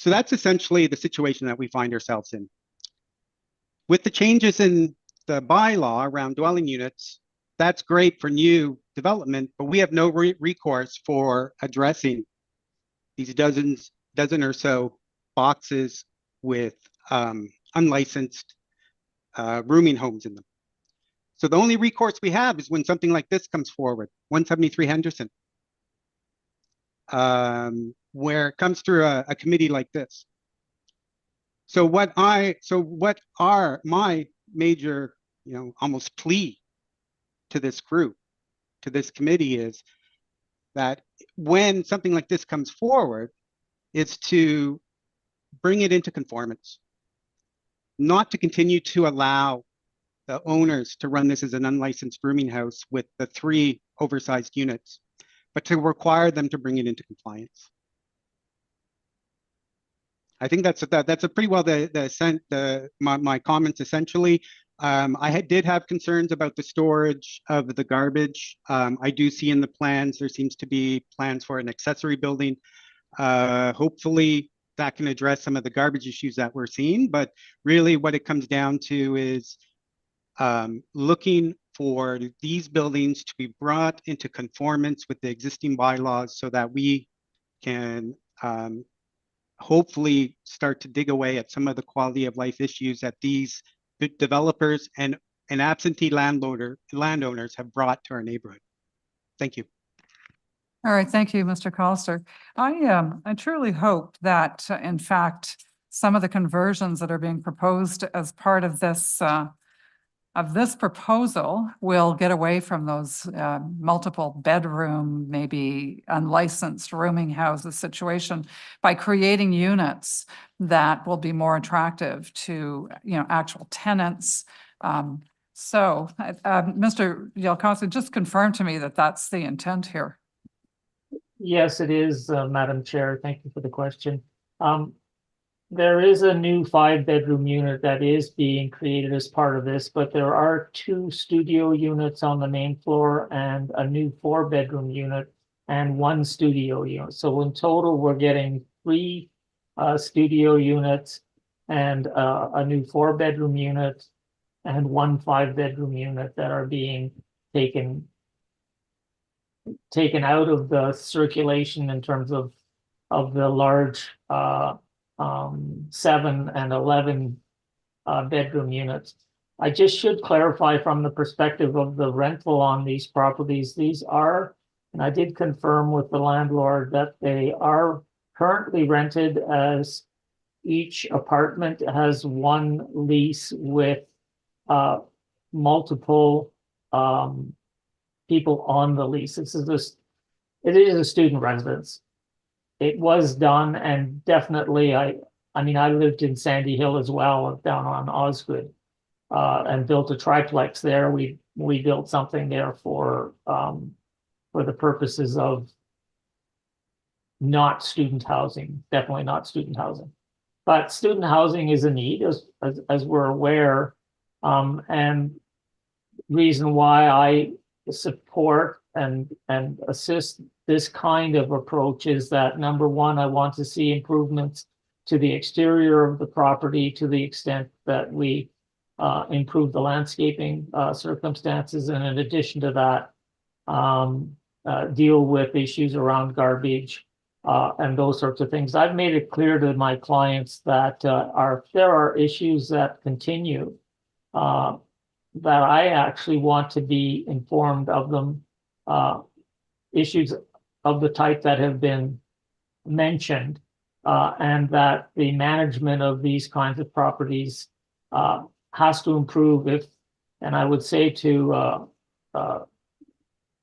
that's essentially the situation that we find ourselves in. With the changes in the bylaw around dwelling units, that's great for new development, but we have no recourse for addressing these dozen or so boxes with unlicensed rooming homes in them. So the only recourse we have is when something like this comes forward, 173 Henderson, where it comes through a committee like this. So what are my major, almost plea to this group, to this committee, is that when something like this comes forward, it's to bring it into conformance, not to continue to allow the owners to run this as an unlicensed rooming house with the 3 oversized units, but to require them to bring it into compliance. I think that's a pretty well my comments essentially. I did have concerns about the storage of the garbage. I do see in the plans there seems to be plans for an accessory building. Hopefully that can address some of the garbage issues that we're seeing, but really what it comes down to is looking for these buildings to be brought into conformance with the existing bylaws so that we can hopefully start to dig away at some of the quality of life issues that these developers and absentee landowners have brought to our neighborhood. Thank you. All right, thank you, Mr. Collister. I truly hope that, in fact, some of the conversions that are being proposed as part of this proposal will get away from those multiple bedroom, maybe unlicensed rooming houses situation by creating units that will be more attractive to, actual tenants. So, Mr. Yelkowski, just confirm to me that that's the intent here. Yes, it is, Madam Chair. Thank you for the question. there is a new 5-bedroom unit that is being created as part of this, but there are 2 studio units on the main floor and a new 4-bedroom unit and 1 studio unit. So in total, we're getting 3 studio units and a new 4-bedroom unit and 1 5-bedroom unit that are being taken out of the circulation in terms of the large 7 and 11 bedroom units. I just should clarify from the perspective of the rental on these properties, these are, and I did confirm with the landlord that they are currently rented as each apartment has 1 lease with multiple people on the lease. It is a student residence. It was done, and definitely, I mean, I lived in Sandy Hill as well, down on Osgood, and built a triplex there. We built something there for the purposes of not student housing, definitely not student housing. But student housing is a need, as we're aware, and reason why I support and assist this kind of approach is that, number one, I want to see improvements to the exterior of the property to the extent that we improve the landscaping circumstances, and in addition to that, deal with issues around garbage and those sorts of things. I've made it clear to my clients that there are issues that continue, that I actually want to be informed of them, issues of the type that have been mentioned, and that the management of these kinds of properties has to improve. And I would say to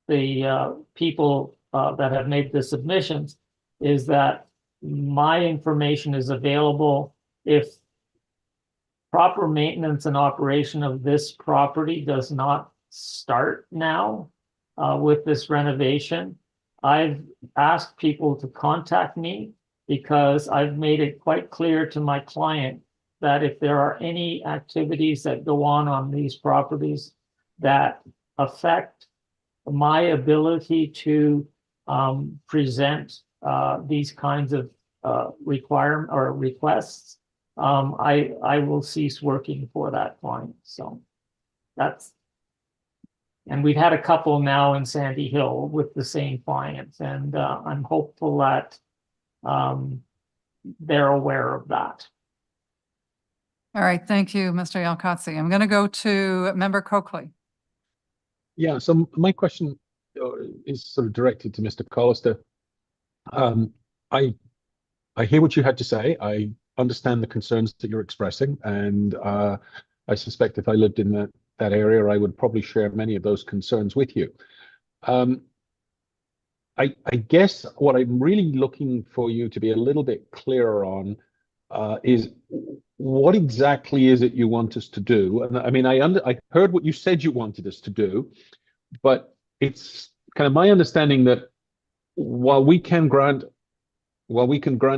the people that have made the submissions is that my information is available. If proper maintenance and operation of this property does not start now with this renovation, I've asked people to contact me, because I've made it quite clear to my client that if there are any activities that go on these properties that affect my ability to present these kinds of requirement or requests, I will cease working for that client. So that's, and we've had a couple now in Sandy Hill with the same clients, and I'm hopeful that they're aware of that. All right, thank you, Mr. Yalkatsi. I'm going to go to Member Coakley. Yeah, so my question is sort of directed to Mr. Collister. I hear what you had to say. I understand the concerns that you're expressing, and I suspect if I lived in that area, I would probably share many of those concerns with you. I guess what I'm really looking for you to be a little bit clearer on is what exactly is it you want us to do? And I mean, I heard what you said you wanted us to do, but it's kind of my understanding that while we can grant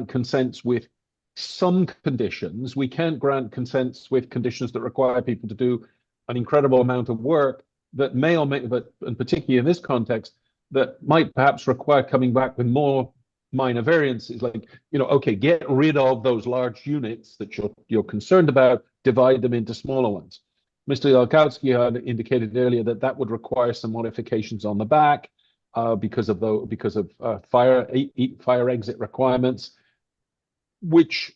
consents with some conditions, we can't grant consents with conditions that require people to do an incredible amount of work that may or may, but and particularly in this context, that might perhaps require coming back with more minor variances, like, you know, okay, get rid of those large units that you're concerned about, divide them into smaller ones. Mr. Yalkowski had indicated earlier that that would require some modifications on the back because of fire exit requirements, which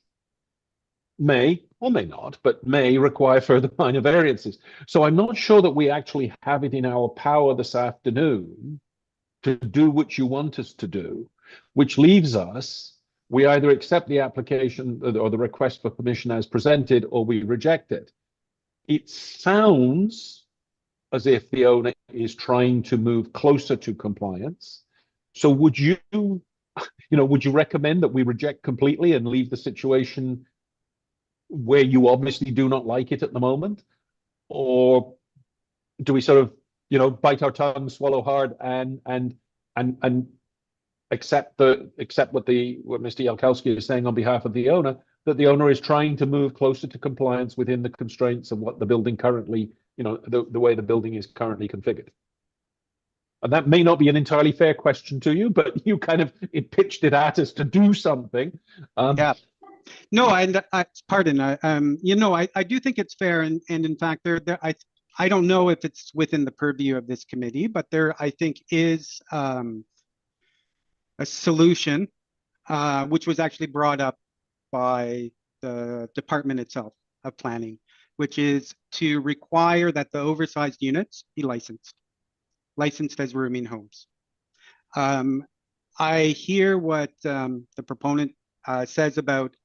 may or may not, but may require further minor variances. So I'm not sure that we actually have it in our power this afternoon to do what you want us to do, which leaves us, we either accept the application or the request for permission as presented, or we reject it. It sounds as if the owner is trying to move closer to compliance. So would you recommend that we reject completely and leave the situation where you obviously do not like it at the moment? Or do we sort of, bite our tongue, swallow hard, and accept what Mr. Yalkowski is saying on behalf of the owner, that the owner is trying to move closer to compliance within the constraints of what the building currently, the way the building is currently configured. And that may not be an entirely fair question to you, but you kind of pitched it at us to do something. Yeah. No, pardon. I do think it's fair, and in fact, I don't know if it's within the purview of this committee, but there I think is a solution, which was actually brought up by the department itself of planning, which is to require that the oversized units be licensed as rooming homes. I hear what the proponent says about,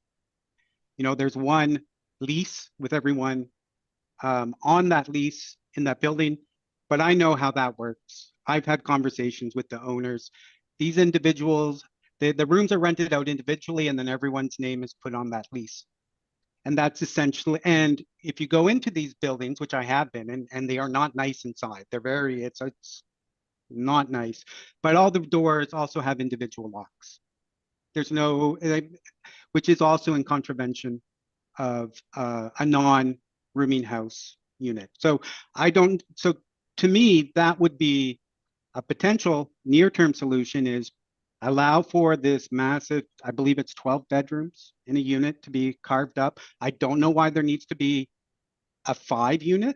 there's one lease with everyone on that lease in that building, but I know how that works. I've had conversations with the owners. These individuals, the rooms are rented out individually, and then everyone's name is put on that lease. And that's essentially, and if you go into these buildings, which I have been, and they are not nice inside, it's not nice, but all the doors also have individual locks. There's no, which is also in contravention of a non-rooming house unit. So to me, that would be a potential near-term solution, is allow for this massive, I believe it's 12 bedrooms in a unit to be carved up. I don't know why there needs to be a 5-room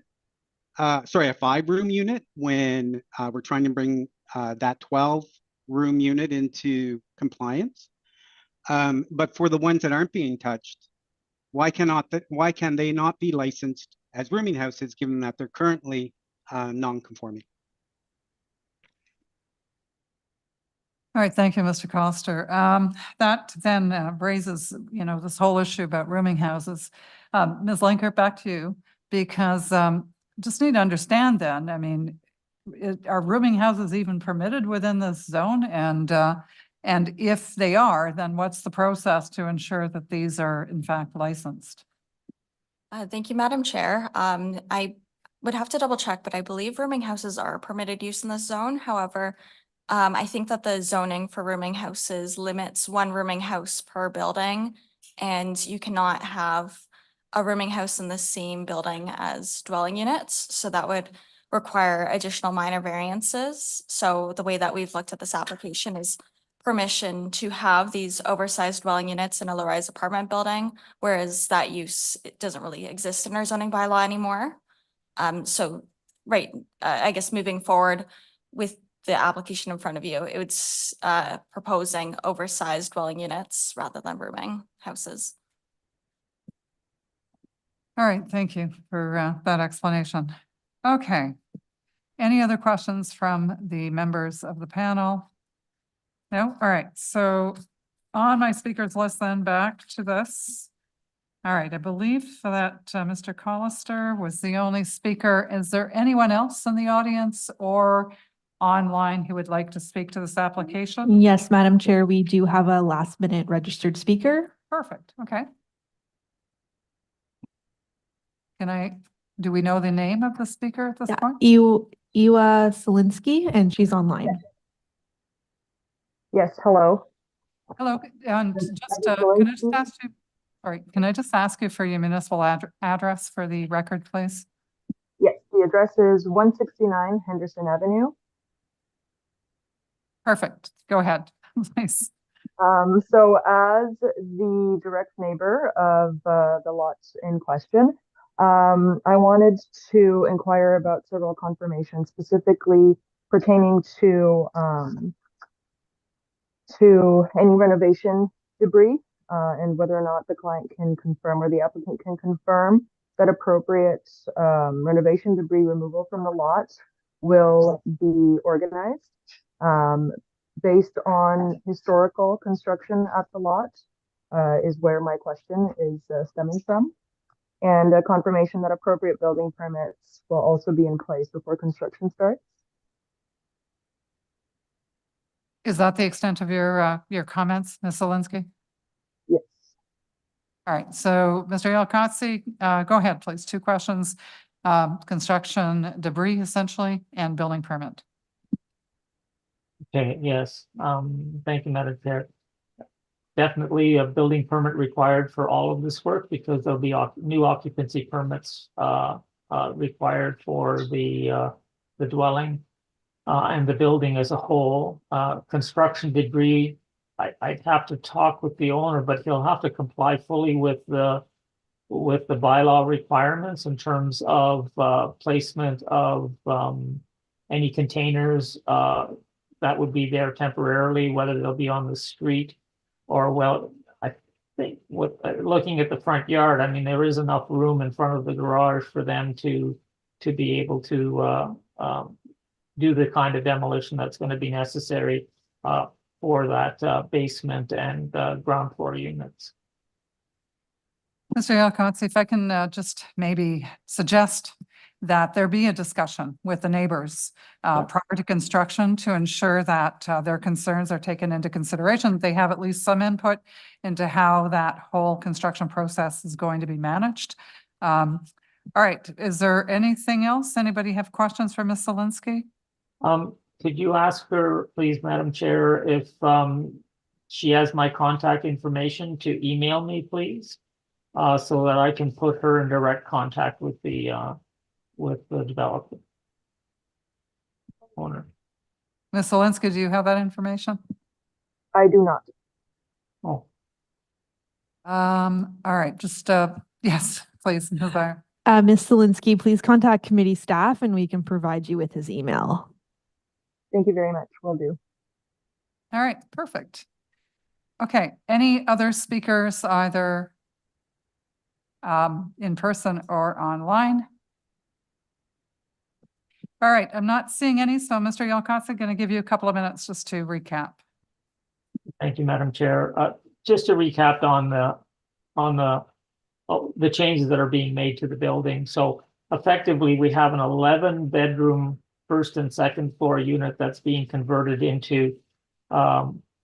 unit when we're trying to bring that 12-room unit into compliance. But for the ones that aren't being touched, why can they not be licensed as rooming houses, given that they're currently non-conforming? All right, thank you, Mr. Coster. That then raises, this whole issue about rooming houses. Ms. Linker, back to you, because just need to understand then, I mean, are rooming houses even permitted within this zone? And if they are, then what's the process to ensure that these are in fact licensed? Thank you, Madam Chair. I would have to double check, but I believe rooming houses are permitted use in this zone. However, I think that the zoning for rooming houses limits one rooming house per building, and you cannot have a rooming house in the same building as dwelling units. So that would require additional minor variances. So the way that we've looked at this application is permission to have these oversized dwelling units in a low-rise apartment building, whereas that use, it doesn't really exist in our zoning bylaw anymore. I guess moving forward with the application in front of you, it was proposing oversized dwelling units rather than rooming houses. All right, thank you for that explanation. Okay. Any other questions from the members of the panel? No? All right, so on my speakers list then, back to this. All right, I believe that Mr. Collister was the only speaker. Is there anyone else in the audience or online who would like to speak to this application? Yes, Madam Chair, we do have a last minute registered speaker. Perfect, okay. Do we know the name of the speaker at this point? Iwa Solinsky, and she's online. Yes, hello. Hello, and just, can I just ask you for your municipal address for the record, please? Yes, the address is 169 Henderson Avenue. Perfect, go ahead, please. So as the direct neighbor of the lots in question, I wanted to inquire about several confirmations, specifically pertaining to any renovation debris, and whether or not the client can confirm or the applicant can confirm that appropriate renovation debris removal from the lot will be organized based on historical construction at the lot, is where my question is stemming from. And a confirmation that appropriate building permits will also be in place before construction starts. Is that the extent of your comments, Ms. Solinsky? Yes. All right, so Mr. Yalkatsi, go ahead, please. 2 questions, construction debris essentially and building permit. Okay, yes, thank you, Madam Chair. definitely a building permit required for all of this work because there'll be new occupancy permits required for the dwelling and the building as a whole. Construction debris, I'd have to talk with the owner, but he'll have to comply fully with the bylaw requirements in terms of placement of any containers that would be there temporarily, whether they'll be on the street or, well, I think looking at the front yard, I mean, there is enough room in front of the garage for them to be able to do the kind of demolition that's going to be necessary for that basement and ground floor units. Mr. Yalkotsi, if I can just maybe suggest that there be a discussion with the neighbors prior to construction to ensure that their concerns are taken into consideration. They have at least some input into how that whole construction process is going to be managed. All right, is there anything else? Anybody have questions for Ms. Zielinski? Could you ask her, please, Madam Chair, if she has my contact information to email me, please? So that I can put her in direct contact with the developer owner. Ms. Zielinski, do you have that information? I do not. Oh. All right, just, yes, please, Ms. Byer. Ms. Zielinski, please contact committee staff and we can provide you with his email. Thank you very much. Will do. All right, perfect. Okay, any other speakers either in person or online? All right, I'm not seeing any, so Mr. Yalkotsi, going to give you a couple of minutes just to recap. Thank you, Madam Chair. Just to recap on the changes that are being made to the building. So effectively, we have an 11-bedroom first and second floor unit that's being converted into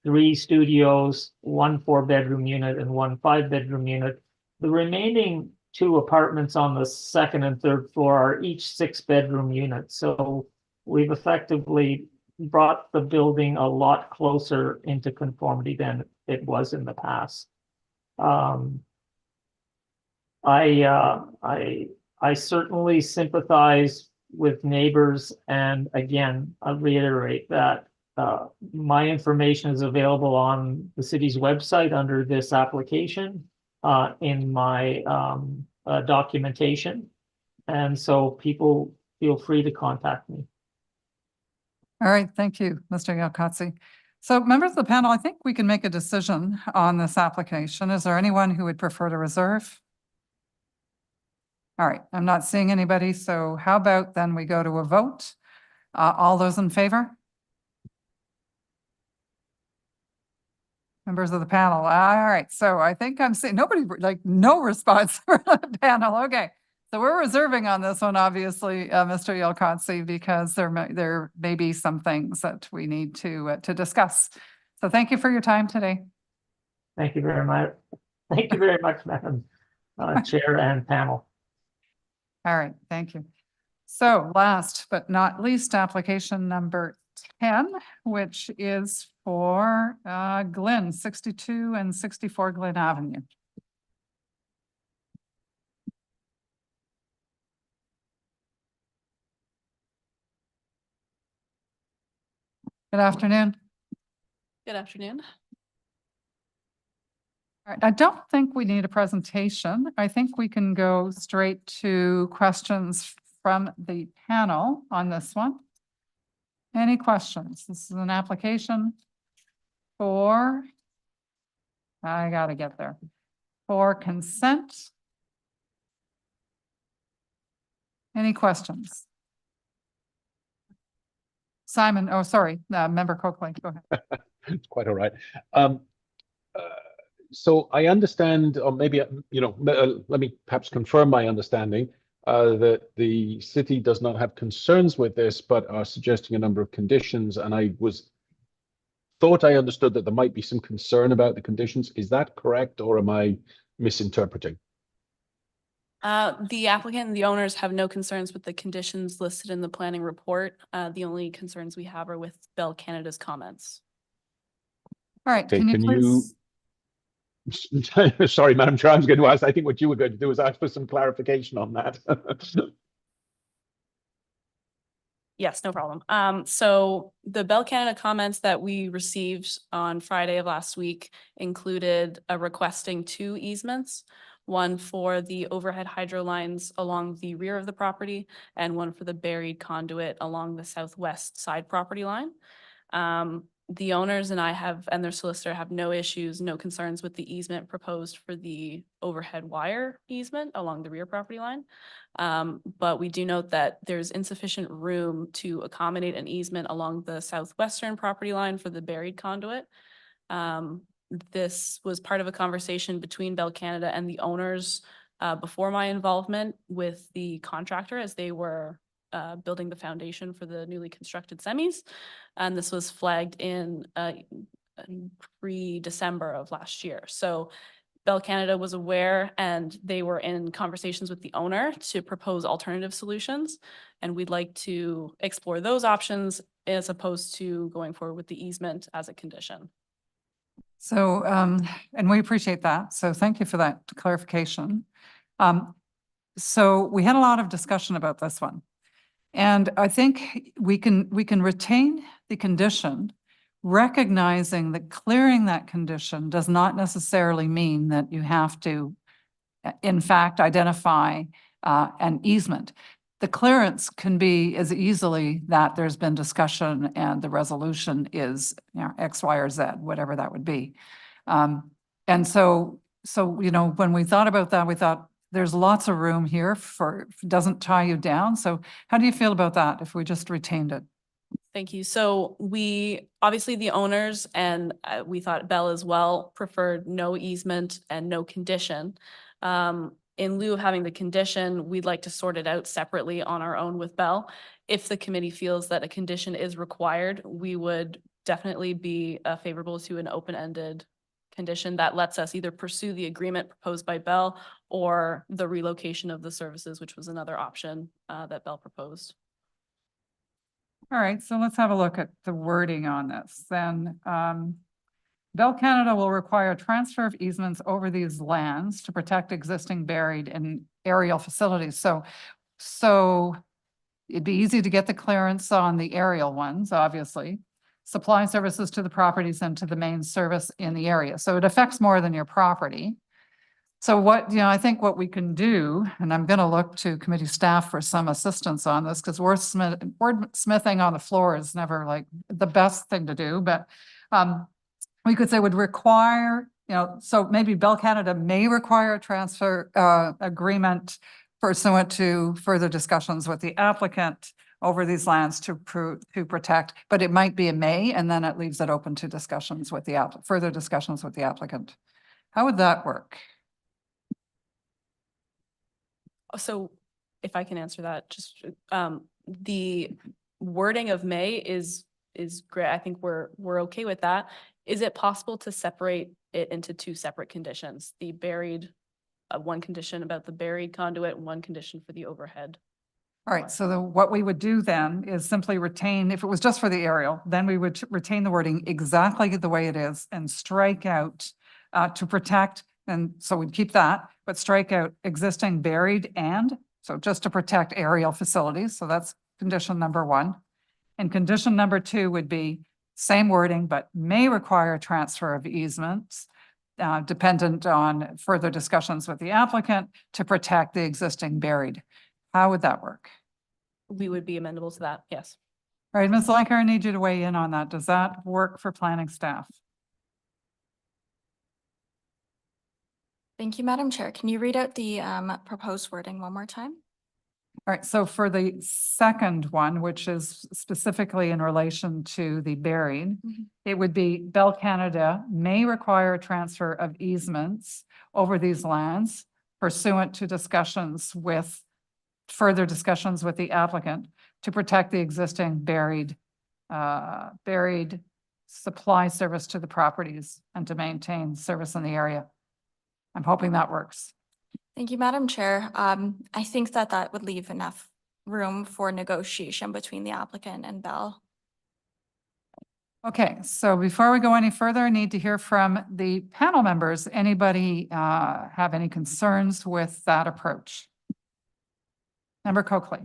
3 studios, 1 4-bedroom unit, and 1 5-bedroom unit. The remaining 2 apartments on the second and third floor are each 6-bedroom units. So we've effectively brought the building a lot closer into conformity than it was in the past. I certainly sympathize with neighbors, and again, I reiterate that my information is available on the city's website under this application in my documentation, and so people feel free to contact me. All right, thank you, Mr. Yalkotsi. So members of the panel, I think we can make a decision on this application. Is there anyone who would prefer to reserve? All right, I'm not seeing anybody, so how about then we go to a vote? All those in favor? Members of the panel, all right, so I think I'm seeing nobody, like no response from the panel. Okay, so we're reserving on this one, obviously, Mr. Yalkotsi, because there may be some things that we need to discuss. So thank you for your time today. Thank you very much. Thank you very much, Madam Chair and panel. All right, thank you. So last but not least, application number 10, which is for Glynn, 62 and 64 Glynn Avenue. Good afternoon. Good afternoon. All right, I don't think we need a presentation. I think we can go straight to questions from the panel on this one. Any questions? This is an application for, I gotta get there, for consent. Any questions? Simon, oh, sorry, Member Coakley, go ahead. It's quite all right. So I understand, or maybe, let me perhaps confirm my understanding that the city does not have concerns with this, but are suggesting a number of conditions. And I thought I understood that there might be some concern about the conditions. Is that correct, or am I misinterpreting? The applicant and the owners have no concerns with the conditions listed in the planning report. The only concerns we have are with Bell Canada's comments. All right, Okay, can you please? Sorry, Madam Chair, I was going to ask, I think what you were going to do is ask for some clarification on that. Yes, no problem. So the Bell Canada comments that we received on Friday of last week included requesting 2 easements, one for the overhead hydro lines along the rear of the property and one for the buried conduit along the southwest side property line. The owners and their solicitor have no issues, no concerns with the easement proposed for the overhead wire easement along the rear property line. But we do note that there's insufficient room to accommodate an easement along the southwestern property line for the buried conduit. This was part of a conversation between Bell Canada and the owners before my involvement with the contractor as they were building the foundation for the newly constructed semis. And this was flagged in pre-December of last year. So Bell Canada was aware and they were in conversations with the owner to propose alternative solutions. And we'd like to explore those options as opposed to going forward with the easement as a condition. So, and we appreciate that. So thank you for that clarification. So we had a lot of discussion about this one. And I think we can retain the condition, recognizing that clearing that condition does not necessarily mean that you have to, in fact, identify an easement. The clearance can be as easily that there's been discussion and the resolution is, you know, X, Y, or Z, whatever that would be. And so, you know, when we thought about that, we thought, there's lots of room here for, doesn't tie you down. So how do you feel about that if we just retained it? Thank you. So we, obviously the owners and we thought Bell as well preferred no easement and no condition. In lieu of having the condition, we'd like to sort it out separately on our own with Bell. If the committee feels that a condition is required, we would definitely be favorable to an open-ended condition that lets us either pursue the agreement proposed by Bell or the relocation of the services, which was another option that Bell proposed. All right, so let's have a look at the wording on this. Then Bell Canada will require transfer of easements over these lands to protect existing buried and aerial facilities. So it'd be easy to get the clearance on the aerial ones, obviously. Supply services to the properties and to the main service in the area. So it affects more than your property. So what, you know, I think what we can do, and I'm going to look to committee staff for some assistance on this because wordsmithing on the floor is never like the best thing to do, but we could say would require, you know, so maybe Bell Canada may require a transfer agreement pursuant to further discussions with the applicant over these lands to protect, but it might be a may, and then it leaves it open to discussions with the further discussions with the applicant. How would that work? So if I can answer that, just the wording of may is great. I think we're okay with that. Is it possible to separate it into 2 separate conditions? The buried, one condition about the buried conduit, one condition for the overhead. All right, so what we would do then is simply retain, if it was just for the aerial, then we would retain the wording exactly the way it is and strike out to protect, and so we'd keep that, but strike out existing buried and, so just to protect aerial facilities. So that's condition number 1. And condition number 2 would be same wording, but may require transfer of easements dependent on further discussions with the applicant to protect the existing buried. How would that work? We would be amendable to that, yes. All right, Ms. Lenker, I need you to weigh in on that. Does that work for planning staff? Thank you, Madam Chair. Can you read out the proposed wording one more time? All right, so for the second one, which is specifically in relation to the buried, it would be Bell Canada may require transfer of easements over these lands pursuant to further discussions with the applicant to protect the existing buried supply service to the properties and to maintain service in the area. I'm hoping that works. Thank you, Madam Chair. I think that would leave enough room for negotiation between the applicant and Bell. Okay, so before we go any further, I need to hear from the panel members. Anybody have any concerns with that approach? Member Coakley.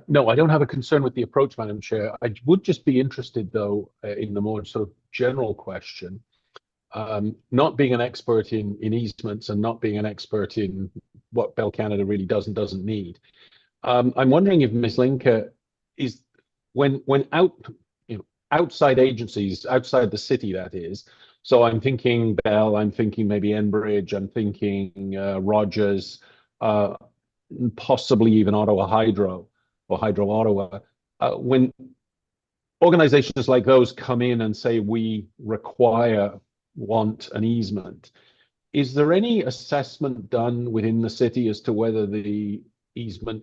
No, I don't have a concern with the approach, Madam Chair. I would just be interested, though, in the more sort of general question. Not being an expert in easements and not being an expert in what Bell Canada really does and doesn't need. I'm wondering if Ms. Linker is when outside agencies, outside the city, that is. So I'm thinking Bell, I'm thinking maybe Enbridge, I'm thinking Rogers, possibly even Ottawa Hydro or Hydro Ottawa. When organizations like those come in and say we want an easement, is there any assessment done within the city as to whether the easement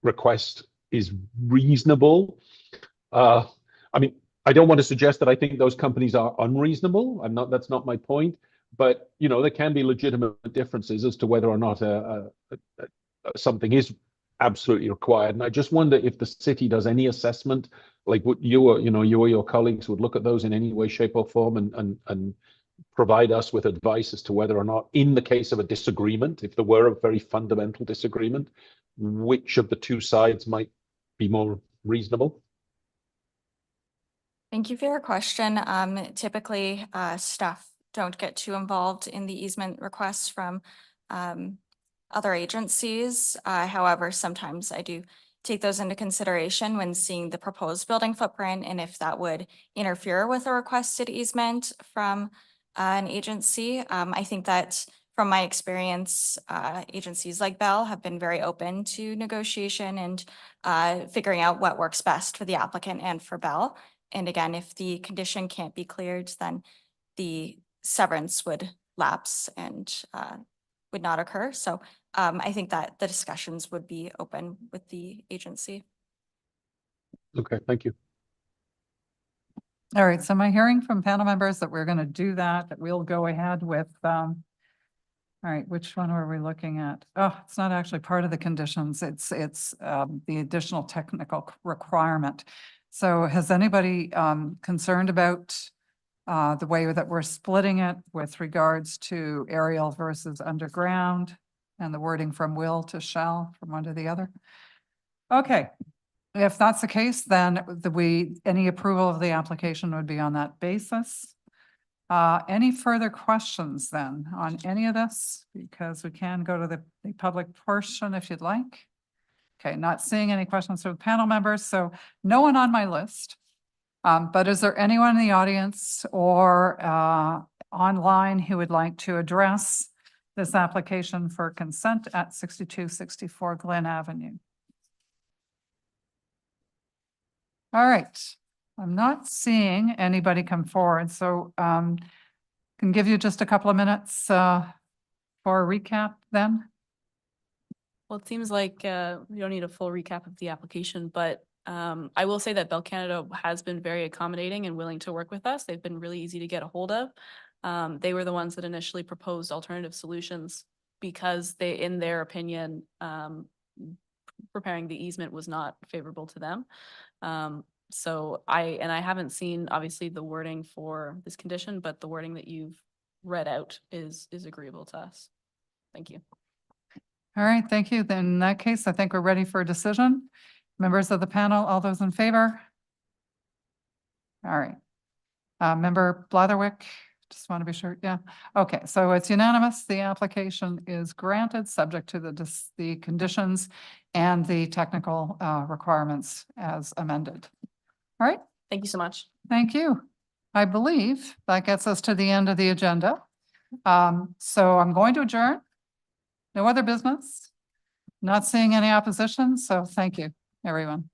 request is reasonable? I mean, I don't want to suggest that I think those companies are unreasonable. That's not my point. But, there can be legitimate differences as to whether or not something is absolutely required. And I just wonder if the city does any assessment, like what you or your colleagues would look at those in any way, shape or form and provide us with advice as to whether or not, in the case of a disagreement, if there were a very fundamental disagreement, which of the two sides might be more reasonable? Thank you for your question. Typically, staff don't get too involved in the easement requests from other agencies. However, sometimes I do take those into consideration when seeing the proposed building footprint and if that would interfere with a requested easement from an agency. I think that from my experience, agencies like Bell have been very open to negotiation and figuring out what works best for the applicant and for Bell. And again, if the condition can't be cleared, then the severance would lapse and would not occur. So I think that the discussions would be open with the agency. Okay, thank you. All right, so my hearing from panel members that we're going to do that we'll go ahead with, all right, which one were we looking at? Oh, it's not actually part of the conditions. It's the additional technical requirement. So has anybody concerned about the way that we're splitting it with regards to aerial versus underground and the wording from will to shall from one to the other? Okay, if that's the case, then any approval of the application would be on that basis. Any further questions then on any of this? Because we can go to the public portion if you'd like. Okay, not seeing any questions from panel members, so no one on my list. But is there anyone in the audience or online who would like to address this application for consent at 6264 Glynn Avenue? All right, I'm not seeing anybody come forward, so can give you just a couple of minutes for a recap then. Well, it seems like we don't need a full recap of the application, but I will say that Bell Canada has been very accommodating and willing to work with us. They've been really easy to get a hold of. They were the ones that initially proposed alternative solutions because they, in their opinion, preparing the easement was not favorable to them. So I haven't seen obviously the wording for this condition, but the wording that you've read out is agreeable to us. Thank you. All right, thank you. Then in that case, I think we're ready for a decision. Members of the panel, all those in favor? All right. Member Blatherwick, just want to be sure. Yeah. Okay, so it's unanimous. The application is granted subject to the conditions and the technical requirements as amended. All right. Thank you so much. Thank you. I believe that gets us to the end of the agenda. So I'm going to adjourn. No other business. Not seeing any opposition, so thank you, everyone.